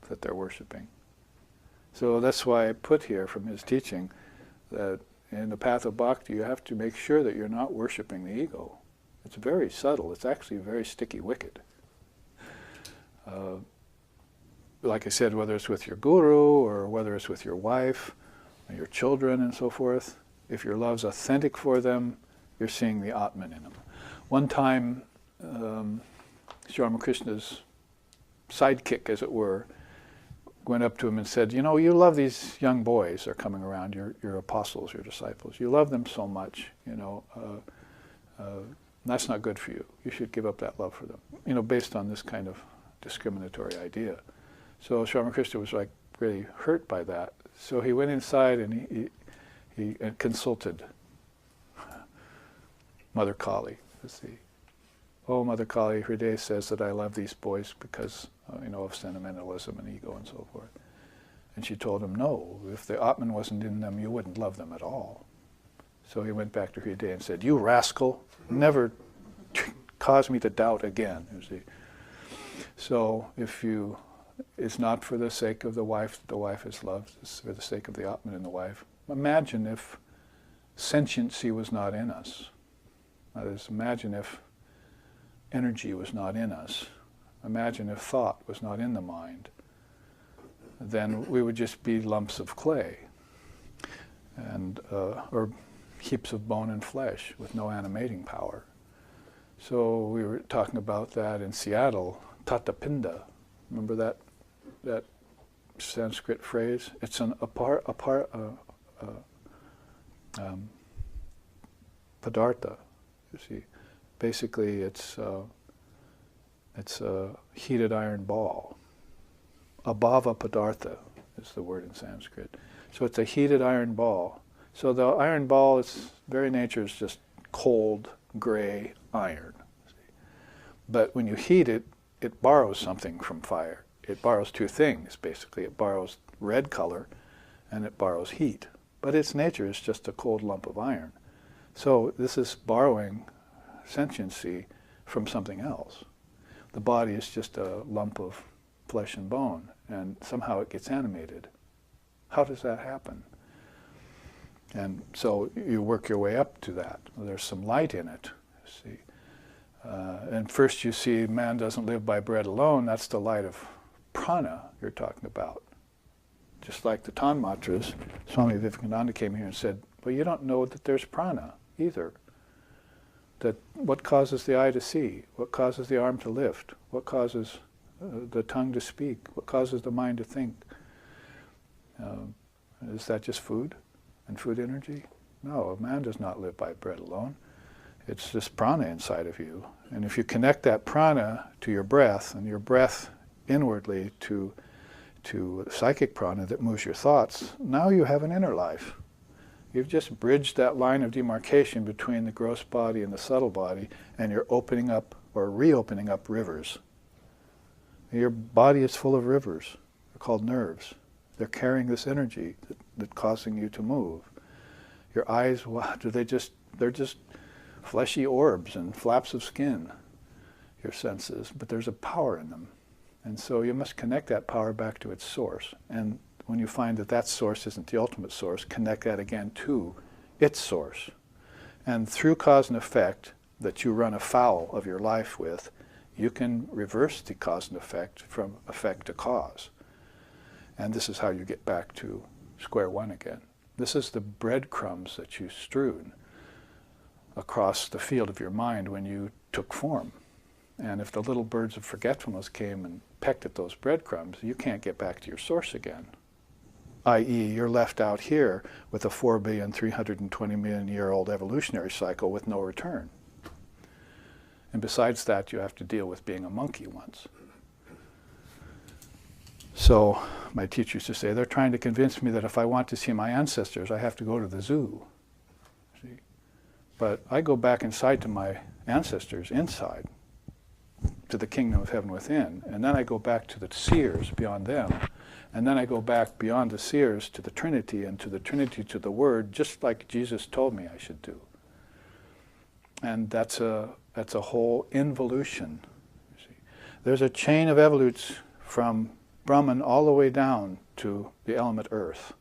that they're worshiping. So that's why I put here from his teaching that in the path of bhakti you have to make sure that you're not worshiping the ego. It's very subtle. It's actually a very sticky wicket. Like I said, whether it's with your guru or whether it's with your wife or your children and so forth, if your love's authentic for them, you're seeing the Atman in them. One time, Sri Ramakrishna's sidekick, as it were, went up to him and said, you know, you love these young boys that are coming around, your apostles, your disciples. You love them so much, you know. That's not good for you. You should give up that love for them. You know, based on this kind of discriminatory idea. So Sri Ramakrishna was like really hurt by that. So he went inside and he consulted Mother Kali. Oh, Mother Kali, Hriday says that I love these boys because, of sentimentalism and ego and so forth. And she told him, no, if the Atman wasn't in them, you wouldn't love them at all. So he went back to Hriday and said, you rascal, never cause me to doubt again. You see. So if it's not for the sake of the wife is loved, it's for the sake of the Atman in the wife. Imagine if sentiency was not in us. That is, imagine if energy was not in us. Imagine if thought was not in the mind. Then we would just be lumps of clay, and or heaps of bone and flesh with no animating power. So we were talking about that in Seattle, Tatapinda. Remember that Sanskrit phrase? It's an padartha. You see, basically it's It's a heated iron ball. Abhava padartha is the word in Sanskrit. So it's a heated iron ball. So the iron ball, its very nature is just cold, gray iron. But when you heat it, it borrows something from fire. It borrows two things, basically. It borrows red color and it borrows heat. But its nature is just a cold lump of iron. So this is borrowing sentiency from something else. The body is just a lump of flesh and bone, and somehow it gets animated. How does that happen? And so you work your way up to that. There's some light in it, you see. And first you see man doesn't live by bread alone. That's the light of prana you're talking about. Just like the Tanmatras, Swami Vivekananda came here and said, well, you don't know that there's prana either. That what causes the eye to see? What causes the arm to lift? What causes the tongue to speak? What causes the mind to think? Is that just food and food energy? No, a man does not live by bread alone. It's this prana inside of you. And if you connect that prana to your breath, and your breath inwardly to psychic prana that moves your thoughts, now you have an inner life. You've just bridged that line of demarcation between the gross body and the subtle body, and you're opening up or reopening up rivers. Your body is full of rivers. They're called nerves. They're carrying this energy that's causing you to move. Your eyes, they're just fleshy orbs and flaps of skin, your senses, but there's a power in them. And so you must connect that power back to its source. And when you find that that source isn't the ultimate source, connect that again to its source. And through cause and effect that you run afoul of your life with, you can reverse the cause and effect from effect to cause. And this is how you get back to square one again. This is the breadcrumbs that you strewed across the field of your mind when you took form. And if the little birds of forgetfulness came and pecked at those breadcrumbs, you can't get back to your source again. I.e., you're left out here with a 4,320,000,000-year-old evolutionary cycle with no return. And besides that, you have to deal with being a monkey once. So my teacher used to say, they're trying to convince me that if I want to see my ancestors, I have to go to the zoo. See? But I go back inside to my ancestors, inside, to the kingdom of heaven within, and then I go back to the seers beyond them, and then I go back beyond the seers to the Trinity, and to the Trinity to the Word, just like Jesus told me I should do. And that's a whole involution. You see. There's a chain of evolutes from Brahman all the way down to the element earth,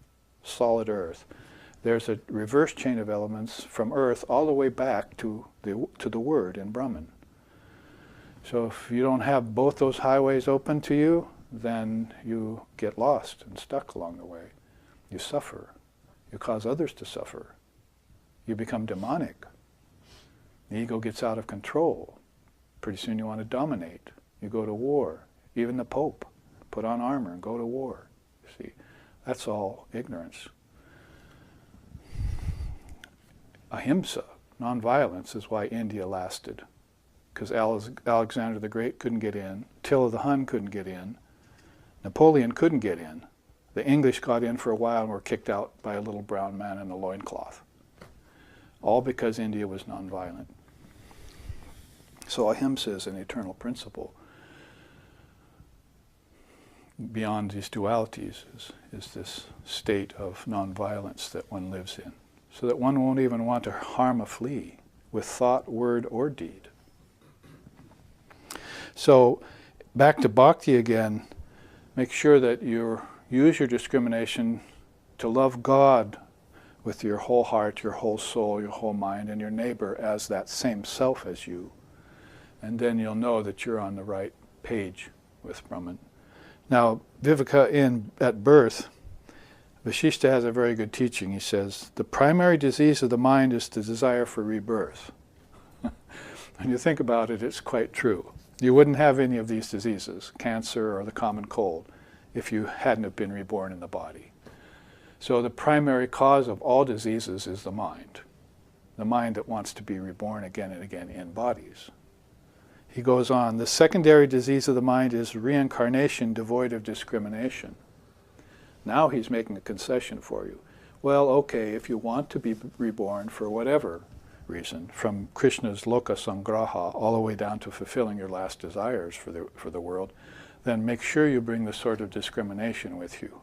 solid earth. There's a reverse chain of elements from earth all the way back to the Word in Brahman. So if you don't have both those highways open to you, then you get lost and stuck along the way. You suffer. You cause others to suffer. You become demonic. The ego gets out of control. Pretty soon you want to dominate. You go to war. Even the Pope, put on armor and go to war. You see, that's all ignorance. Ahimsa, nonviolence, is why India lasted. Because Alexander the Great couldn't get in, Attila the Hun couldn't get in, Napoleon couldn't get in. The English got in for a while and were kicked out by a little brown man in a loincloth. All because India was nonviolent. So ahimsa is an eternal principle. Beyond these dualities is this state of nonviolence that one lives in, so that one won't even want to harm a flea with thought, word, or deed. So back to bhakti again, make sure that you use your discrimination to love God with your whole heart, your whole soul, your whole mind, and your neighbor as that same self as you. And then you'll know that you're on the right page with Brahman. Now, Viveka, at birth, Vashishta has a very good teaching. He says, the primary disease of the mind is the desire for rebirth. When you think about it, it's quite true. You wouldn't have any of these diseases, cancer or the common cold, if you hadn't have been reborn in the body. So the primary cause of all diseases is the mind that wants to be reborn again and again in bodies. he goes on, the secondary disease of the mind is reincarnation devoid of discrimination. Now he's making a concession for you. Well, okay, if you want to be reborn for whatever reason, from Krishna's loka sangraha all the way down to fulfilling your last desires for the world, then make sure you bring the sort of discrimination with you.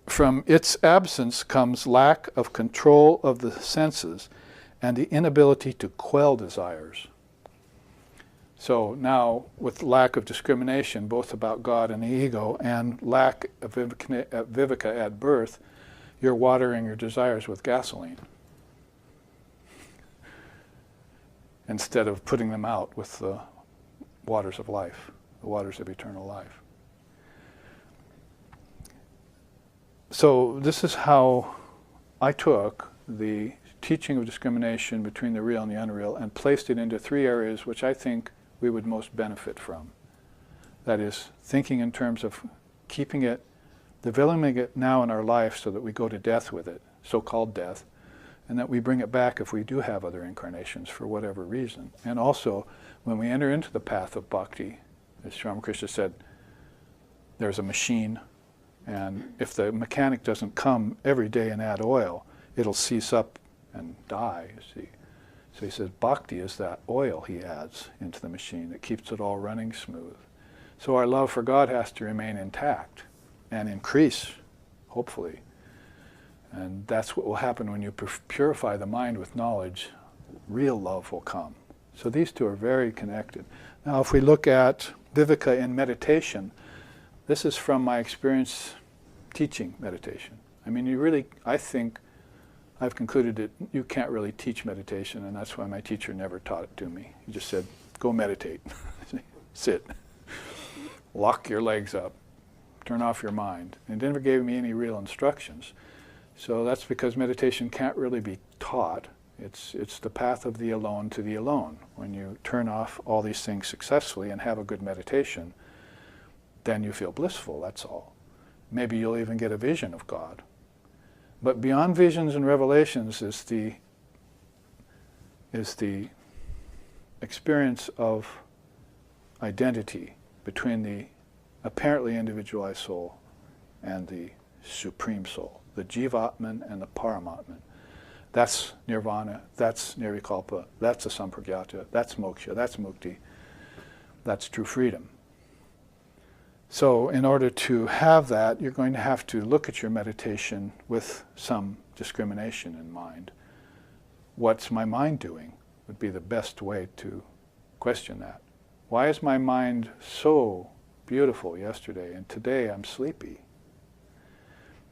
From its absence comes lack of control of the senses and the inability to quell desires. So now, with lack of discrimination, both about God and the ego, and lack of viveka at birth, you're watering your desires with gasoline instead of putting them out with the waters of life, the waters of eternal life. So this is how I took the teaching of discrimination between the real and the unreal and placed it into three areas which I think we would most benefit from. That is, thinking in terms of keeping it, developing it now in our life so that we go to death with it, so-called death, and that we bring it back if we do have other incarnations for whatever reason. And also, when we enter into the path of bhakti, as Ramakrishna said, there's a machine, and if the mechanic doesn't come every day and add oil, it'll cease up and die, you see. So he says bhakti is that oil he adds into the machine that keeps it all running smooth. So our love for God has to remain intact and increase, hopefully. And that's what will happen when you purify the mind with knowledge. Real love will come. So these two are very connected. Now if we look at viveka in meditation, this is from my experience teaching meditation. I mean, I think I've concluded that you can't really teach meditation, and that's why my teacher never taught it to me. He just said, go meditate. Sit. Lock your legs up. Turn off your mind. And never gave me any real instructions. So that's because meditation can't really be taught. It's the path of the alone to the alone. When you turn off all these things successfully and have a good meditation, then you feel blissful, that's all. Maybe you'll even get a vision of God. But beyond visions and revelations is the experience of identity between the apparently individualized soul and the supreme soul, the Jivatman and the Paramatman. That's nirvana, that's nirvikalpa, that's asampragyata, that's moksha, that's mukti, that's true freedom. So in order to have that, you're going to have to look at your meditation with some discrimination in mind. What's my mind doing would be the best way to question that. Why is my mind so beautiful yesterday and today I'm sleepy?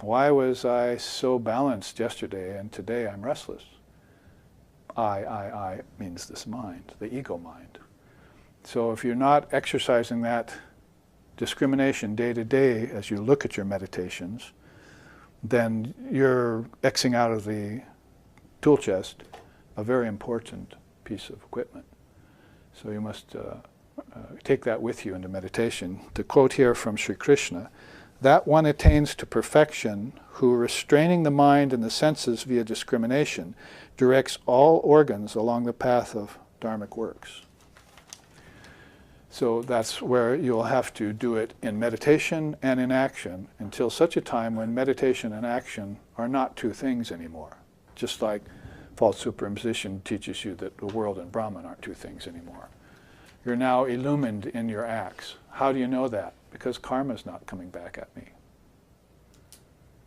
Why was I so balanced yesterday and today I'm restless? I means this mind, the ego mind. So if you're not exercising that discrimination day to day as you look at your meditations, then you're Xing out of the tool chest a very important piece of equipment. So you must take that with you into meditation. To quote here from Sri Krishna, that one attains to perfection who, restraining the mind and the senses via discrimination, directs all organs along the path of dharmic works. So that's where you'll have to do it in meditation and in action until such a time when meditation and action are not two things anymore. Just like false superimposition teaches you that the world and Brahman aren't two things anymore. You're now illumined in your acts. How do you know that? Because karma's not coming back at me.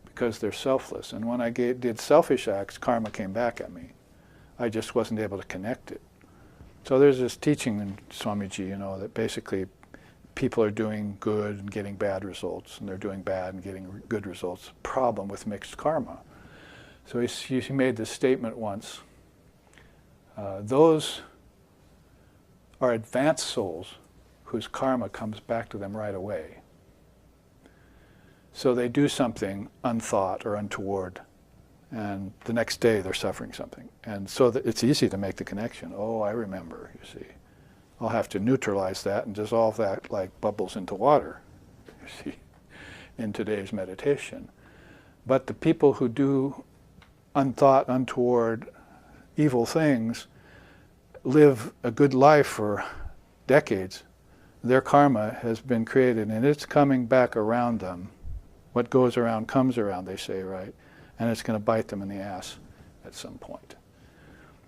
Because they're selfless. And when I did selfish acts, karma came back at me. I just wasn't able to connect it. So there's this teaching in Swamiji, that basically people are doing good and getting bad results, and they're doing bad and getting good results. Problem with mixed karma. So he made this statement once. Those are advanced souls whose karma comes back to them right away. So they do something unthought or untoward, and the next day they're suffering something. And so it's easy to make the connection. Oh, I remember, you see. I'll have to neutralize that and dissolve that like bubbles into water, you see, in today's meditation. But the people who do unthought, untoward, evil things live a good life for decades, their karma has been created and it's coming back around them. What goes around comes around, they say, right? And it's going to bite them in the ass at some point.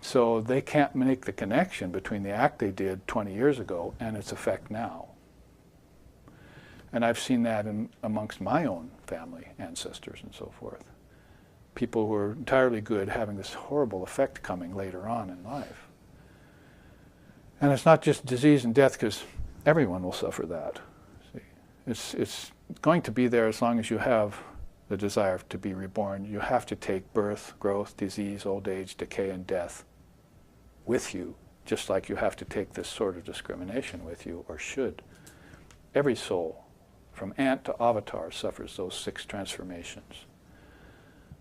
So they can't make the connection between the act they did 20 years ago and its effect now. And I've seen that amongst my own family, ancestors and so forth. People who are entirely good having this horrible effect coming later on in life. And it's not just disease and death, because everyone will suffer that. See? It's going to be there as long as you have the desire to be reborn. You have to take birth, growth, disease, old age, decay, and death with you, just like you have to take this sort of discrimination with you, or should. Every soul, from ant to avatar, suffers those 6 transformations.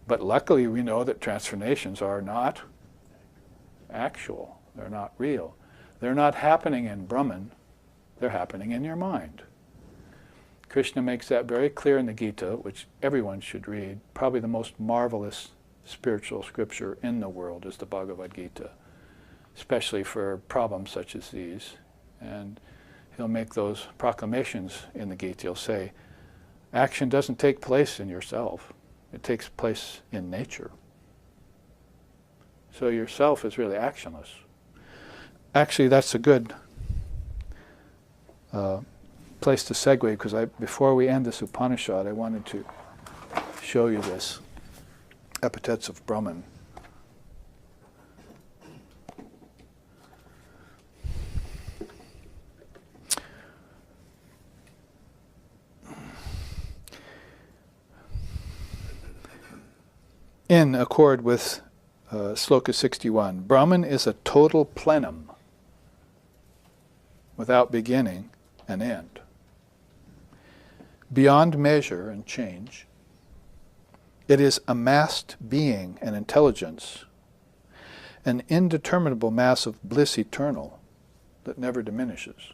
But luckily we know that transformations are not actual. They're not real. They're not happening in Brahman. They're happening in your mind. Krishna makes that very clear in the Gita, which everyone should read. Probably the most marvelous spiritual scripture in the world is the Bhagavad Gita, especially for problems such as these. And he'll make those proclamations in the Gita. He'll say, action doesn't take place in yourself. It takes place in nature. So yourself is really actionless. Actually, that's a good place to segue, because before we end this Upanishad, I wanted to show you this, epithets of Brahman. In accord with Sloka 61, Brahman is a total plenum, without beginning and end, beyond measure and change. It is a massed being and intelligence, an indeterminable mass of bliss eternal that never diminishes.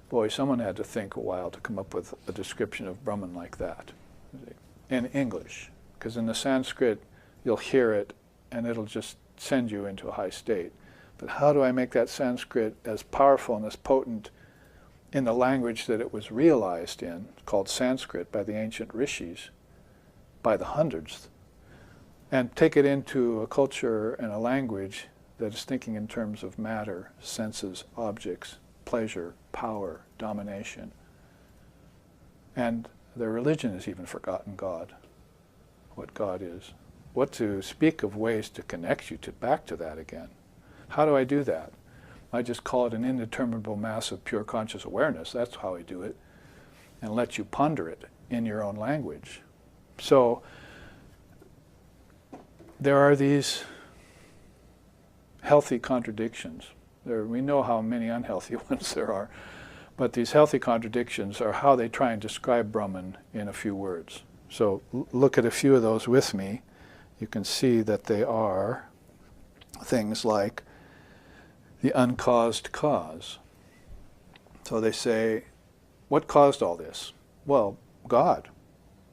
Boy, someone had to think a while to come up with a description of Brahman like that in English, because in the Sanskrit you'll hear it and it'll just send you into a high state. But how do I make that Sanskrit as powerful and as potent in the language that it was realized in, called Sanskrit, by the ancient rishis, by the hundreds, and take it into a culture and a language that is thinking in terms of matter, senses, objects, pleasure, power, domination. And their religion has even forgotten God, what God is. What to speak of ways to connect you back to that again. How do I do that? I just call it an indeterminable mass of pure conscious awareness. That's how I do it. And let you ponder it in your own language. So there are these healthy contradictions. We know how many unhealthy ones there are. But these healthy contradictions are how they try and describe Brahman in a few words. So look at a few of those with me. You can see that they are things like the uncaused cause. So they say, what caused all this? Well, God.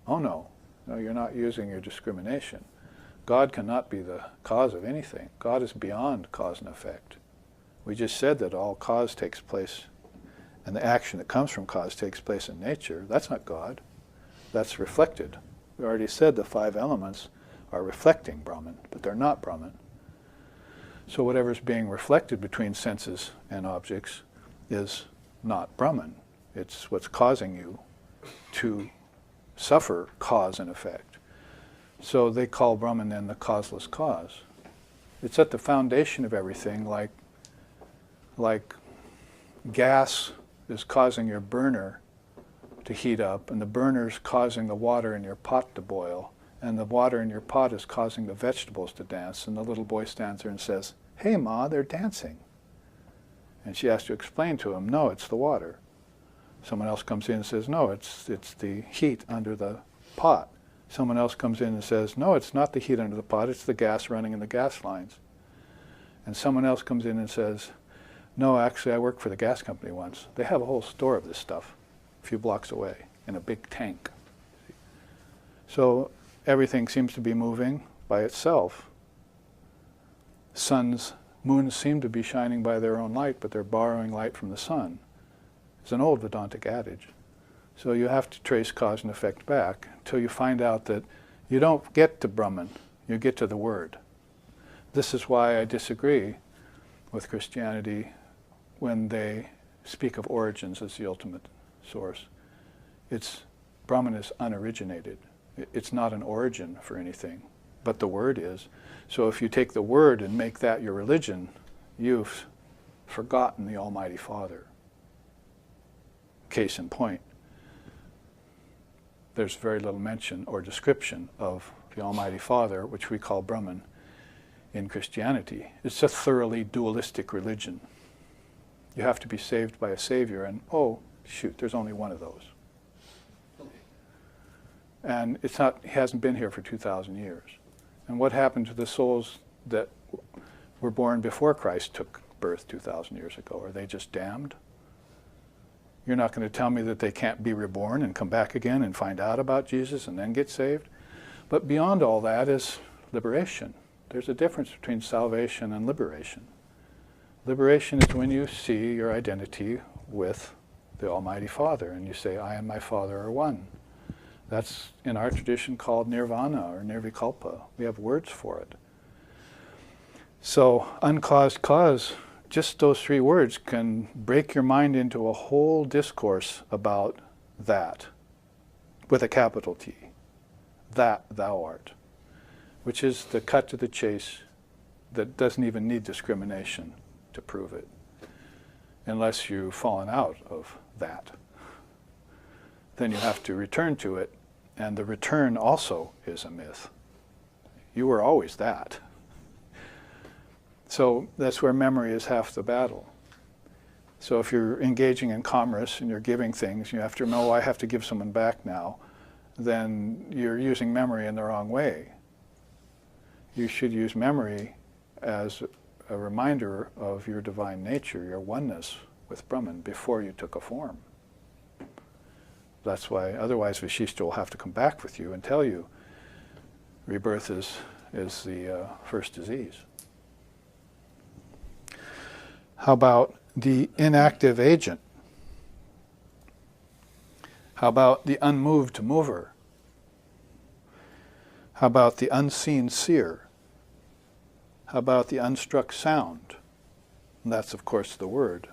Oh no, you're not using your discrimination. God cannot be the cause of anything. God is beyond cause and effect. We just said that all cause takes place, and the action that comes from cause takes place in nature. That's not God. That's reflected. We already said the 5 elements are reflecting Brahman, but they're not Brahman. So whatever's being reflected between senses and objects is not Brahman. It's what's causing you to suffer cause and effect. So they call Brahman then the causeless cause. It's at the foundation of everything, like gas is causing your burner to heat up, and the burner's causing the water in your pot to boil, and the water in your pot is causing the vegetables to dance, and the little boy stands there and says, "Hey Ma, they're dancing." And she has to explain to him, no, it's the water. Someone else comes in and says, no, it's the heat under the pot. Someone else comes in and says, no, it's not the heat under the pot, it's the gas running in the gas lines. And someone else comes in and says, no, actually I worked for the gas company once. They have a whole store of this stuff a few blocks away in a big tank. So everything seems to be moving by itself. Sun's Moons seem to be shining by their own light, but they're borrowing light from the sun. It's an old Vedantic adage. So you have to trace cause and effect back until you find out that you don't get to Brahman, you get to the Word. This is why I disagree with Christianity when they speak of origins as the ultimate source. Brahman is unoriginated. It's not an origin for anything, but the Word is. So if you take the Word and make that your religion, you've forgotten the Almighty Father. Case in point, there's very little mention or description of the Almighty Father, which we call Brahman, in Christianity. It's a thoroughly dualistic religion. You have to be saved by a Savior, and oh, shoot, there's only one of those. And he hasn't been here for 2,000 years. And what happened to the souls that were born before Christ took birth 2,000 years ago? Are they just damned? You're not going to tell me that they can't be reborn and come back again and find out about Jesus and then get saved? But beyond all that is liberation. There's a difference between salvation and liberation. Liberation is when you see your identity with the Almighty Father and you say, I and my Father are one. That's in our tradition called nirvana or nirvikalpa. We have words for it. So uncaused cause, just those three words can break your mind into a whole discourse about that, with a capital T, that thou art, which is the cut to the chase that doesn't even need discrimination to prove it, unless you've fallen out of that. Then you have to return to it, and the return also is a myth. You were always that. So that's where memory is half the battle. So if you're engaging in commerce and you're giving things, you have to know, I have to give someone back now, then you're using memory in the wrong way. You should use memory as a reminder of your divine nature, your oneness with Brahman before you took a form. That's why, otherwise Vishishta will have to come back with you and tell you rebirth is the first disease. How about the inactive agent? How about the unmoved mover? How about the unseen seer? How about the unstruck sound? And that's, of course, the Word.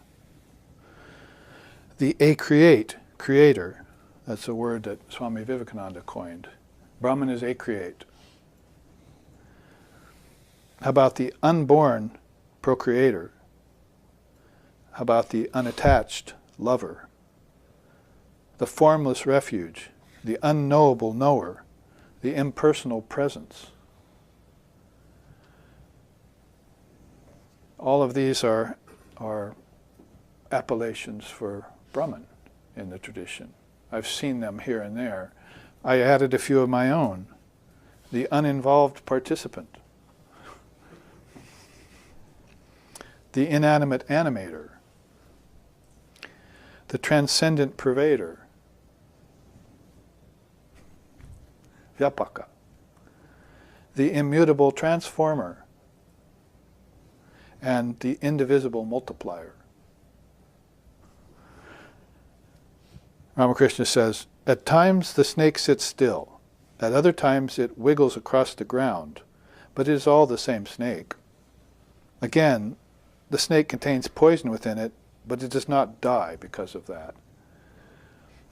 The acreate, creator. That's a word that Swami Vivekananda coined. Brahman is acreate. How about the unborn procreator? How about the unattached lover? The formless refuge, the unknowable knower, the impersonal presence. All of these are appellations for Brahman in the tradition. I've seen them here and there. I added a few of my own. The uninvolved participant. The inanimate animator. The transcendent pervader. Vyapaka. The immutable transformer. And the indivisible multiplier. Ramakrishna says, at times the snake sits still, at other times it wiggles across the ground, but it is all the same snake. Again, the snake contains poison within it, but it does not die because of that.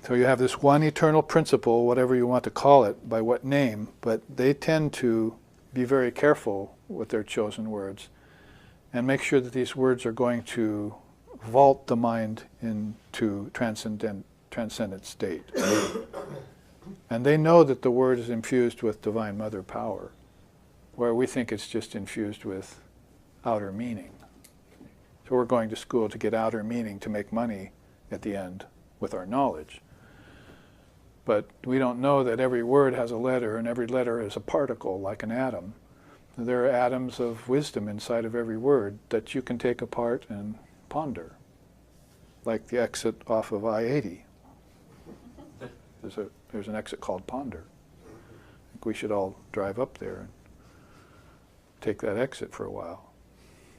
So you have this one eternal principle, whatever you want to call it, by what name, but they tend to be very careful with their chosen words and make sure that these words are going to vault the mind into transcendent state. And they know that the word is infused with Divine Mother power, where we think it's just infused with outer meaning. So we're going to school to get outer meaning to make money at the end with our knowledge. But we don't know that every word has a letter, and every letter is a particle, like an atom. There are atoms of wisdom inside of every word that you can take apart and ponder, like the exit off of I-80. There's an exit called Ponder. I think we should all drive up there and take that exit for a while.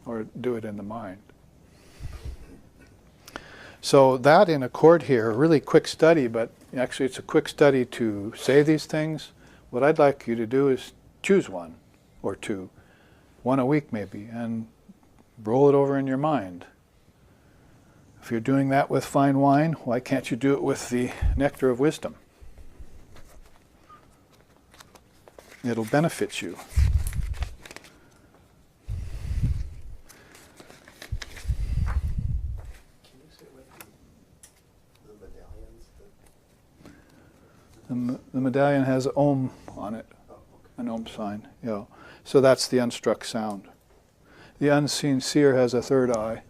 or do it in the mind. So that in accord here, a really quick study, but actually it's a quick study to say these things. What I'd like you to do is choose one or two, one a week maybe, and roll it over in your mind. If you're doing that with fine wine, why can't you do it with the nectar of wisdom? It'll benefit you. Can you say what the medallions? The medallion has Om on it, an Om sign. Yeah. So that's the unstruck sound. The unseen seer has a third eye.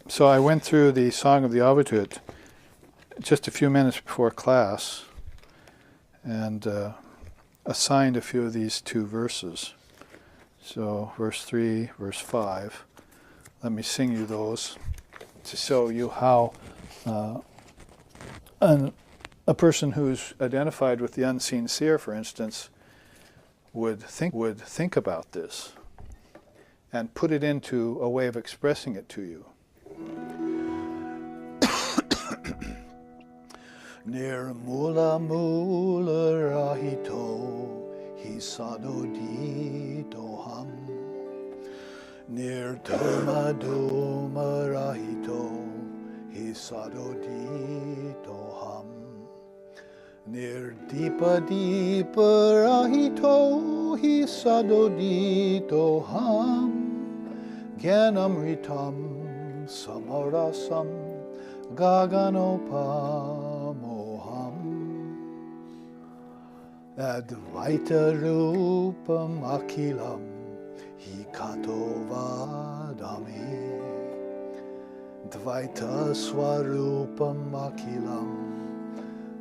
So I went through the Song of the Adhyatma just a few minutes before class and assigned a few of these two verses. So verse 3, verse 5. Let me sing you those to show you how a person who's identified with the unseen seer, for instance, would think about this and put it into a way of expressing it to you. Nirmula mula rahito hisadodito ham. Nirtoma doma rahito hisadodito ham. Nirdipa dipa rahito hisadodito ham. Gyanamritam samarasam gaganopamoham. Advaita rupam akilam hikato vadami. Dvaita swarupam akilam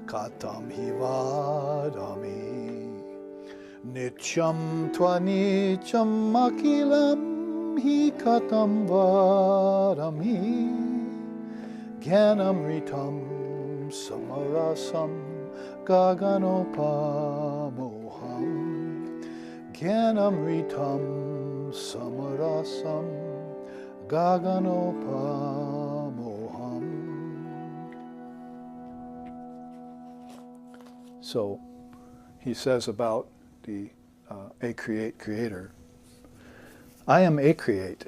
katam hivadami. Nityam tvanityam akilam hikatam vadami. Gyanamritam samarasam gaganopamoham. Gyanamritam samarasam gaganopamoham. So he says about the a-create creator, I am a-create,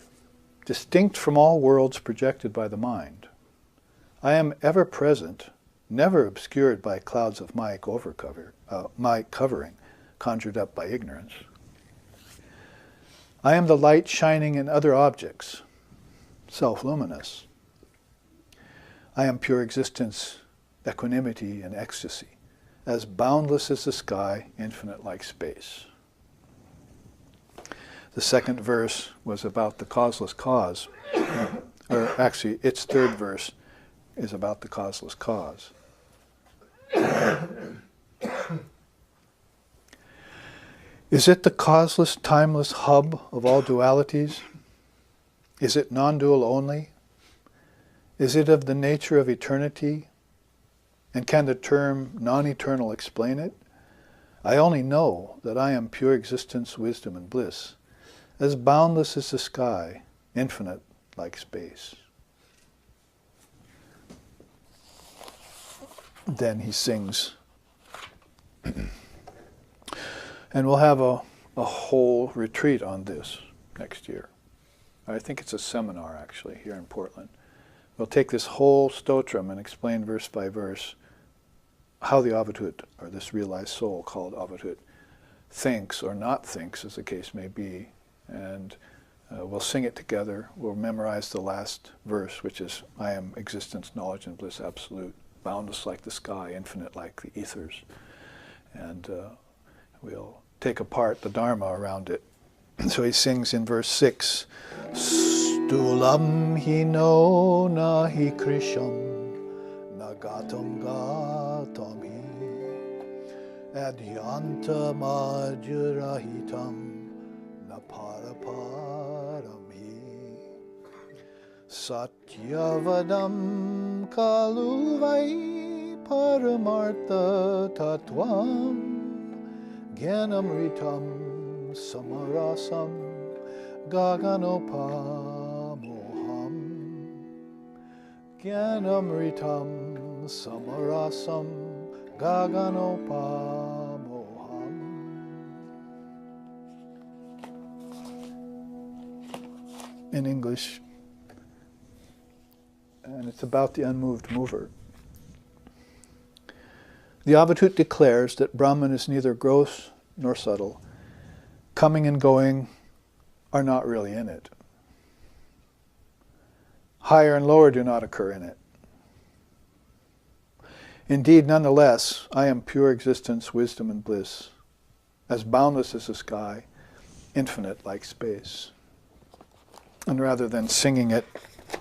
distinct from all worlds projected by the mind. I am ever present, never obscured by clouds of my covering, conjured up by ignorance. I am the light shining in other objects, self-luminous. I am pure existence, equanimity, and ecstasy, as boundless as the sky, infinite like space. The second verse was about the causeless cause, or actually its third verse is about the causeless cause. Is it the causeless, timeless hub of all dualities? Is it non-dual only? Is it of the nature of eternity? And can the term non-eternal explain it? I only know that I am pure existence, wisdom, and bliss, as boundless as the sky, infinite like space. Then he sings. And we'll have a whole retreat on this next year. I think it's a seminar actually here in Portland. We'll take this whole stotram and explain verse by verse how the Adhyatma, or this realized soul called Adhyatma, thinks or not thinks, as the case may be. And we'll sing it together. We'll memorize the last verse, which is, I am existence, knowledge, and bliss absolute, boundless like the sky, infinite like the ethers. And we'll take apart the Dharma around it. So he sings in verse 6, Stulam hino nahi krisham nagatam gatam hi adhyanta majrahitam naparaparam hi satyavadam kaluvai paramartha tatvam Gyanamritam samarasam gaganopamoham. Gyanamritam samarasam gaganopamoham. In English, and it's about the unmoved mover. The Advaita declares that Brahman is neither gross nor subtle. Coming and going are not really in it. Higher and lower do not occur in it. Indeed, nonetheless, I am pure existence, wisdom, and bliss, as boundless as the sky, infinite like space. And rather than singing it,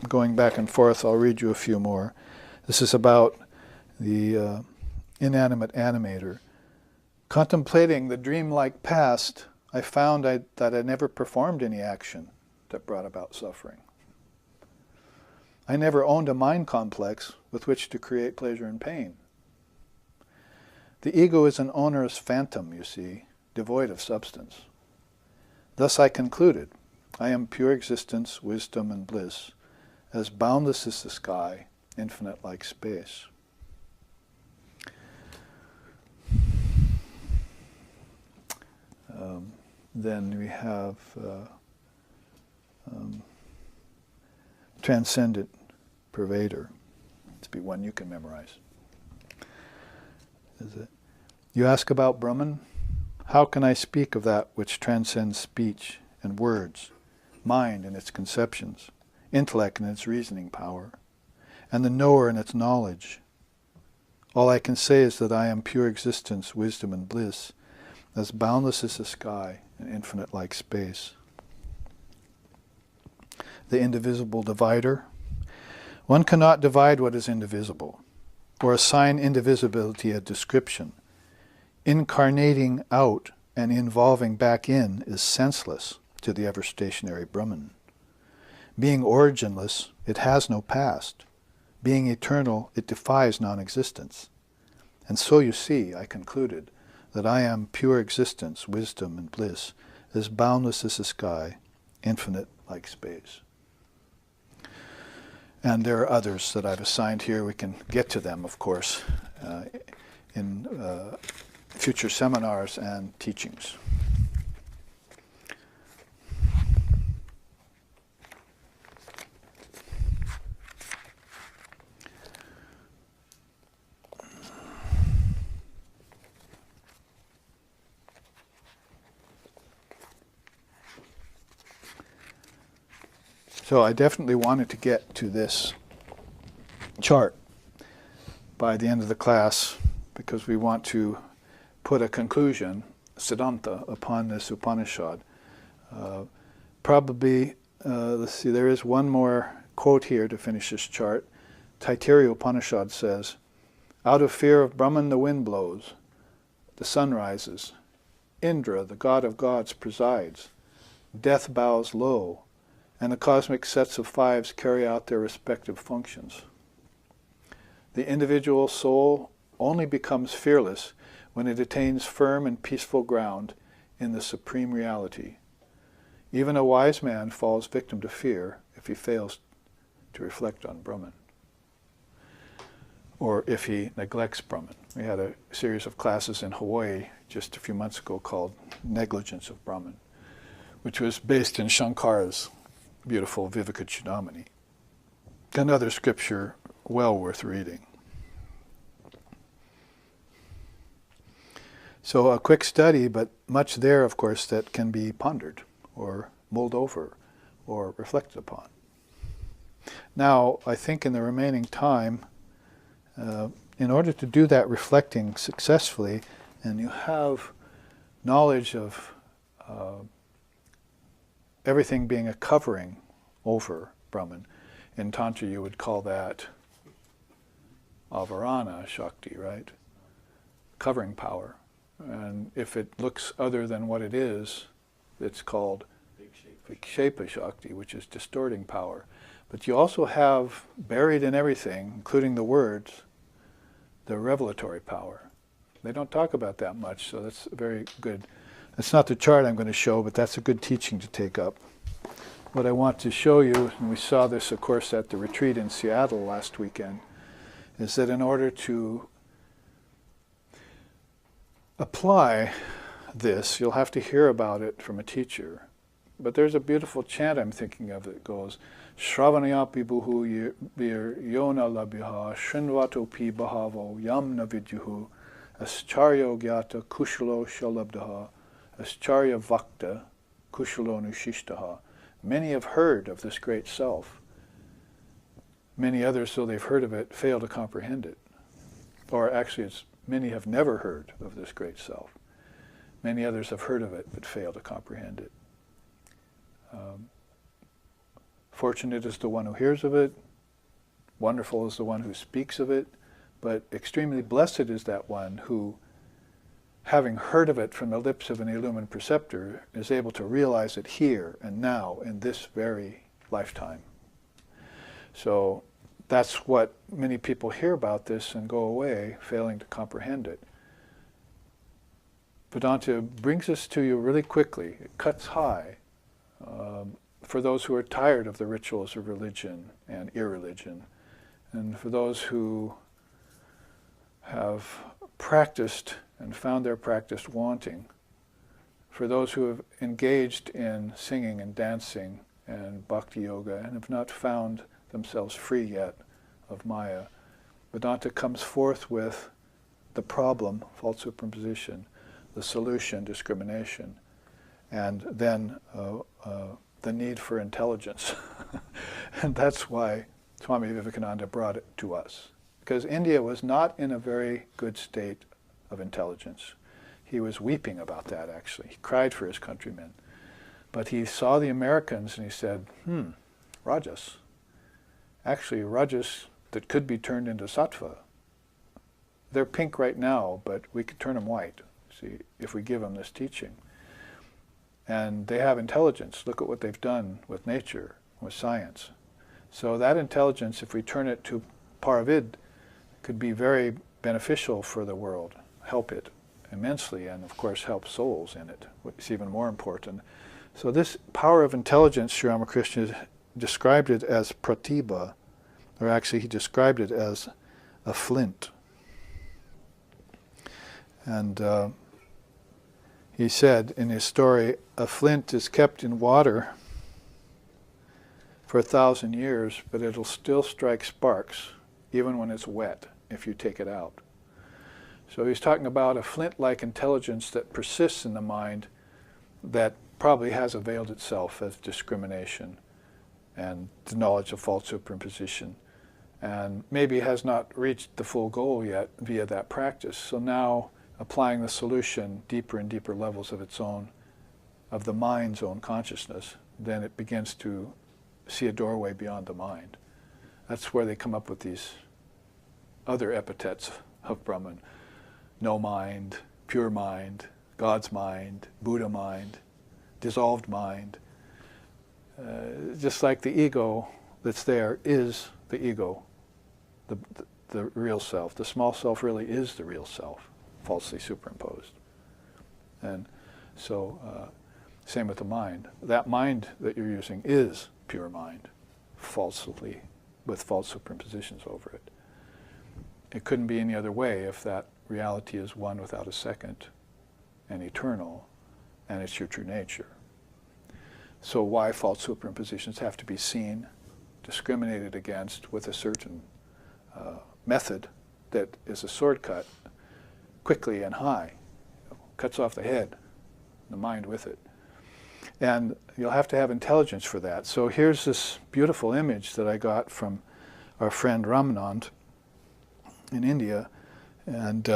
going back and forth, I'll read you a few more. This is about the inanimate animator. Contemplating the dreamlike past, I found that I never performed any action that brought about suffering. I never owned a mind complex with which to create pleasure and pain. The ego is an onerous phantom, you see, devoid of substance. Thus I concluded, I am pure existence, wisdom, and bliss, as boundless as the sky, infinite like space. Then we have Transcendent Pervader. To be one you can memorize. Is it? You ask about Brahman? How can I speak of that which transcends speech and words, mind and its conceptions, intellect and its reasoning power, and the knower and its knowledge? All I can say is that I am pure existence, wisdom, and bliss, as boundless as the sky and infinite like space. The Indivisible Divider. One cannot divide what is indivisible, or assign indivisibility a description. Incarnating out and involving back in is senseless to the ever-stationary Brahman. Being originless, it has no past. Being eternal, it defies non-existence. And so you see, I concluded, that I am pure existence, wisdom, and bliss, as boundless as the sky, infinite like space. And there are others that I've assigned here. We can get to them, of course, in future seminars and teachings. So I definitely wanted to get to this chart by the end of the class because we want to put a conclusion, Siddhanta, upon this Upanishad. Let's see, there is one more quote here to finish this chart. Taittiriya Upanishad says, out of fear of Brahman the wind blows, the sun rises, Indra, the god of gods, presides, death bows low, and the cosmic sets of fives carry out their respective functions. The individual soul only becomes fearless when it attains firm and peaceful ground in the supreme reality. Even a wise man falls victim to fear if he fails to reflect on Brahman, or if he neglects Brahman. We had a series of classes in Hawaii just a few months ago called Negligence of Brahman, which was based in Shankara's beautiful Viveka Chudamani. Another scripture well worth reading. So a quick study, but much there, of course, that can be pondered or mulled over or reflected upon. Now, I think in the remaining time, in order to do that reflecting successfully, and you have knowledge of everything being a covering over Brahman. In Tantra you would call that avarana Shakti, right? Covering power. And if it looks other than what it is, it's called Vikshepa Shakti, which is distorting power. But you also have buried in everything, including the words, the revelatory power, They don't talk about that much, so that's very good. That's not the chart I'm going to show, but that's a good teaching to take up. What I want to show you, and we saw this, of course, at the retreat in Seattle last weekend, is that in order to apply this, you'll have to hear about it from a teacher. But there's a beautiful chant I'm thinking of that goes, Shravanayapi buhu yona labhiha shinvatopi bahavo yamna vidyuhu ascharyo gyata kushalo shalabdaha ascharya vakta kushalo nushishtaha. Many have heard of this great self. Many others, though they've heard of it, fail to comprehend it. Or actually, many have never heard of this great self. Many others have heard of it, but fail to comprehend it. Fortunate is the one who hears of it. Wonderful is the one who speaks of it. But extremely blessed is that one who, having heard of it from the lips of an illumined preceptor, is able to realize it here and now in this very lifetime. So that's what many people hear about this and go away failing to comprehend it. Vedanta brings this to you really quickly. It cuts high for those who are tired of the rituals of religion and irreligion, and for those who have practiced and found their practice wanting, for those who have engaged in singing and dancing and bhakti yoga and have not found themselves free yet of Maya. Vedanta comes forth with the problem, false superimposition, the solution, discrimination, and then the need for intelligence. And that's why Swami Vivekananda brought it to us. Because India was not in a very good state of intelligence. He was weeping about that, actually. He cried for his countrymen. But he saw the Americans and he said, Rajas. Actually, Rajas that could be turned into sattva. They're pink right now, but we could turn them white, see, if we give them this teaching. And they have intelligence. Look at what they've done with nature, with science. So that intelligence, if we turn it to Paravid, could be very beneficial for the world, help it immensely, and of course help souls in it, which is even more important. So this power of intelligence, Sri Ramakrishna described it as pratibha, or actually he described it as a flint. And he said in his story, a flint is kept in water for 1,000 years, but it'll still strike sparks even when it's wet if you take it out. So he's talking about a flint-like intelligence that persists in the mind that probably has availed itself of discrimination and the knowledge of false superimposition, and maybe has not reached the full goal yet via that practice. So now applying the solution deeper and deeper levels of its own, of the mind's own consciousness, then it begins to see a doorway beyond the mind. That's where they come up with these other epithets of Brahman. No mind, pure mind, God's mind, Buddha mind, dissolved mind. Just like the ego that's there is the ego, the real self. The small self really is the real self, falsely superimposed. And so, same with the mind. That mind that you're using is pure mind, falsely, with false superimpositions over it. It couldn't be any other way if that reality is one without a second and eternal, and it's your true nature. So why false superimpositions have to be seen, discriminated against with a certain method that is a sword cut, quickly and high, cuts off the head, the mind with it. And you'll have to have intelligence for that. So here's this beautiful image that I got from our friend Ramanand in India. And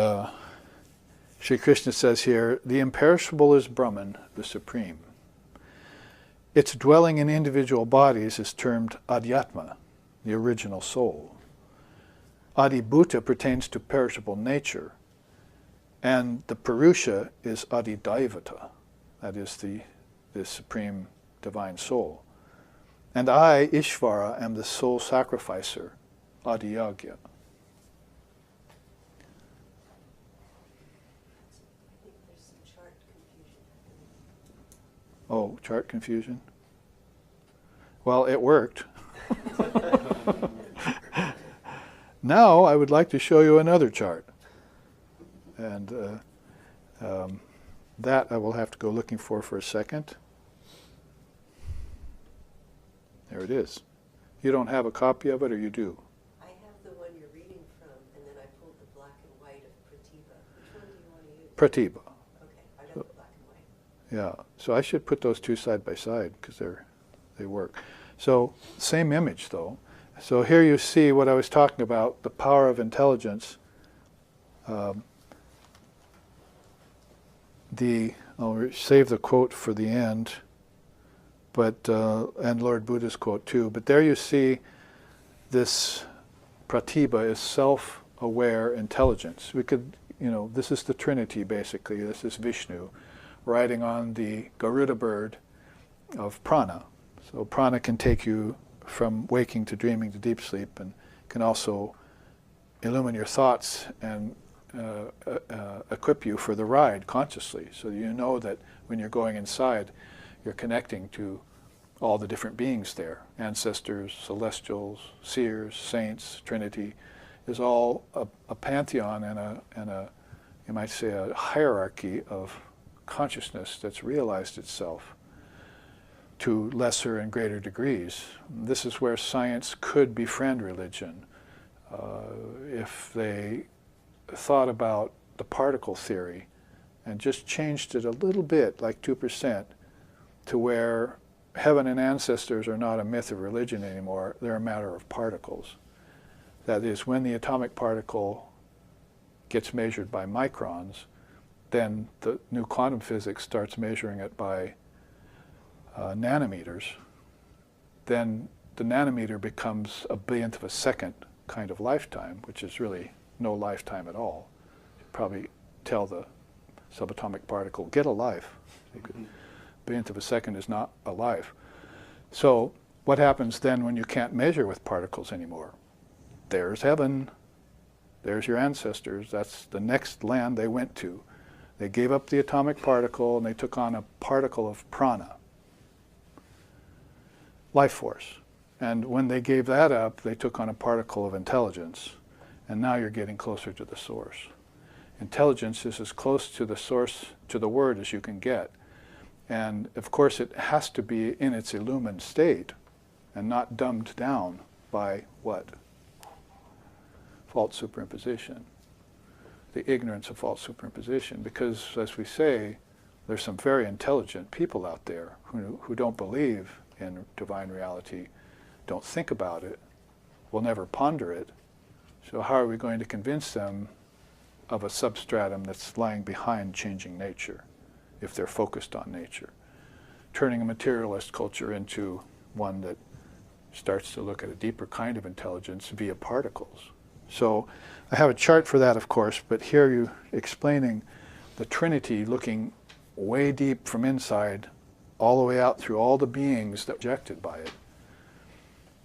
Sri Krishna says here, the imperishable is Brahman, the supreme. Its dwelling in individual bodies is termed Adhyatma, the original soul. Adibhuta pertains to perishable nature, and the Purusha is Adidaivata, that is the supreme divine soul. And I, Ishvara, am the soul sacrificer, Adiyagya. Oh, chart confusion? Well, it worked. Now I would like to show you another chart. And that I will have to go looking for a second. There it is. You don't have a copy of it, or you do? I have the one you're reading from, and then I pulled the black and white of Pratibha. Which one do you want to use? Pratibha. Okay, I got the black and white. Yeah, so I should put those two side by side because they work. So same image though. So here you see what I was talking about, the power of intelligence. I'll save the quote for the end, but and Lord Buddha's quote too. But there you see this pratibha is self-aware intelligence. We could, this is the Trinity basically. This is Vishnu riding on the Garuda bird of prana. So prana can take you from waking to dreaming to deep sleep, and can also illumine your thoughts and equip you for the ride consciously. So you know that when you're going inside, you're connecting to all the different beings there. Ancestors, celestials, seers, saints, Trinity is all a pantheon and a, you might say, a hierarchy of consciousness that's realized itself to lesser and greater degrees. This is where science could befriend religion. If they thought about the particle theory and just changed it a little bit, like 2%, to where heaven and ancestors are not a myth of religion anymore, they're a matter of particles. That is, when the atomic particle gets measured by microns, then the new quantum physics starts measuring it by nanometers. Then the nanometer becomes a billionth of a second kind of lifetime, which is really no lifetime at all. You'd probably tell the subatomic particle, get a life. Billionth of a second is not a life. So what happens then when you can't measure with particles anymore? There's heaven. There's your ancestors. That's the next land they went to. They gave up the atomic particle and they took on a particle of prana, life force. And when they gave that up, they took on a particle of intelligence. And now you're getting closer to the source. Intelligence is as close to the source, to the word, as you can get. And of course it has to be in its illumined state and not dumbed down by what? False superimposition. The ignorance of false superimposition. Because, as we say, there's some very intelligent people out there who don't believe in divine reality, don't think about it, will never ponder it. So how are we going to convince them of a substratum that's lying behind changing nature, if they're focused on nature? Turning a materialist culture into one that starts to look at a deeper kind of intelligence via particles. So I have a chart for that, of course, but here you explaining the Trinity looking way deep from inside, all the way out through all the beings that are rejected by it.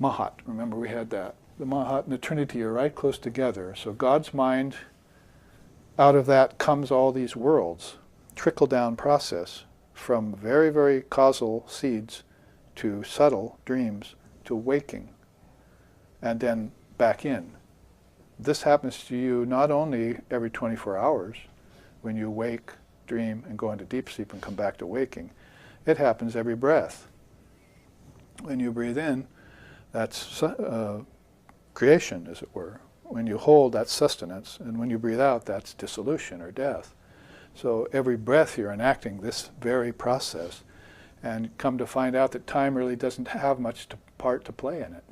Mahat, remember we had that. The Mahat and the Trinity are right close together. So God's mind, out of that comes all these worlds. Trickle-down process from very, very causal seeds to subtle dreams to waking and then back in. This happens to you not only every 24 hours when you wake, dream, and go into deep sleep and come back to waking. It happens every breath. When you breathe in, that's creation, as it were. When you hold, that's sustenance. And when you breathe out, that's dissolution or death. So every breath you're enacting this very process, and come to find out that time really doesn't have much part to play in it.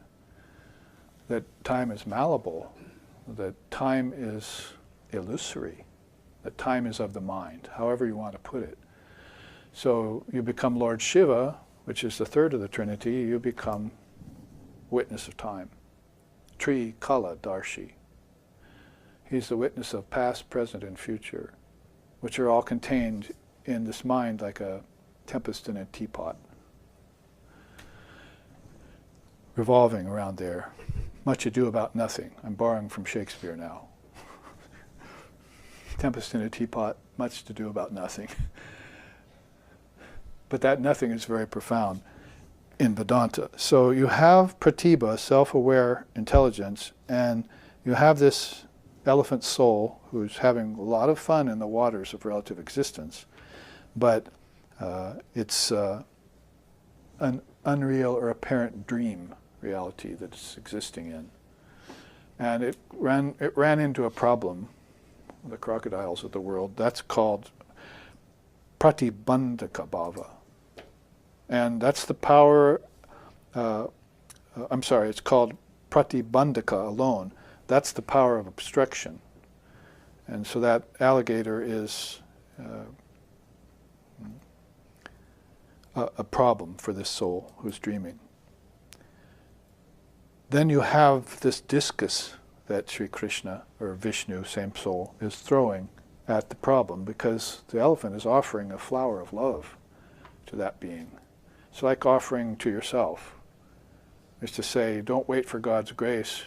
That time is malleable, that time is illusory, that time is of the mind, however you want to put it. So you become Lord Shiva, which is the third of the Trinity, you become witness of time. Tri Kala Darshi. He's the witness of past, present, and future, which are all contained in this mind like a tempest in a teapot, revolving around there. Much ado about nothing. I'm borrowing from Shakespeare now. Tempest in a teapot, much to do about nothing. But that nothing is very profound in Vedanta. So you have pratibha, self-aware intelligence, and you have this elephant soul who's having a lot of fun in the waters of relative existence, but it's an unreal or apparent dream reality that it's existing in. And it ran into a problem, the crocodiles of the world. That's called pratibandhaka bhava. And that's the power, it's called pratibandhaka alone. That's the power of obstruction. And so that alligator is a problem for this soul who's dreaming. Then you have this discus that Sri Krishna, or Vishnu, same soul, is throwing at the problem, because the elephant is offering a flower of love to that being. It's like offering to yourself. It's to say, don't wait for God's grace.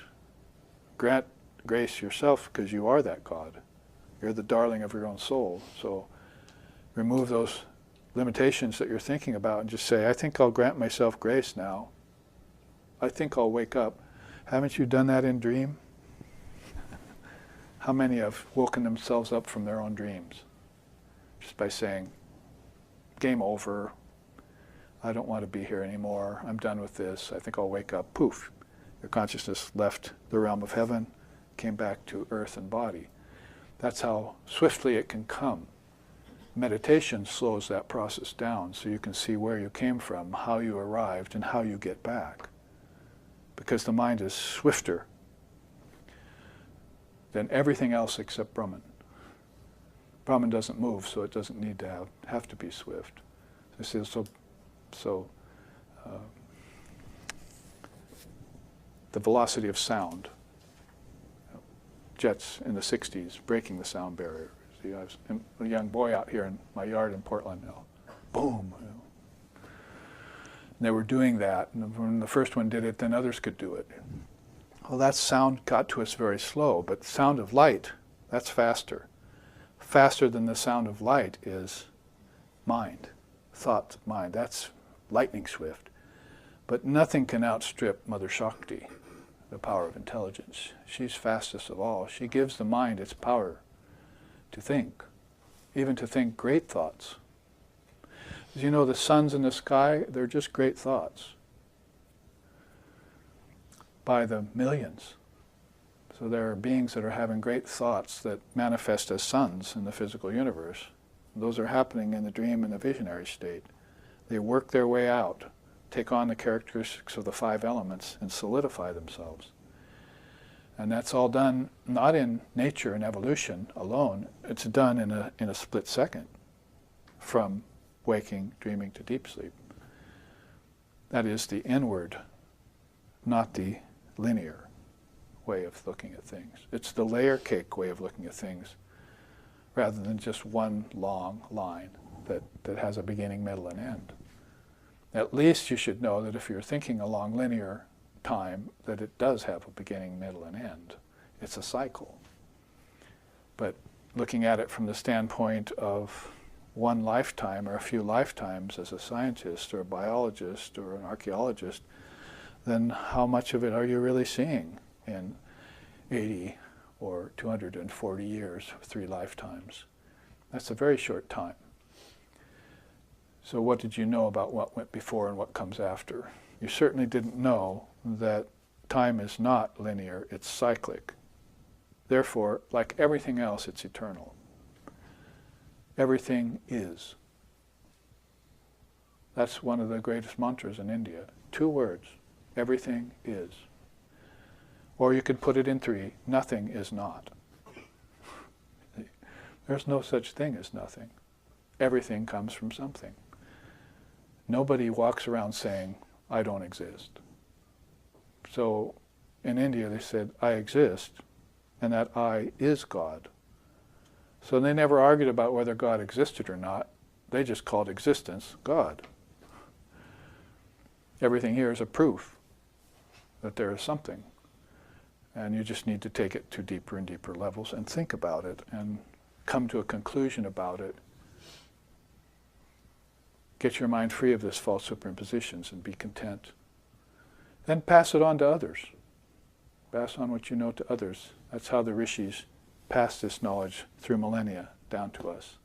Grant grace yourself, because you are that God. You're the darling of your own soul. So remove those limitations that you're thinking about and just say, I think I'll grant myself grace now. I think I'll wake up. Haven't you done that in dream? How many have woken themselves up from their own dreams? Just by saying, game over. I don't want to be here anymore. I'm done with this. I think I'll wake up. Poof. Your consciousness left the realm of heaven, came back to earth and body. That's how swiftly it can come. Meditation slows that process down so you can see where you came from, how you arrived, and how you get back. Because the mind is swifter than everything else except Brahman. Brahman doesn't move, so it doesn't need to have to be swift. The velocity of sound. Jets in the 60s breaking the sound barrier. See, I was a young boy out here in my yard in Portland now. Boom. You know. And they were doing that, and when the first one did it, then others could do it. Well, that sound got to us very slow, but the sound of light, that's faster. Faster than the sound of light is mind, thought, mind. That's lightning swift. But nothing can outstrip Mother Shakti, the power of intelligence. She's fastest of all. She gives the mind its power to think, even to think great thoughts. As you know, the suns in the sky, they're just great thoughts by the millions. So there are beings that are having great thoughts that manifest as suns in the physical universe. Those are happening in the dream and the visionary state. They work their way out, take on the characteristics of the 5 elements, and solidify themselves. And that's all done not in nature and evolution alone. It's done in a split second, from waking, dreaming to deep sleep. That is the inward, not the linear way of looking at things. It's the layer cake way of looking at things, rather than just one long line that has a beginning, middle, and end. At least you should know that if you're thinking along linear time, that it does have a beginning, middle, and end. It's a cycle. But looking at it from the standpoint of one lifetime or a few lifetimes as a scientist or a biologist or an archaeologist, then how much of it are you really seeing in 80 or 240 years, 3 lifetimes? That's a very short time. So what did you know about what went before and what comes after? You certainly didn't know that time is not linear, it's cyclic. Therefore, like everything else, it's eternal. Everything is. That's one of the greatest mantras in India. 2 words. Everything is. Or you could put it in 3. Nothing is not. There's no such thing as nothing. Everything comes from something. Nobody walks around saying, I don't exist. So in India they said, I exist, and that I is God. So they never argued about whether God existed or not. They just called existence God. Everything here is a proof that there is something. And you just need to take it to deeper and deeper levels and think about it and come to a conclusion about it Get your mind free of this false superimpositions and be content. Then pass it on to others. Pass on what you know to others. That's how the rishis passed this knowledge through millennia down to us.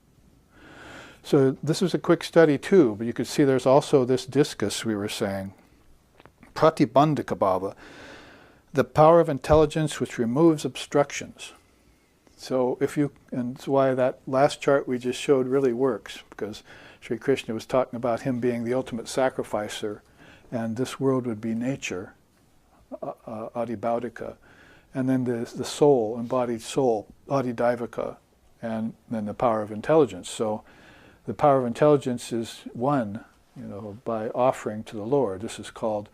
So this was a quick study too, but you could see there's also this discus we were saying. Pratibandhika bhava, the power of intelligence which removes obstructions. So and that's why that last chart we just showed really works, because Sri Krishna was talking about him being the ultimate sacrificer, and this world would be nature, adibhaudika, and then the soul, embodied soul, adidaivaka, and then the power of intelligence. So the power of intelligence is won, by offering to the Lord. This is called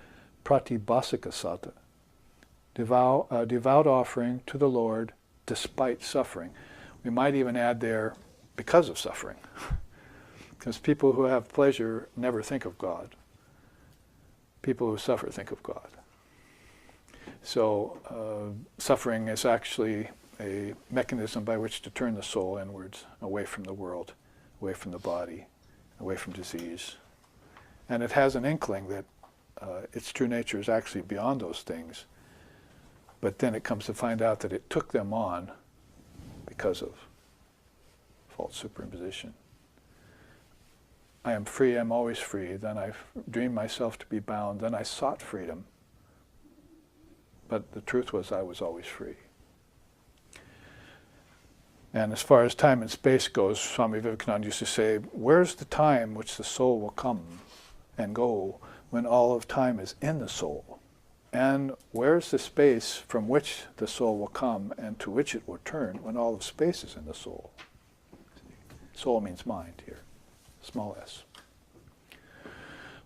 pratibhasika sata, devout offering to the Lord despite suffering. We might even add there, because of suffering. Because people who have pleasure never think of God. People who suffer think of God. So suffering is actually a mechanism by which to turn the soul inwards, away from the world, away from the body, away from disease. And it has an inkling that its true nature is actually beyond those things. But then it comes to find out that it took them on because of false superimposition. I am free, I'm always free. Then I dreamed myself to be bound. Then I sought freedom. But the truth was I was always free. And as far as time and space goes, Swami Vivekananda used to say, where's the time which the soul will come and go when all of time is in the soul? And where's the space from which the soul will come and to which it will turn when all of space is in the soul? Soul means mind here, small s.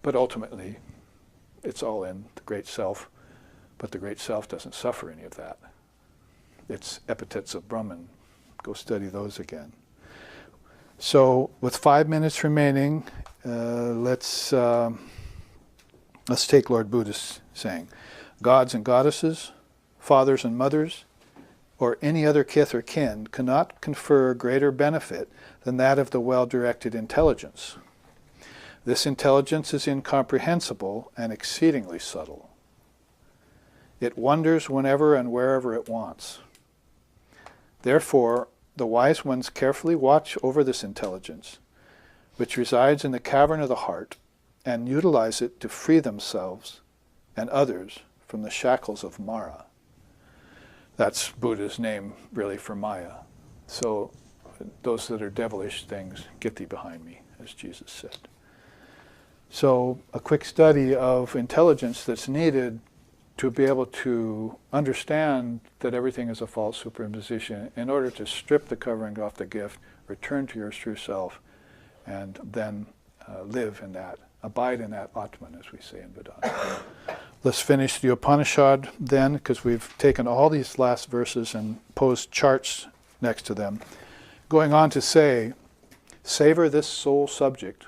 But ultimately, it's all in the Great Self, but the Great Self doesn't suffer any of that. It's epithets of Brahman. Go study those again. So, with 5 minutes remaining, let's take Lord Buddha's saying. Gods and goddesses, fathers and mothers, or any other kith or kin cannot confer greater benefit than that of the well-directed intelligence. This intelligence is incomprehensible and exceedingly subtle. It wanders whenever and wherever it wants. Therefore, the wise ones carefully watch over this intelligence, which resides in the cavern of the heart, and utilize it to free themselves and others from the shackles of Mara. That's Buddha's name, really, for Maya. So those that are devilish things, get thee behind me, as Jesus said. So a quick study of intelligence that's needed to be able to understand that everything is a false superimposition in order to strip the covering off the gift, return to your true self, and then live in that, abide in that Atman, as we say in Vedanta. Let's finish the Upanishad then, because we've taken all these last verses and posed charts next to them. Going on to say, savor this sole subject,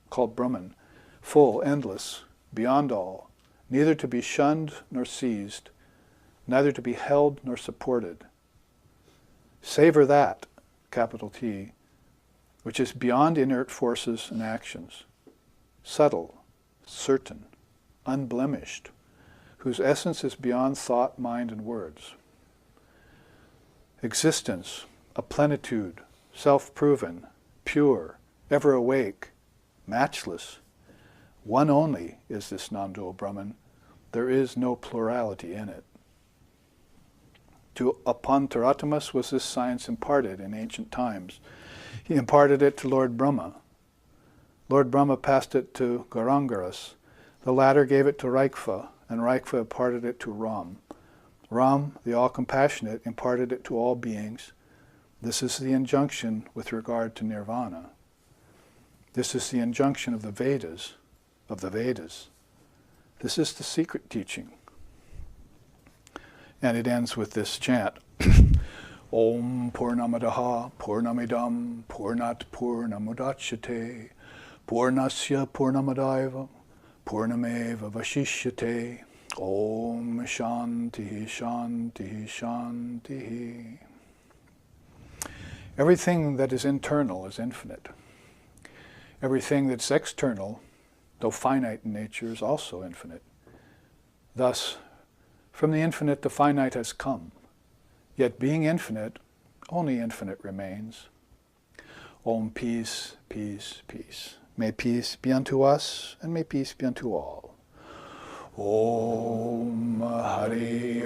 called Brahman, full, endless, beyond all, neither to be shunned nor seized, neither to be held nor supported. Savor that, capital T, which is beyond inert forces and actions, subtle, certain, unblemished, whose essence is beyond thought, mind, and words. Existence, a plenitude, self-proven, pure, ever awake, matchless. One only is this non-dual Brahman. There is no plurality in it. To Apantaratamas was this science imparted in ancient times. He imparted it to Lord Brahma. Lord Brahma passed it to Garangaras. The latter gave it to Raikva, and Raikva imparted it to Ram. Ram, the all-compassionate, imparted it to all beings. This is the injunction with regard to nirvana. This is the injunction of the Vedas, This is the secret teaching. And it ends with this chant. Om Purnamadaha Purnamidam Purnat Purnamudachyate Purnasya Purnamadaiva Purnameva Vashishyate. Om Shanti Shanti Shanti. Everything that is internal is infinite. Everything that's external, though finite in nature, is also infinite. Thus, from the infinite the finite has come. Yet being infinite, only infinite remains. Om, peace, peace, peace. May peace be unto us, and may peace be unto all. Om Hari